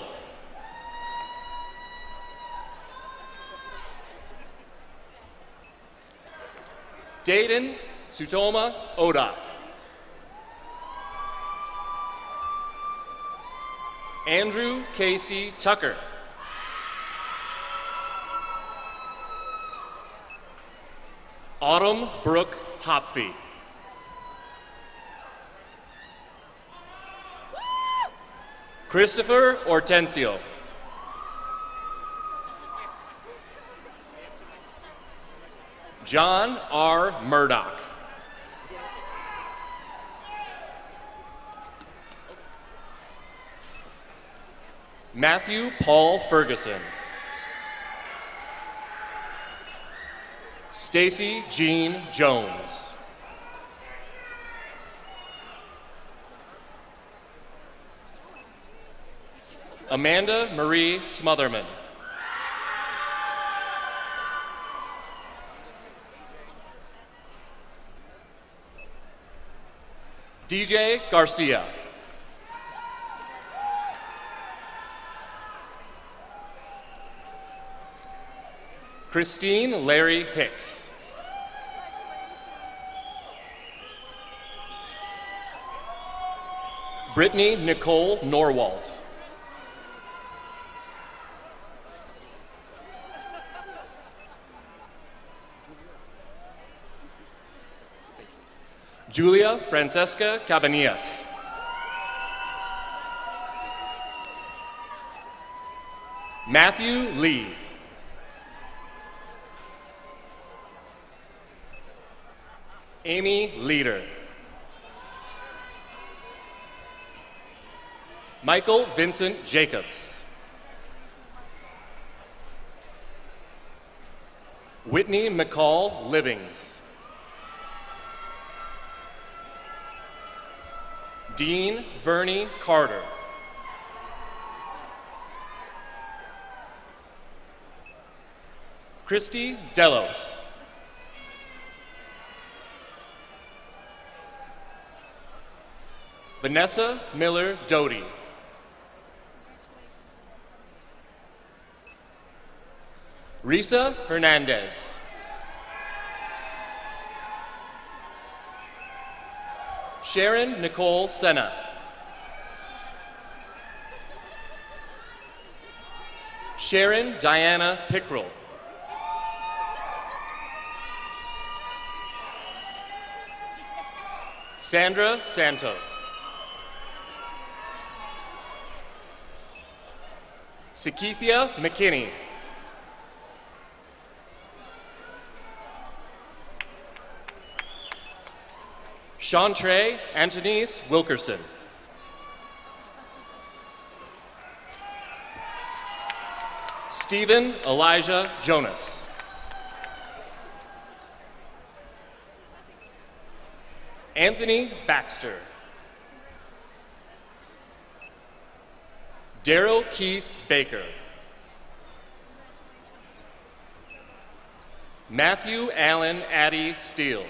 Dayton Sutoma Oda. Andrew Casey Tucker. Autumn Brooke Hopfee. Christopher Hortensio. John R. Murdoch. Matthew Paul Ferguson. Stacy Jean Jones. Amanda Marie Smotherman. DJ Garcia. Christine Larry Hicks. Brittany Nicole Norwalt. Julia Francesca Cabanillas. Matthew Lee. Amy Leader. Michael Vincent Jacobs. Whitney McCall Livings. Dean Verney Carter. Christy Delos. Vanessa Miller Doty. Risa Hernandez. Sharon Nicole Senna. Sharon Diana Pickrell. Sandra Santos. Sakithia McKinney. Chantre Antonice Wilkerson. Stephen Elijah Jonas. Anthony Baxter. Daryl Keith Baker. Matthew Allen Addy Steele.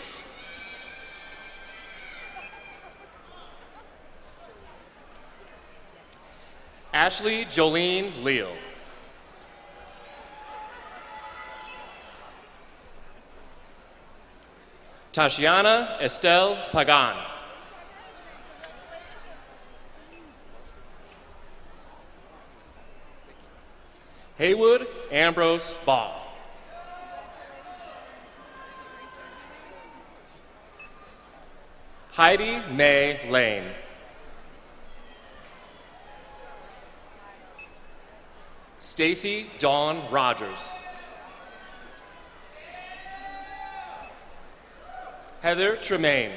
Ashley Jolene Leal. Tashiana Estelle Pagan. Haywood Ambrose Ball. Heidi Mae Lane. Stacy Dawn Rogers. Heather Tremaine.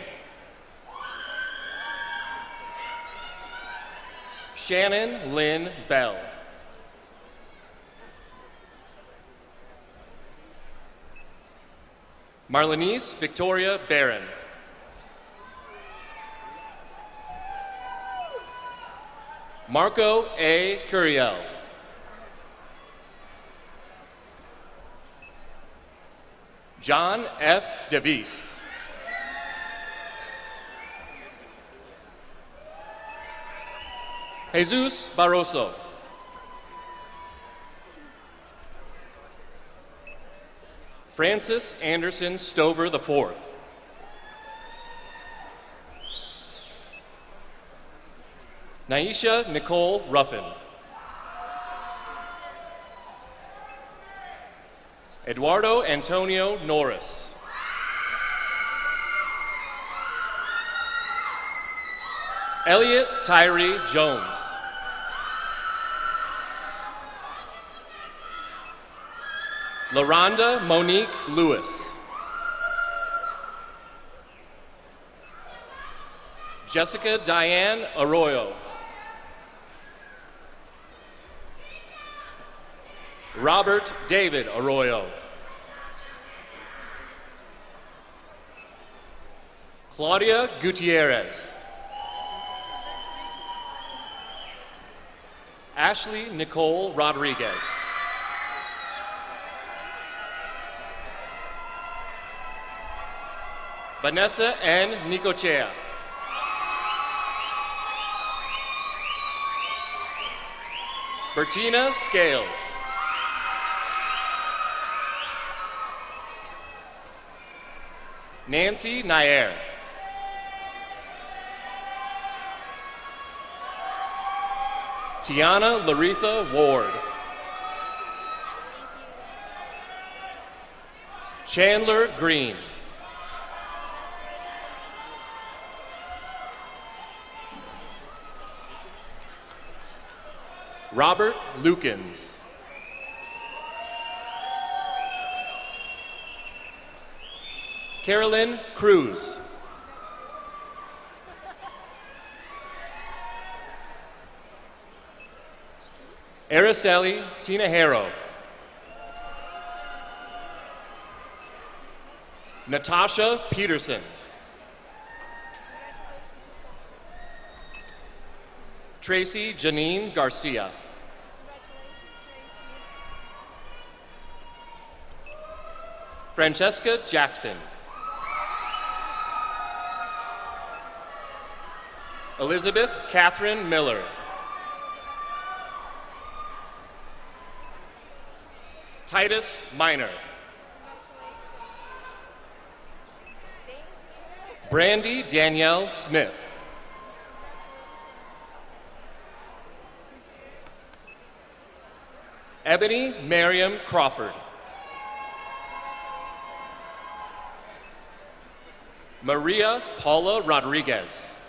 Shannon Lynn Bell. Marlenice Victoria Barron. Marco A. Curiel. John F. DeVise. Jesus Barroso. Francis Anderson Stover IV. Naisha Nicole Ruffin. Eduardo Antonio Norris. Elliot Tyree Jones. LaRonda Monique Lewis. Jessica Diane Arroyo. Robert David Arroyo. Claudia Gutierrez. Ashley Nicole Rodriguez. Vanessa N. Nicochea. Bertina Scales. Nancy Nair. Tiana Laritha Ward. Chandler Green. Robert Lukens. Carolyn Cruz. Araceli Tinajero. Natasha Peterson. Tracy Janine Garcia. Francesca Jackson. Elizabeth Catherine Miller. Titus Minor. Brandy Danielle Smith. Ebony Miriam Crawford. Maria Paula Rodriguez.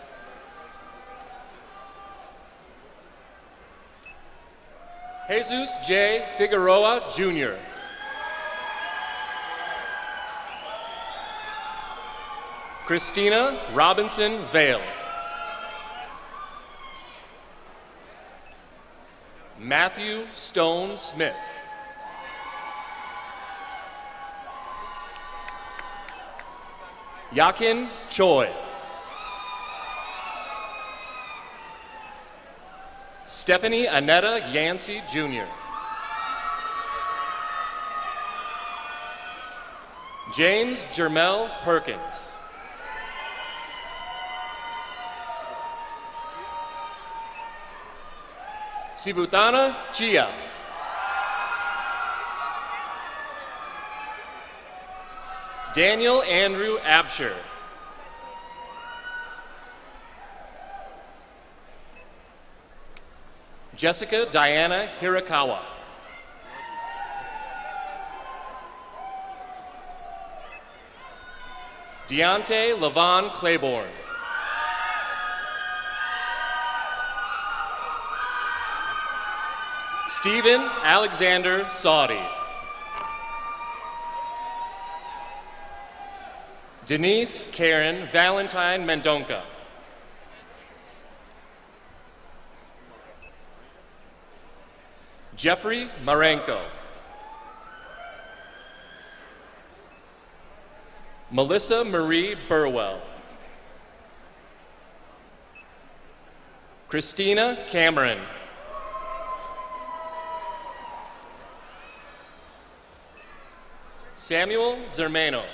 Jesus J. Figueroa, Jr. Christina Robinson Vale. Matthew Stone Smith. Yakin Choi. Stephanie Annetta Yancey, Jr. James Jermel Perkins. Sivutana Chia. Daniel Andrew Absher. Jessica Diana Hirakawa. Deontay Levon Claiborne. Stephen Alexander Saudi. Denise Karen Valentine Mendonca. Jeffrey Marenko. Melissa Marie Burwell. Christina Cameron. Samuel Zermano.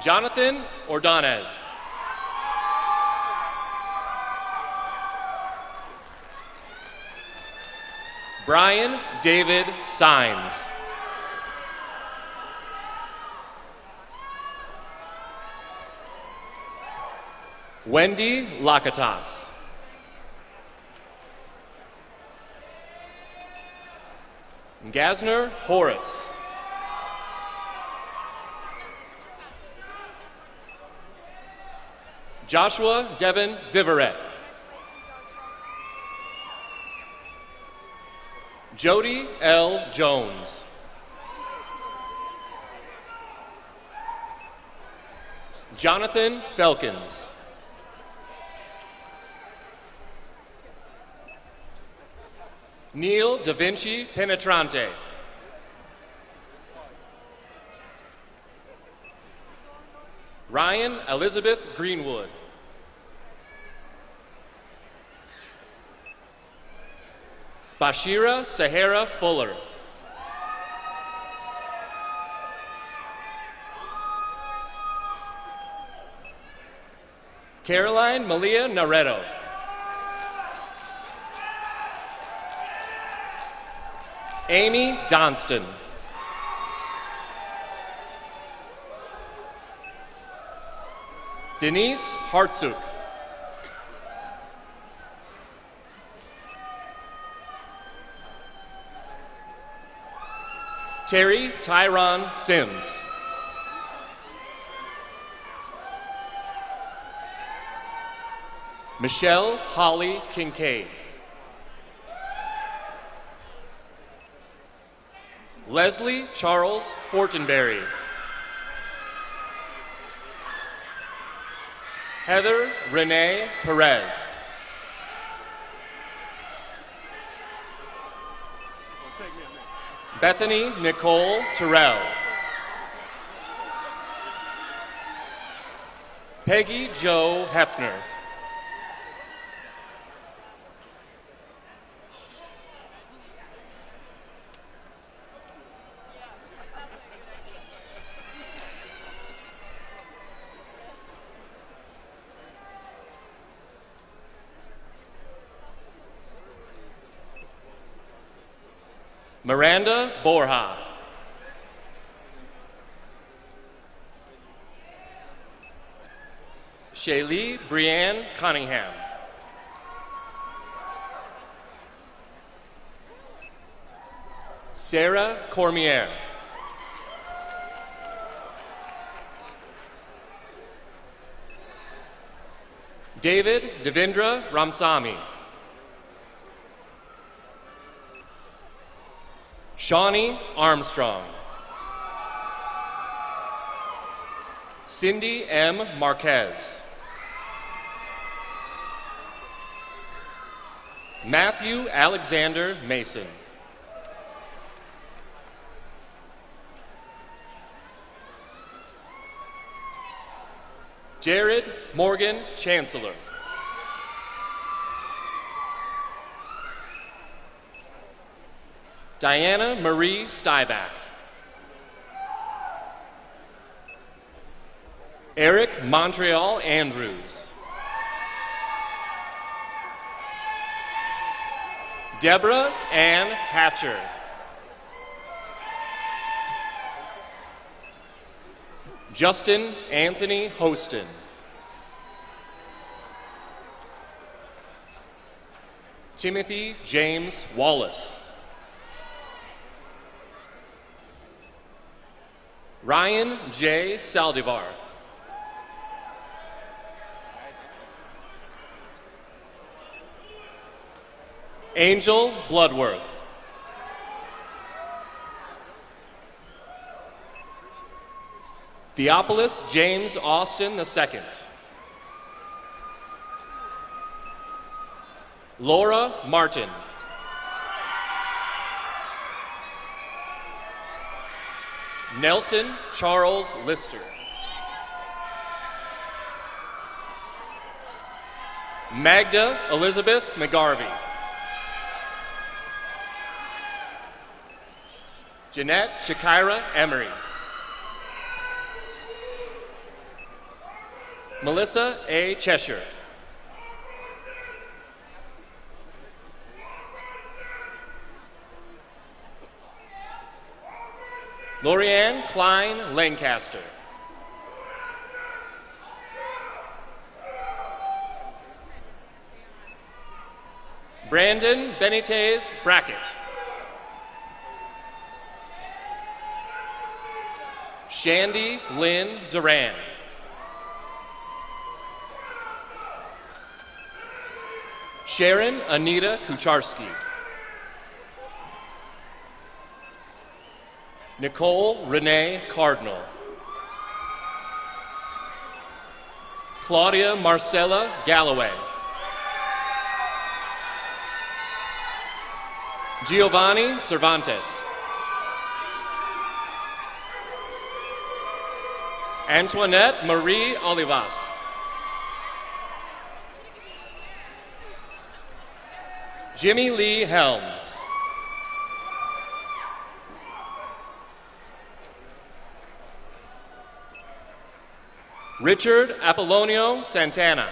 Jonathan Ordonez. Brian David Sines. Wendy Lakatas. Gasner Horace. Joshua Devin Viverette. Jody L. Jones. Jonathan Felkins. Neil Da Vinci Penetrante. Ryan Elizabeth Greenwood. Bashira Sahara Fuller. Caroline Malia Naredo. Amy Donston. Denise Hartsuk. Terry Tyron Sims. Michelle Holly Kincaid. Leslie Charles Fortenberry. Heather Renee Perez. Bethany Nicole Terrell. Peggy Jo Hefner. Miranda Borja. Shaylee Brianne Cunningham. Sarah Cormier. David Devendra Ramsamy. Shawnee Armstrong. Cindy M. Marquez. Matthew Alexander Mason. Jared Morgan Chancellor. Diana Marie Stieback. Eric Montreal Andrews. Deborah Ann Hatcher. Justin Anthony Hostin. Timothy James Wallace. Ryan J. Saldivar. Angel Bloodworth. Theopolis James Austin II. Laura Martin. Nelson Charles Lister. Magda Elizabeth McGarvey. Jeanette Shakira Emery. Melissa A. Cheshire. Lorianne Klein Lancaster. Brandon Benitez Brackett. Shandy Lynn Duran. Sharon Anita Kucharski. Nicole Renee Cardinal. Claudia Marcella Galloway. Giovanni Cervantes. Antoinette Marie Olivas. Jimmy Lee Helms. Richard Apollonio Santana.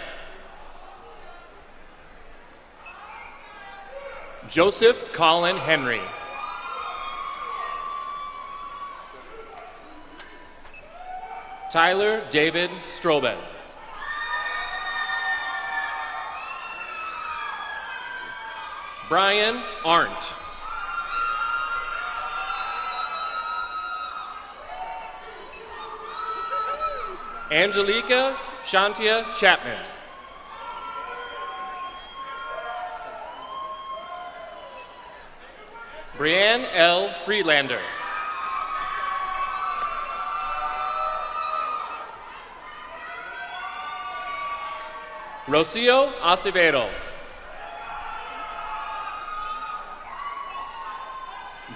Joseph Colin Henry. Tyler David Stroben. Brian Arndt. Angelica Shantia Chapman. Brianne L. Friedlander. Rocio Acevedo.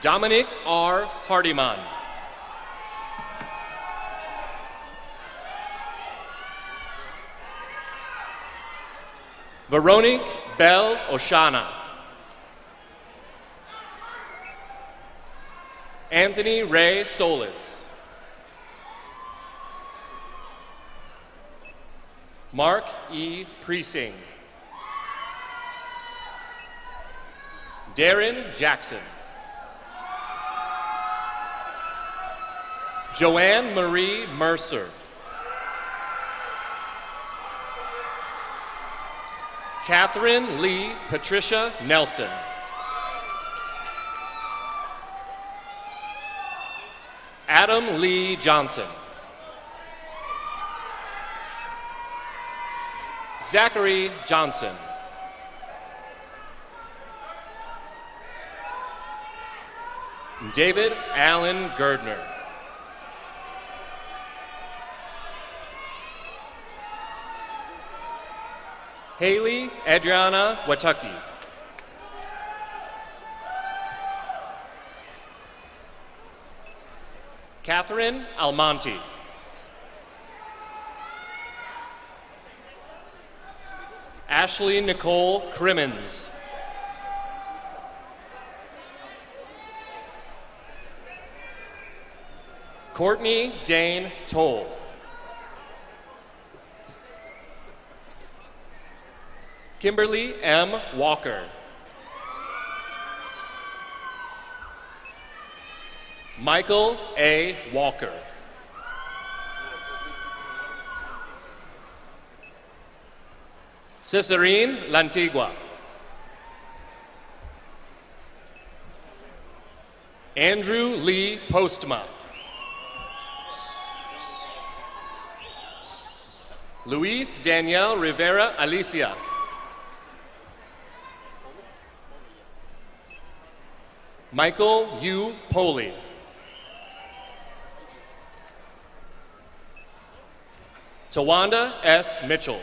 Dominic R. Hardiman. Veronique Bell Oshana. Anthony Ray Solis. Mark E. Preesing. Darren Jackson. Joanne Marie Mercer. Catherine Lee Patricia Nelson. Adam Lee Johnson. Zachary Johnson. David Allen Gerdner. Haley Adriana Watucky. Catherine Almonte. Ashley Nicole Crimmins. Courtney Dane Toll. Kimberly M. Walker. Michael A. Walker. Cesarine Lantigua. Andrew Lee Postma. Luis Danielle Rivera Alicia. Michael U. Poley. Tawanda S. Mitchell.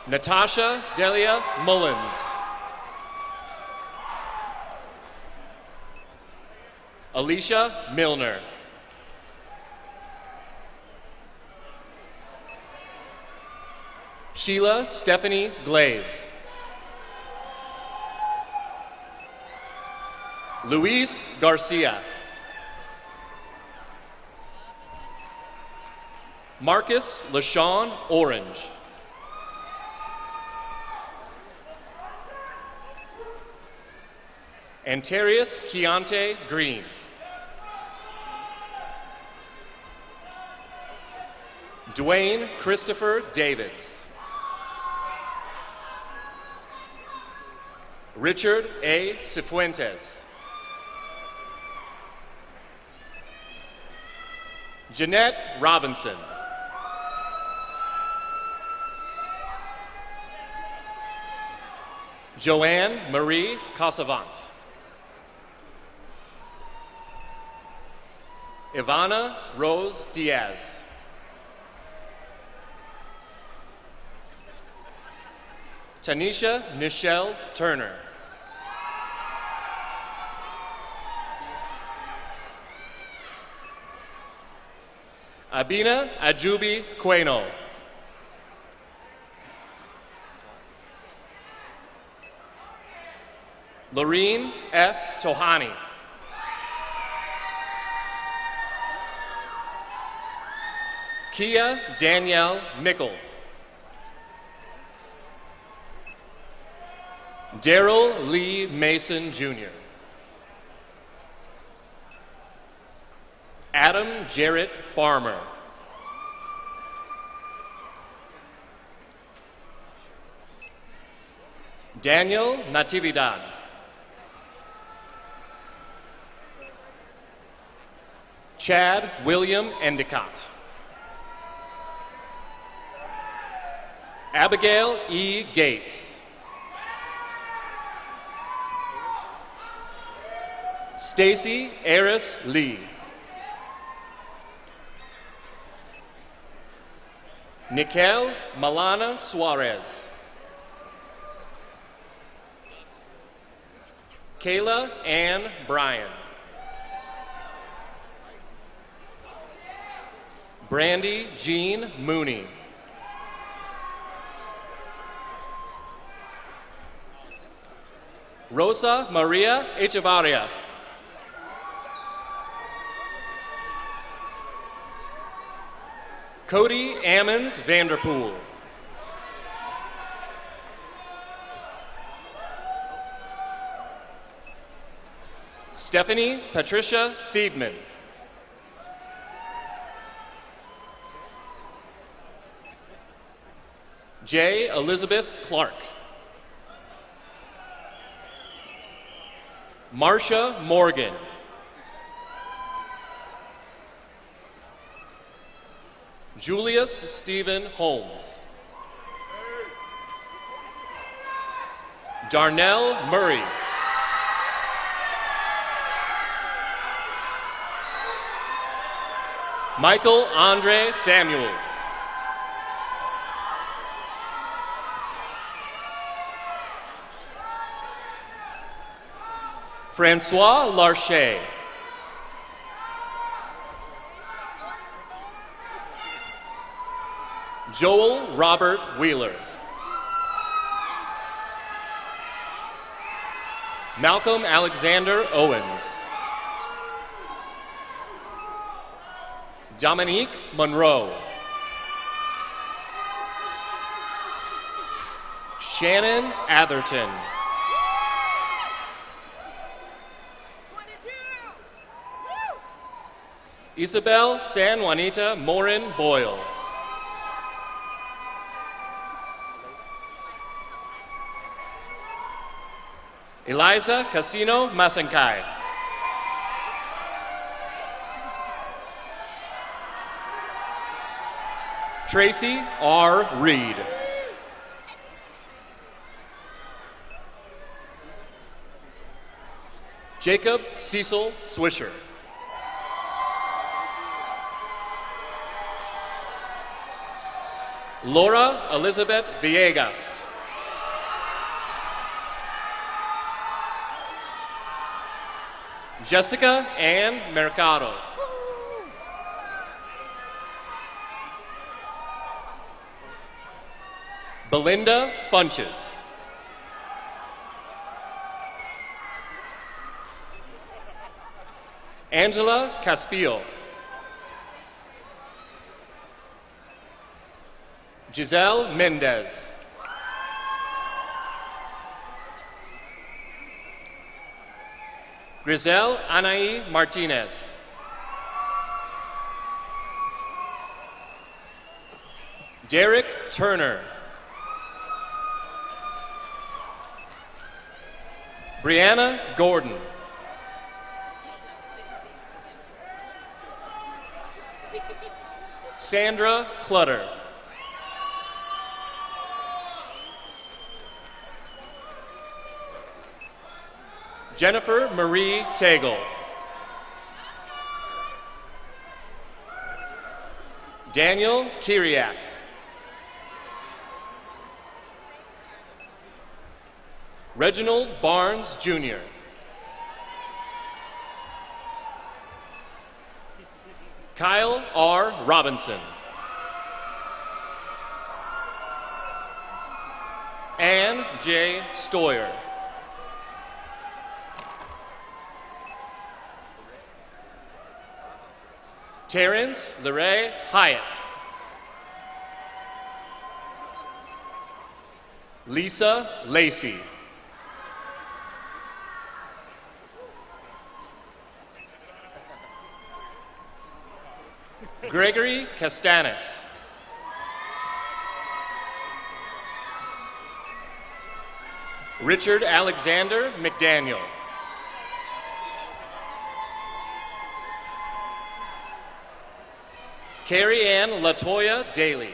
Natasha Delia Mullins. Alicia Milner. Sheila Stephanie Glaze. Luis Garcia. Marcus LaShawn Orange. Antarius Keontae Green. Dwayne Christopher Davids. Richard A. Cifuentes. Jeanette Robinson. Joanne Marie Casavant. Ivana Rose Diaz. Tanisha Nichelle Turner. Abina Ajubi Queno. Lorene F. Tohani. Kia Danielle Mickle. Daryl Lee Mason, Jr. Adam Jarrett Farmer. Daniel Natividad. Chad William Endicott. Abigail E. Gates. Stacy Eris Lee. Nikel Malana Suarez. Kayla Ann Bryan. Brandy Jean Mooney. Rosa Maria Echevarria. Cody Ammons Vanderpool. Stephanie Patricia Fiedman. J. Elizabeth Clark. Marcia Morgan. Julius Stephen Holmes. Darnell Murray. Michael Andre Samuels. Francois Larcher. Joel Robert Wheeler. Malcolm Alexander Owens. Dominique Monroe. Shannon Atherton. Isabel San Juanita Morin Boyle. Eliza Casino Masankai. Tracy R. Reed. Jacob Cecil Swisher. Laura Elizabeth Villegas. Jessica Ann Mercado. Belinda Funches. Angela Caspio. Giselle Mendez. Grisel Anaí Martinez. Derek Turner. Brianna Gordon. Sandra Clutter. Jennifer Marie Tagle. Daniel Kiriak. Reginald Barnes, Jr. Kyle R. Robinson. Ann J. Stoyer. Terrence LeRae Hyatt. Lisa Lacey. Gregory Castanis. Richard Alexander McDaniel. Carrie Ann Latoya Daly.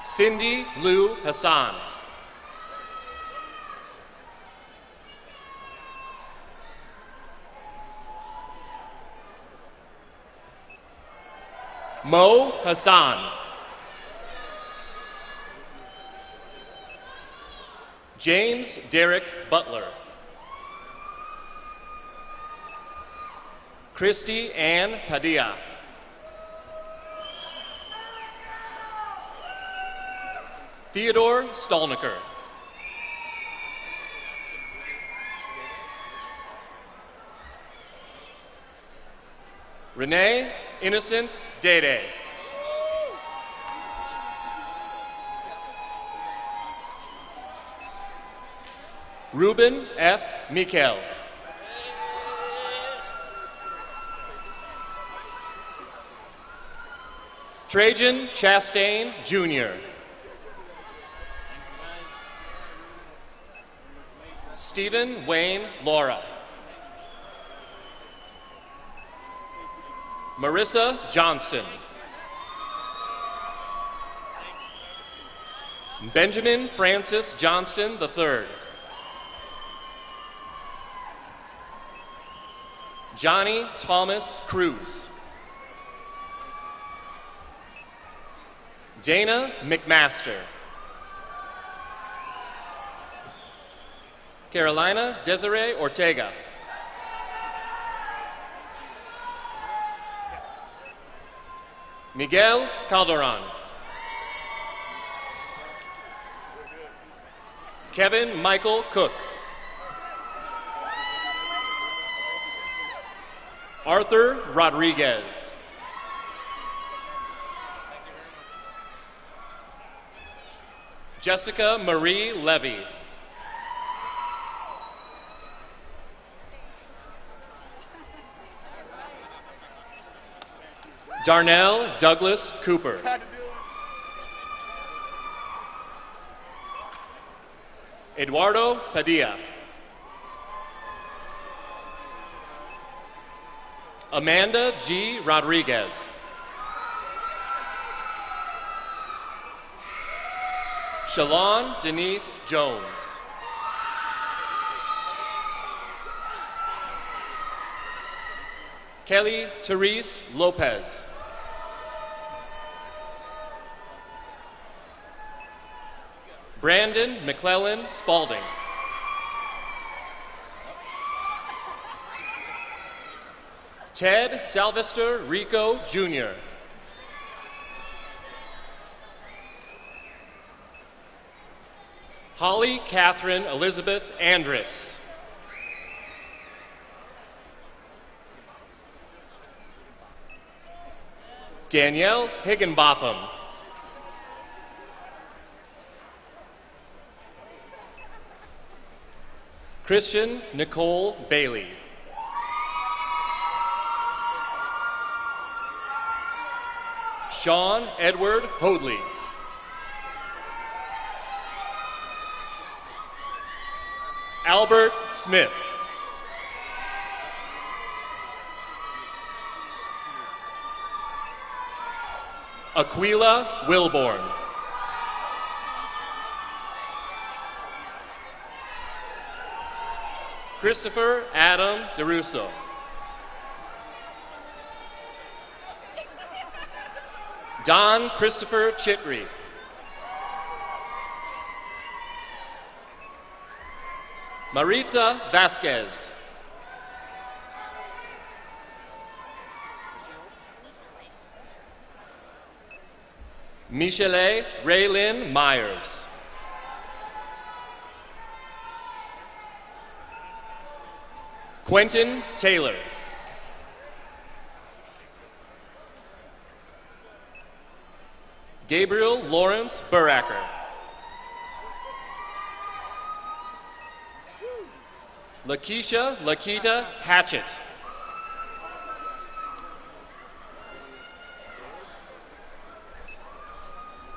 Cindy Lou Hassan. Mo Hassan. James Derek Butler. Christy Ann Padilla. Theodore Stolniker. Renee Innocent Dede. Ruben F. Mikel. Trajan Chastain, Jr. Stephen Wayne Laura. Marissa Johnston. Benjamin Francis Johnston III. Johnny Thomas Cruz. Dana McMaster. Carolina Desiree Ortega. Miguel Calderon. Kevin Michael Cook. Arthur Rodriguez. Jessica Marie Levy. Darnell Douglas Cooper. Eduardo Padilla. Amanda G. Rodriguez. Shalon Denise Jones. Kelly Therese Lopez. Brandon McClellan Spalding. Ted Salvester Rico Jr. Holly Catherine Elizabeth Andrus. Danielle Higginbotham. Christian Nicole Bailey. Sean Edward Hoadley. Albert Smith. Aquila Wilborn. Christopher Adam DeRusso. Don Christopher Chitry. Maritza Vasquez. Michele Raylyn Myers. Quentin Taylor. Gabriel Lawrence Buracker. Lakeisha Lakita Hatchett.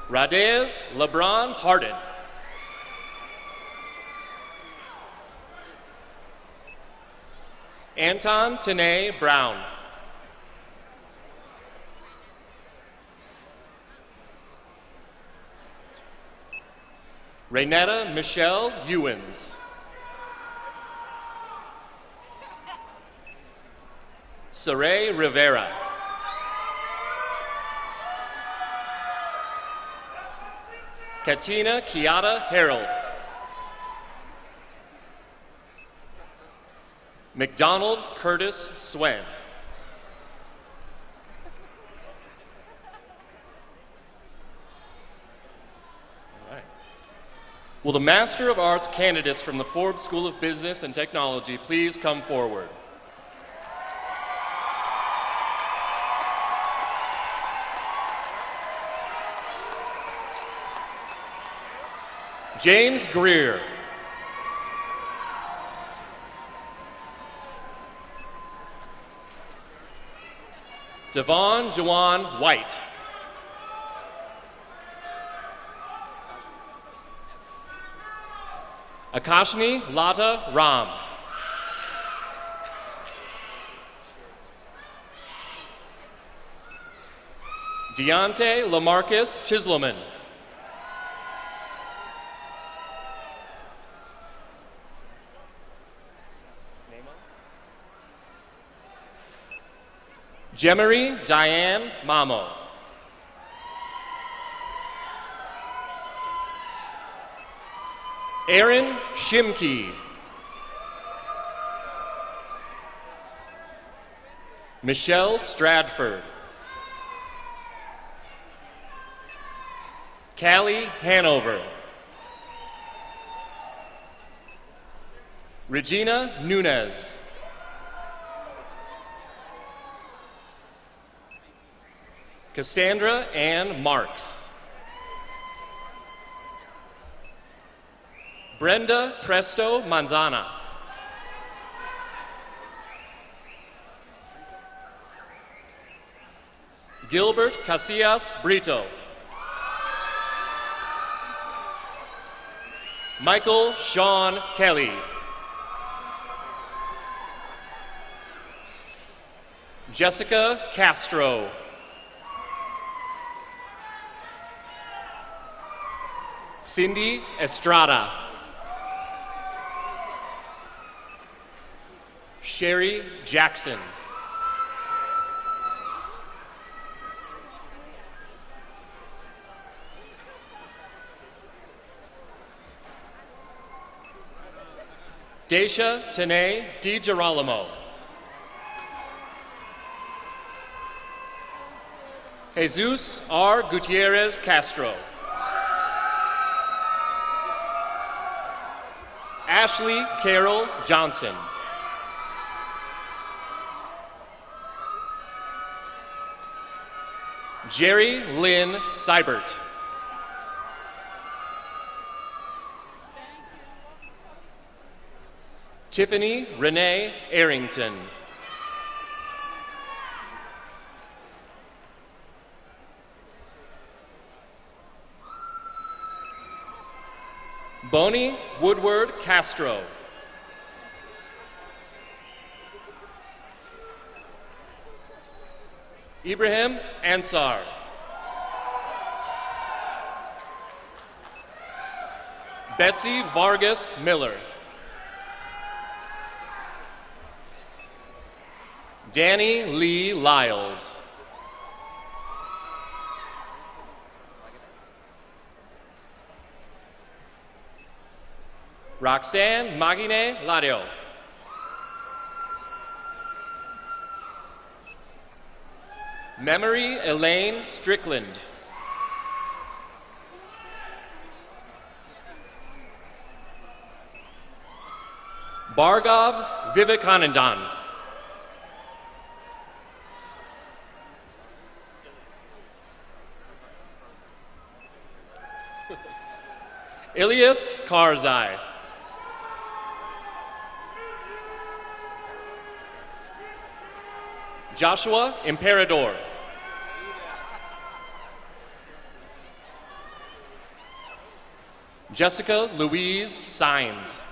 Radez LeBron Harden. Anton Tanae Brown. Raynetta Michelle Ewens. Saray Rivera. Katina Kiata Harold. McDonald Curtis Swen. All right. Will the Master of Arts candidates from the Forbes School of Business and Technology please come forward? James Greer. Devon Jawan White. Akashni Lata Ram. Deontay Lamarcus Chisleman. Jemery Diane Mamo. Aaron Shimke. Michelle Stradford. Callie Hanover. Regina Nunez. Cassandra Ann Marks. Brenda Presto Manzana. Gilbert Casillas Brito. Michael Sean Kelly. Jessica Castro. Cindy Estrada. Sherry Jackson. Daisha Tanae DiGirolamo. Jesus R. Gutierrez Castro. Ashley Carol Johnson. Jerry Lynn Seibert. Tiffany Renee Arrington. Bonnie Woodward Castro. Ibrahim Ansar. Betsy Vargas Miller. Danny Lee Lyles. Roxanne Magine Ladio. Memory Elaine Strickland. Bhargav Vivekanandan. Ilias Karzai. Joshua Imperador. Jessica Louise Sines.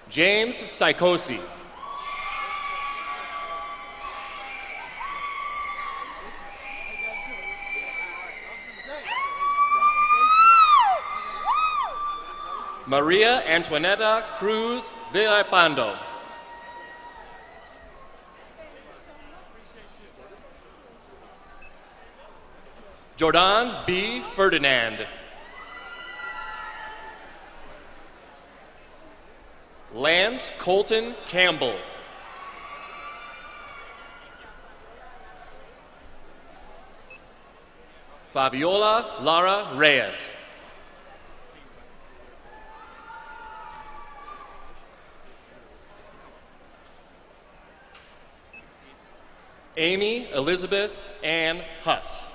James Psychosi. Maria Antoineta Cruz Villalpando. Jordan B. Ferdinand. Lance Colton Campbell. Fabiola Lara Reyes. Amy Elizabeth Ann Huss.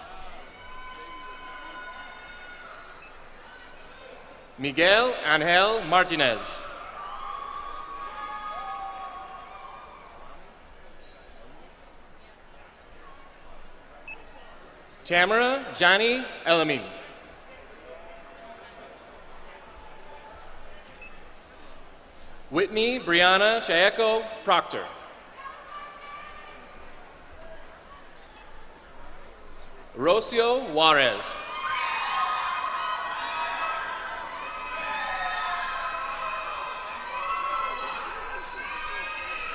Miguel Angel Martinez. Tamara Johnny Elami. Whitney Brianna Chaeco Proctor. Rocio Juarez.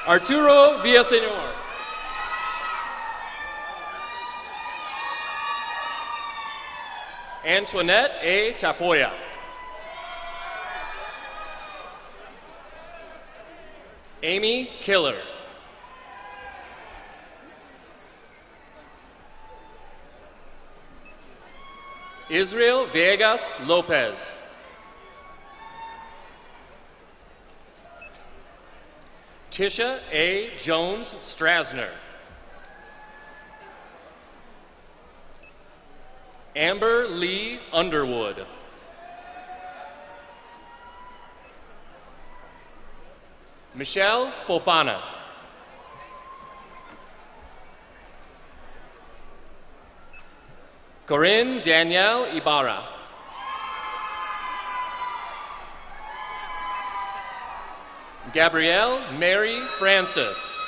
Arturo Villaseñor. Antoinette A. Tafoya. Amy Killer. Israel Viegas Lopez. Tisha A. Jones Strasner. Amber Lee Underwood. Michelle Fofana. Corinne Danielle Ibarra. Gabrielle Mary Francis.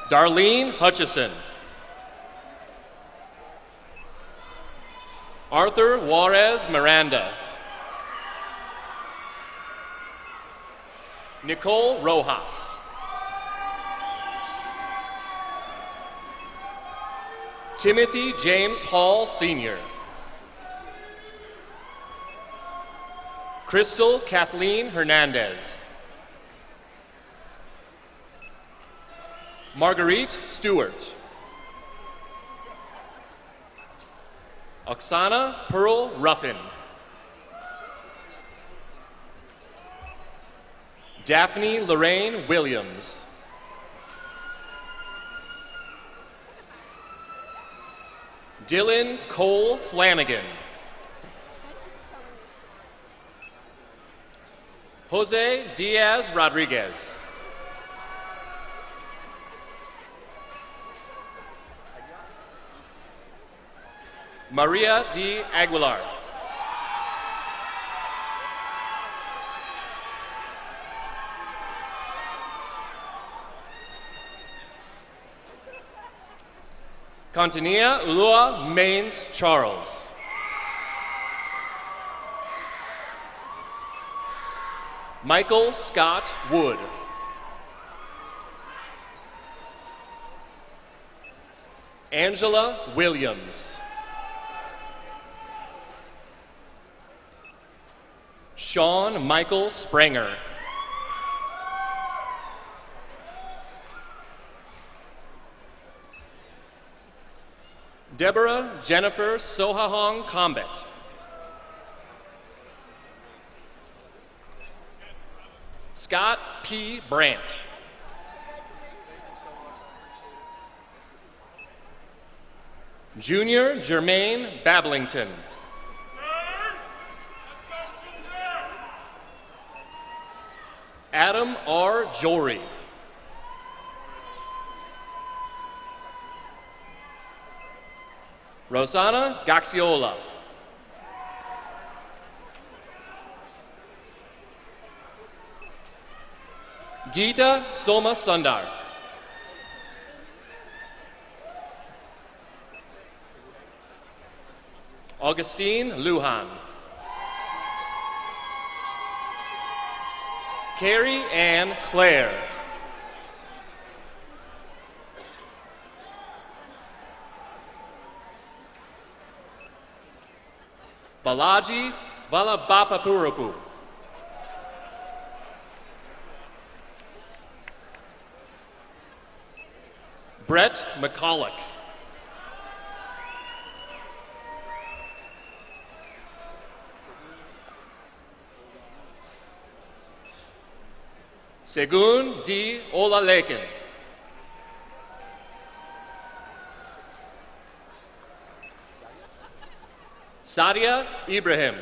Darlene Hutchison. Arthur Juarez Miranda. Nicole Rojas. Timothy James Hall Sr. Crystal Kathleen Hernandez. Marguerite Stewart. Oksana Pearl Ruffin. Daphne Lorraine Williams. Dylan Cole Flanagan. Jose Diaz Rodriguez. Maria D. Aguilar. Continia Ulua Mains Charles. Michael Scott Wood. Angela Williams. Sean Michael Sprenger. Deborah Jennifer Sohahong Combat. Scott P. Brandt. Junior Jermaine Bablington. Adam R. Jory. Rosanna Gaxiola. Geeta Soma Sundar. Augustine Lujan. Carrie Ann Clare. Balaji Valabapapurupu. Brett McCulloch. Segun D. Olaleken. Sadia Ibrahim.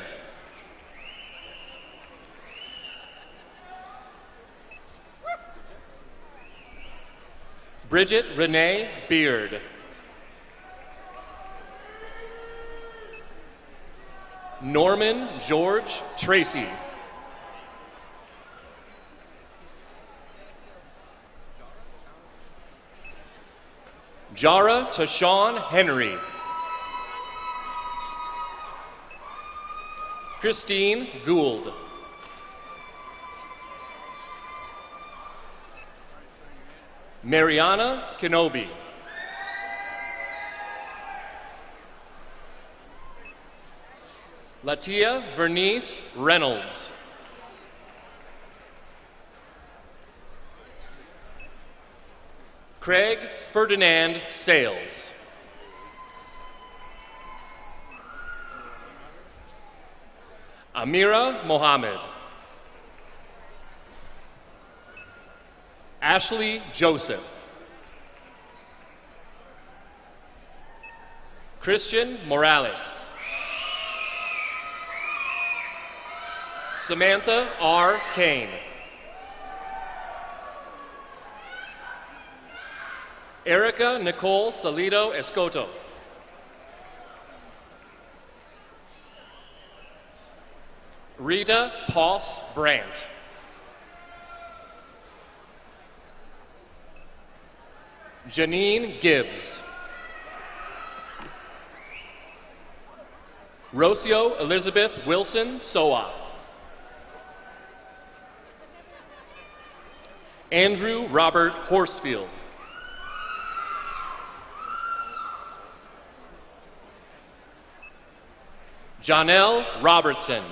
Bridget Renee Beard. Norman George Tracy. Jara Tashawn Henry. Christine Gould. Mariana Kenobi. Latia Vernice Reynolds. Craig Ferdinand Sales. Amira Mohammed. Ashley Joseph. Christian Morales. Samantha R. Kane. Erica Nicole Salido Escoto. Rita Poss Brandt. Janine Gibbs. Rocio Elizabeth Wilson Soa. Andrew Robert Horsfield. Janelle Robertson.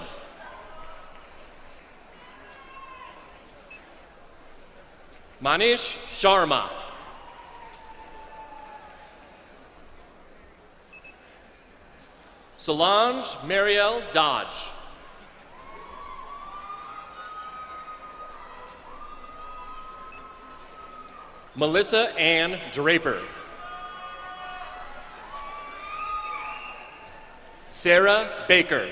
Manish Sharma. Solange Marielle Dodge. Melissa Ann Draper. Sarah Baker.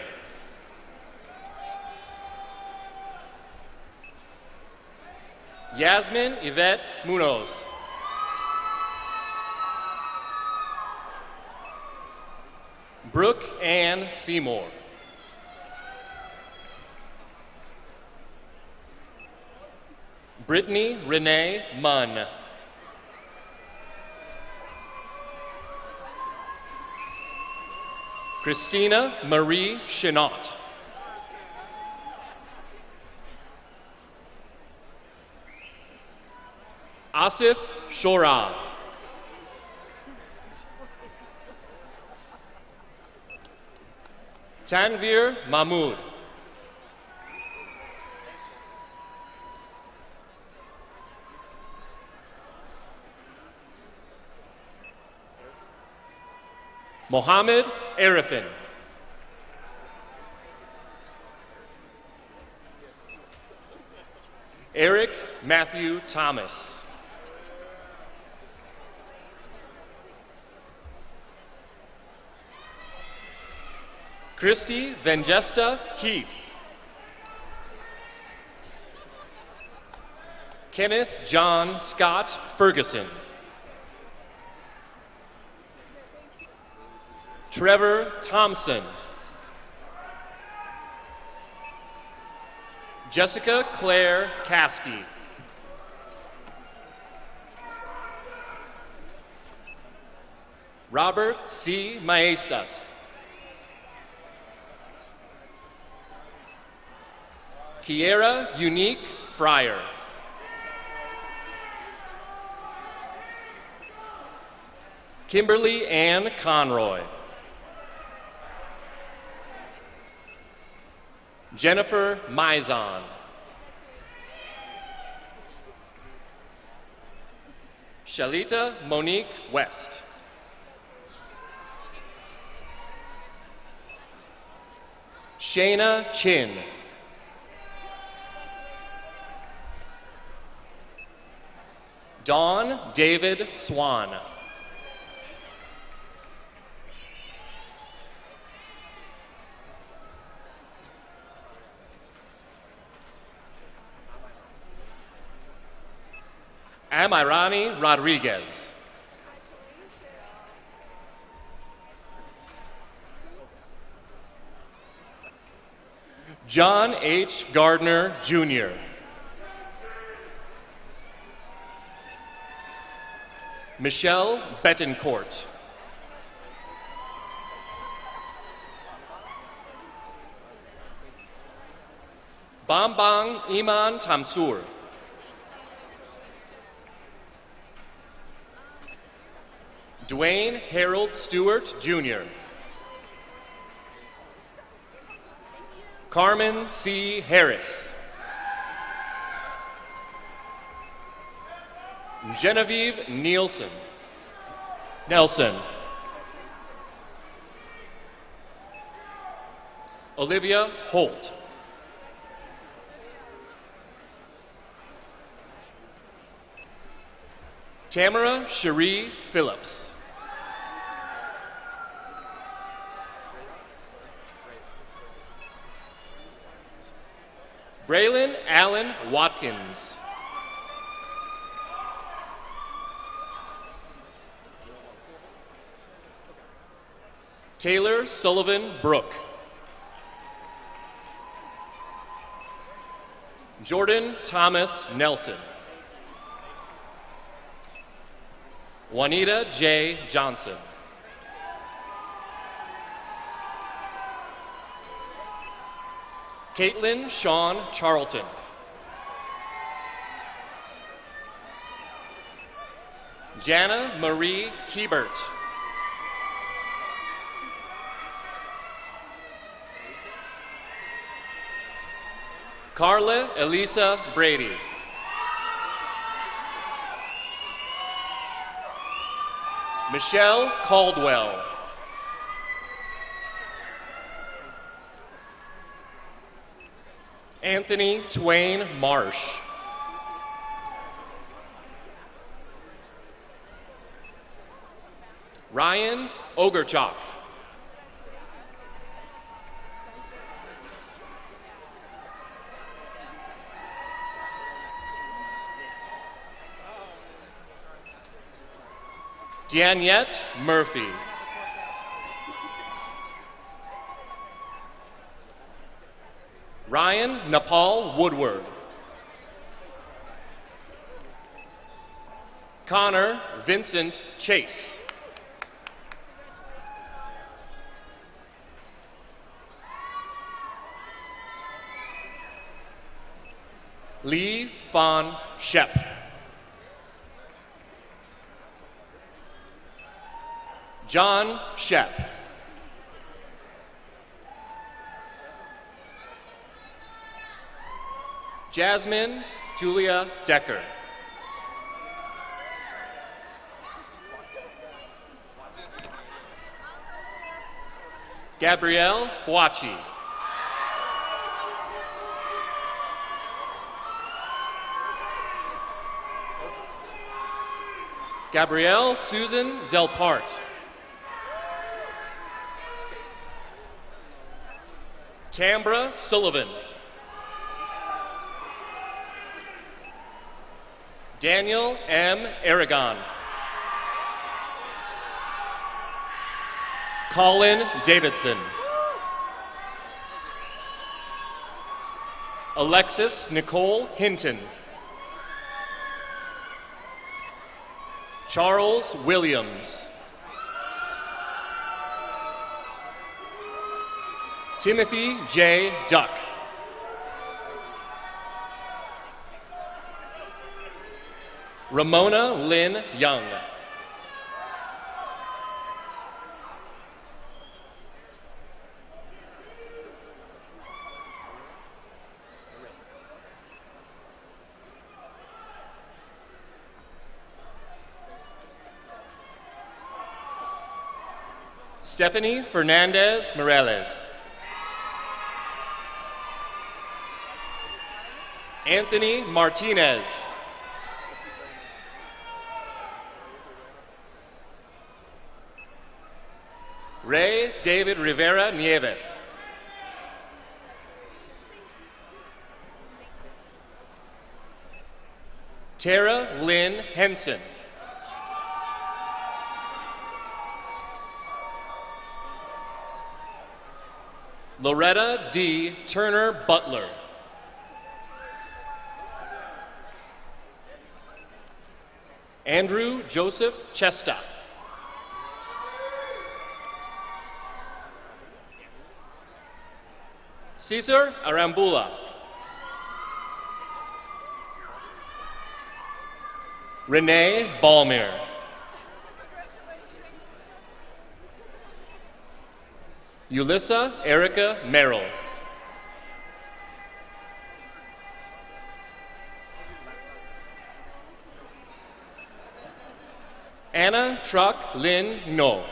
Yasmin Yvette Munoz. Brooke Ann Seymour. Brittany Renee Munn. Christina Marie Chenot. Asif Shorav. Tanvir Mahmood. Mohammed Arifin. Eric Matthew Thomas. Christy Vengesta Heath. Kenneth John Scott Ferguson. Trevor Thompson. Jessica Claire Caskey. Robert C. Maestas. Kiera Unique Fryer. Kimberly Ann Conroy. Jennifer Mizon. Shalita Monique West. Shayna Chin. Dawn David Swan. Amirani Rodriguez. John H. Gardner, Jr. Michelle Betancourt. Bambang Iman Tamsur. Dwayne Harold Stewart, Jr. Carmen C. Harris. Genevieve Nelson. Olivia Holt. Tamara Cherie Phillips. Braylon Allen Watkins. Taylor Sullivan Brooke. Jordan Thomas Nelson. Juanita J. Johnson. Caitlin Shawn Charlton. Jana Marie Hebert. Carla Elisa Brady. Michelle Caldwell. Anthony Twain Marsh. Ryan Ogerchok. Daniette Murphy. Ryan Nepal Woodward. Connor Vincent Chase. Lee Fawn Shep. John Shep. Jasmine Julia Decker. Gabrielle Boachi. Gabrielle Susan Delpart. Tambra Sullivan. Daniel M. Aragon. Colin Davidson. Alexis Nicole Hinton. Charles Williams. Timothy J. Duck. Ramona Lynn Young. Stephanie Fernandez Morales. Anthony Martinez. Ray David Rivera Nieves. Tara Lynn Henson. Loretta D. Turner Butler. Andrew Joseph Chesta. Cesar Arambula. Renee Ballmer. Ulissa Erica Merrill. Anna Truck Lin No.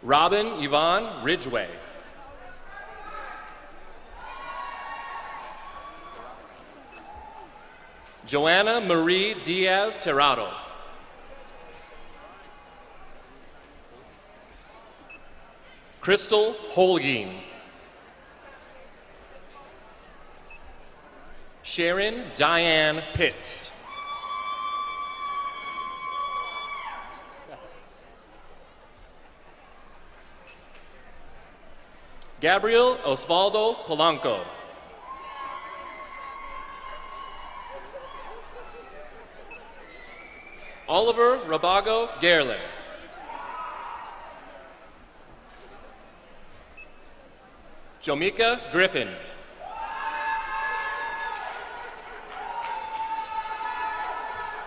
Robin Yvonne Ridgway. Joanna Marie Diaz Terrado. Crystal Holguin. Sharon Diane Pitts. Gabriel Osvaldo Polanco. Oliver Rabago Gerler. Jomika Griffin.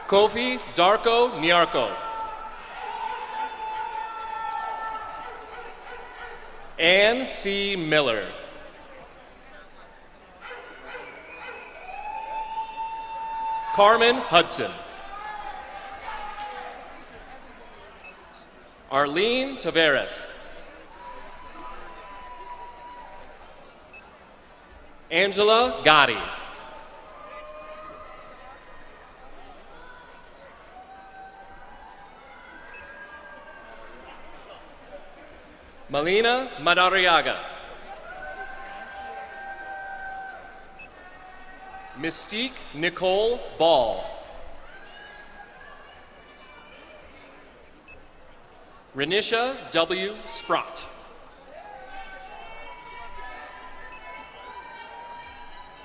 Kofi Darko Nyarko. Ann C. Miller. Carmen Hudson. Arlene Taveras. Angela Gotti. Melina Madariaga. Mystique Nicole Ball. Renisha W. Sprott.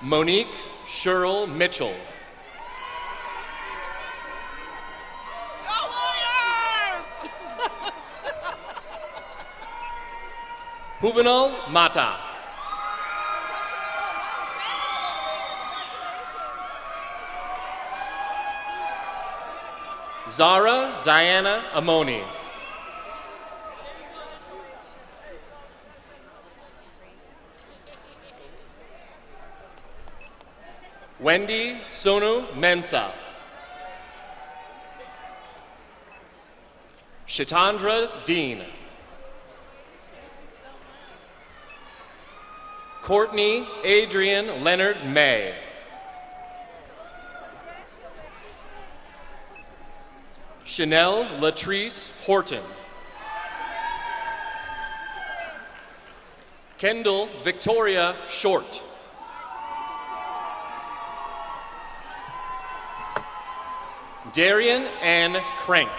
Monique Sherrill Mitchell. Juvenal Mata. Zara Diana Amoni. Wendy Sonu Mensa. Shatandra Dean. Courtney Adrian Leonard May. Chanel Latrice Horton. Kendall Victoria Short. Darian Ann Crank.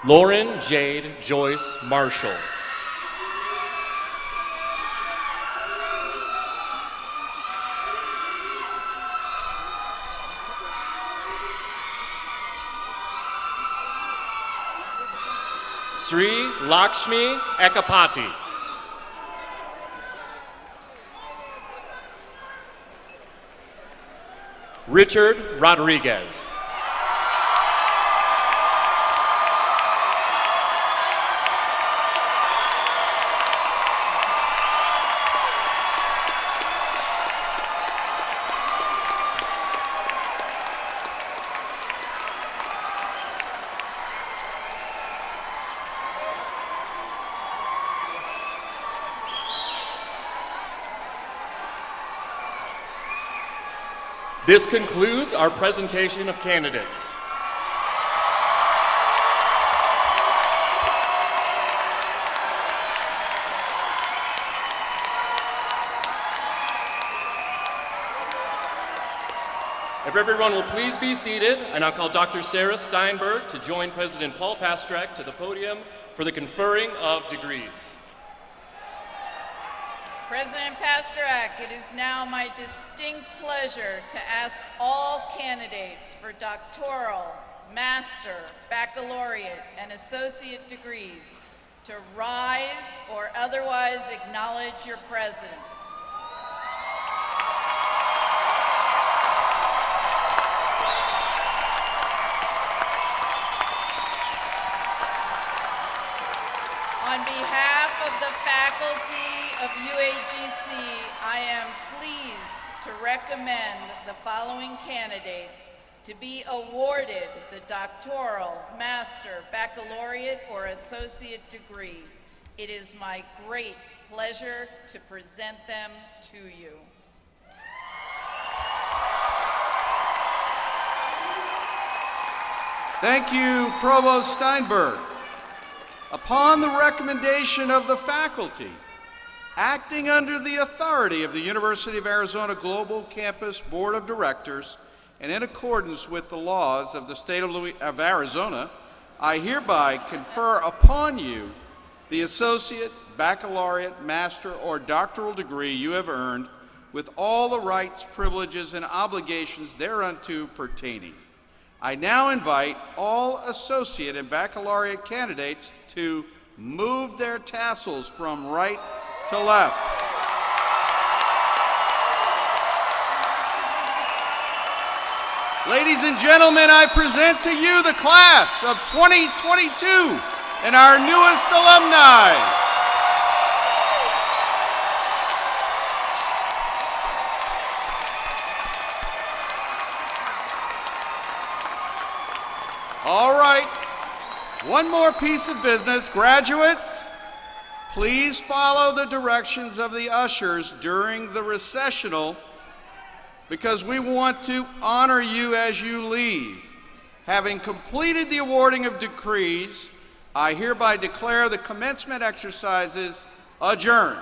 Lauren Jade Joyce Marshall. Sri Lakshmi Ekapati. Richard Rodriguez. This concludes our presentation of candidates. If everyone will please be seated, I now call Dr. Sarah Steinberg to join President Paul Pastorek to the podium for the conferring of degrees. President Pasternak, it is now my distinct pleasure to ask all candidates for doctoral, master, baccalaureate, and associate degrees to rise or otherwise acknowledge your president. On behalf of the faculty of UAGC, I am pleased to recommend the following candidates to be awarded the doctoral, master, baccalaureate, or associate degree. It is my great pleasure to present them to you. Thank you, Provost Steinberg. Upon the recommendation of the faculty, acting under the authority of the University of Arizona Global Campus Board of Directors, and in accordance with the laws of the state of Arizona, I hereby confer upon you the associate, baccalaureate, master, or doctoral degree you have earned, with all the rights, privileges, and obligations thereunto pertaining. I now invite all associate and baccalaureate candidates to move their tassels from right to left. Ladies and gentlemen, I present to you the class of 2022 and our newest alumni. All right, one more piece of business. Graduates, please follow the directions of the ushers during the recessional, because we want to honor you as you leave. Having completed the awarding of degrees, I hereby declare the commencement exercises adjourned.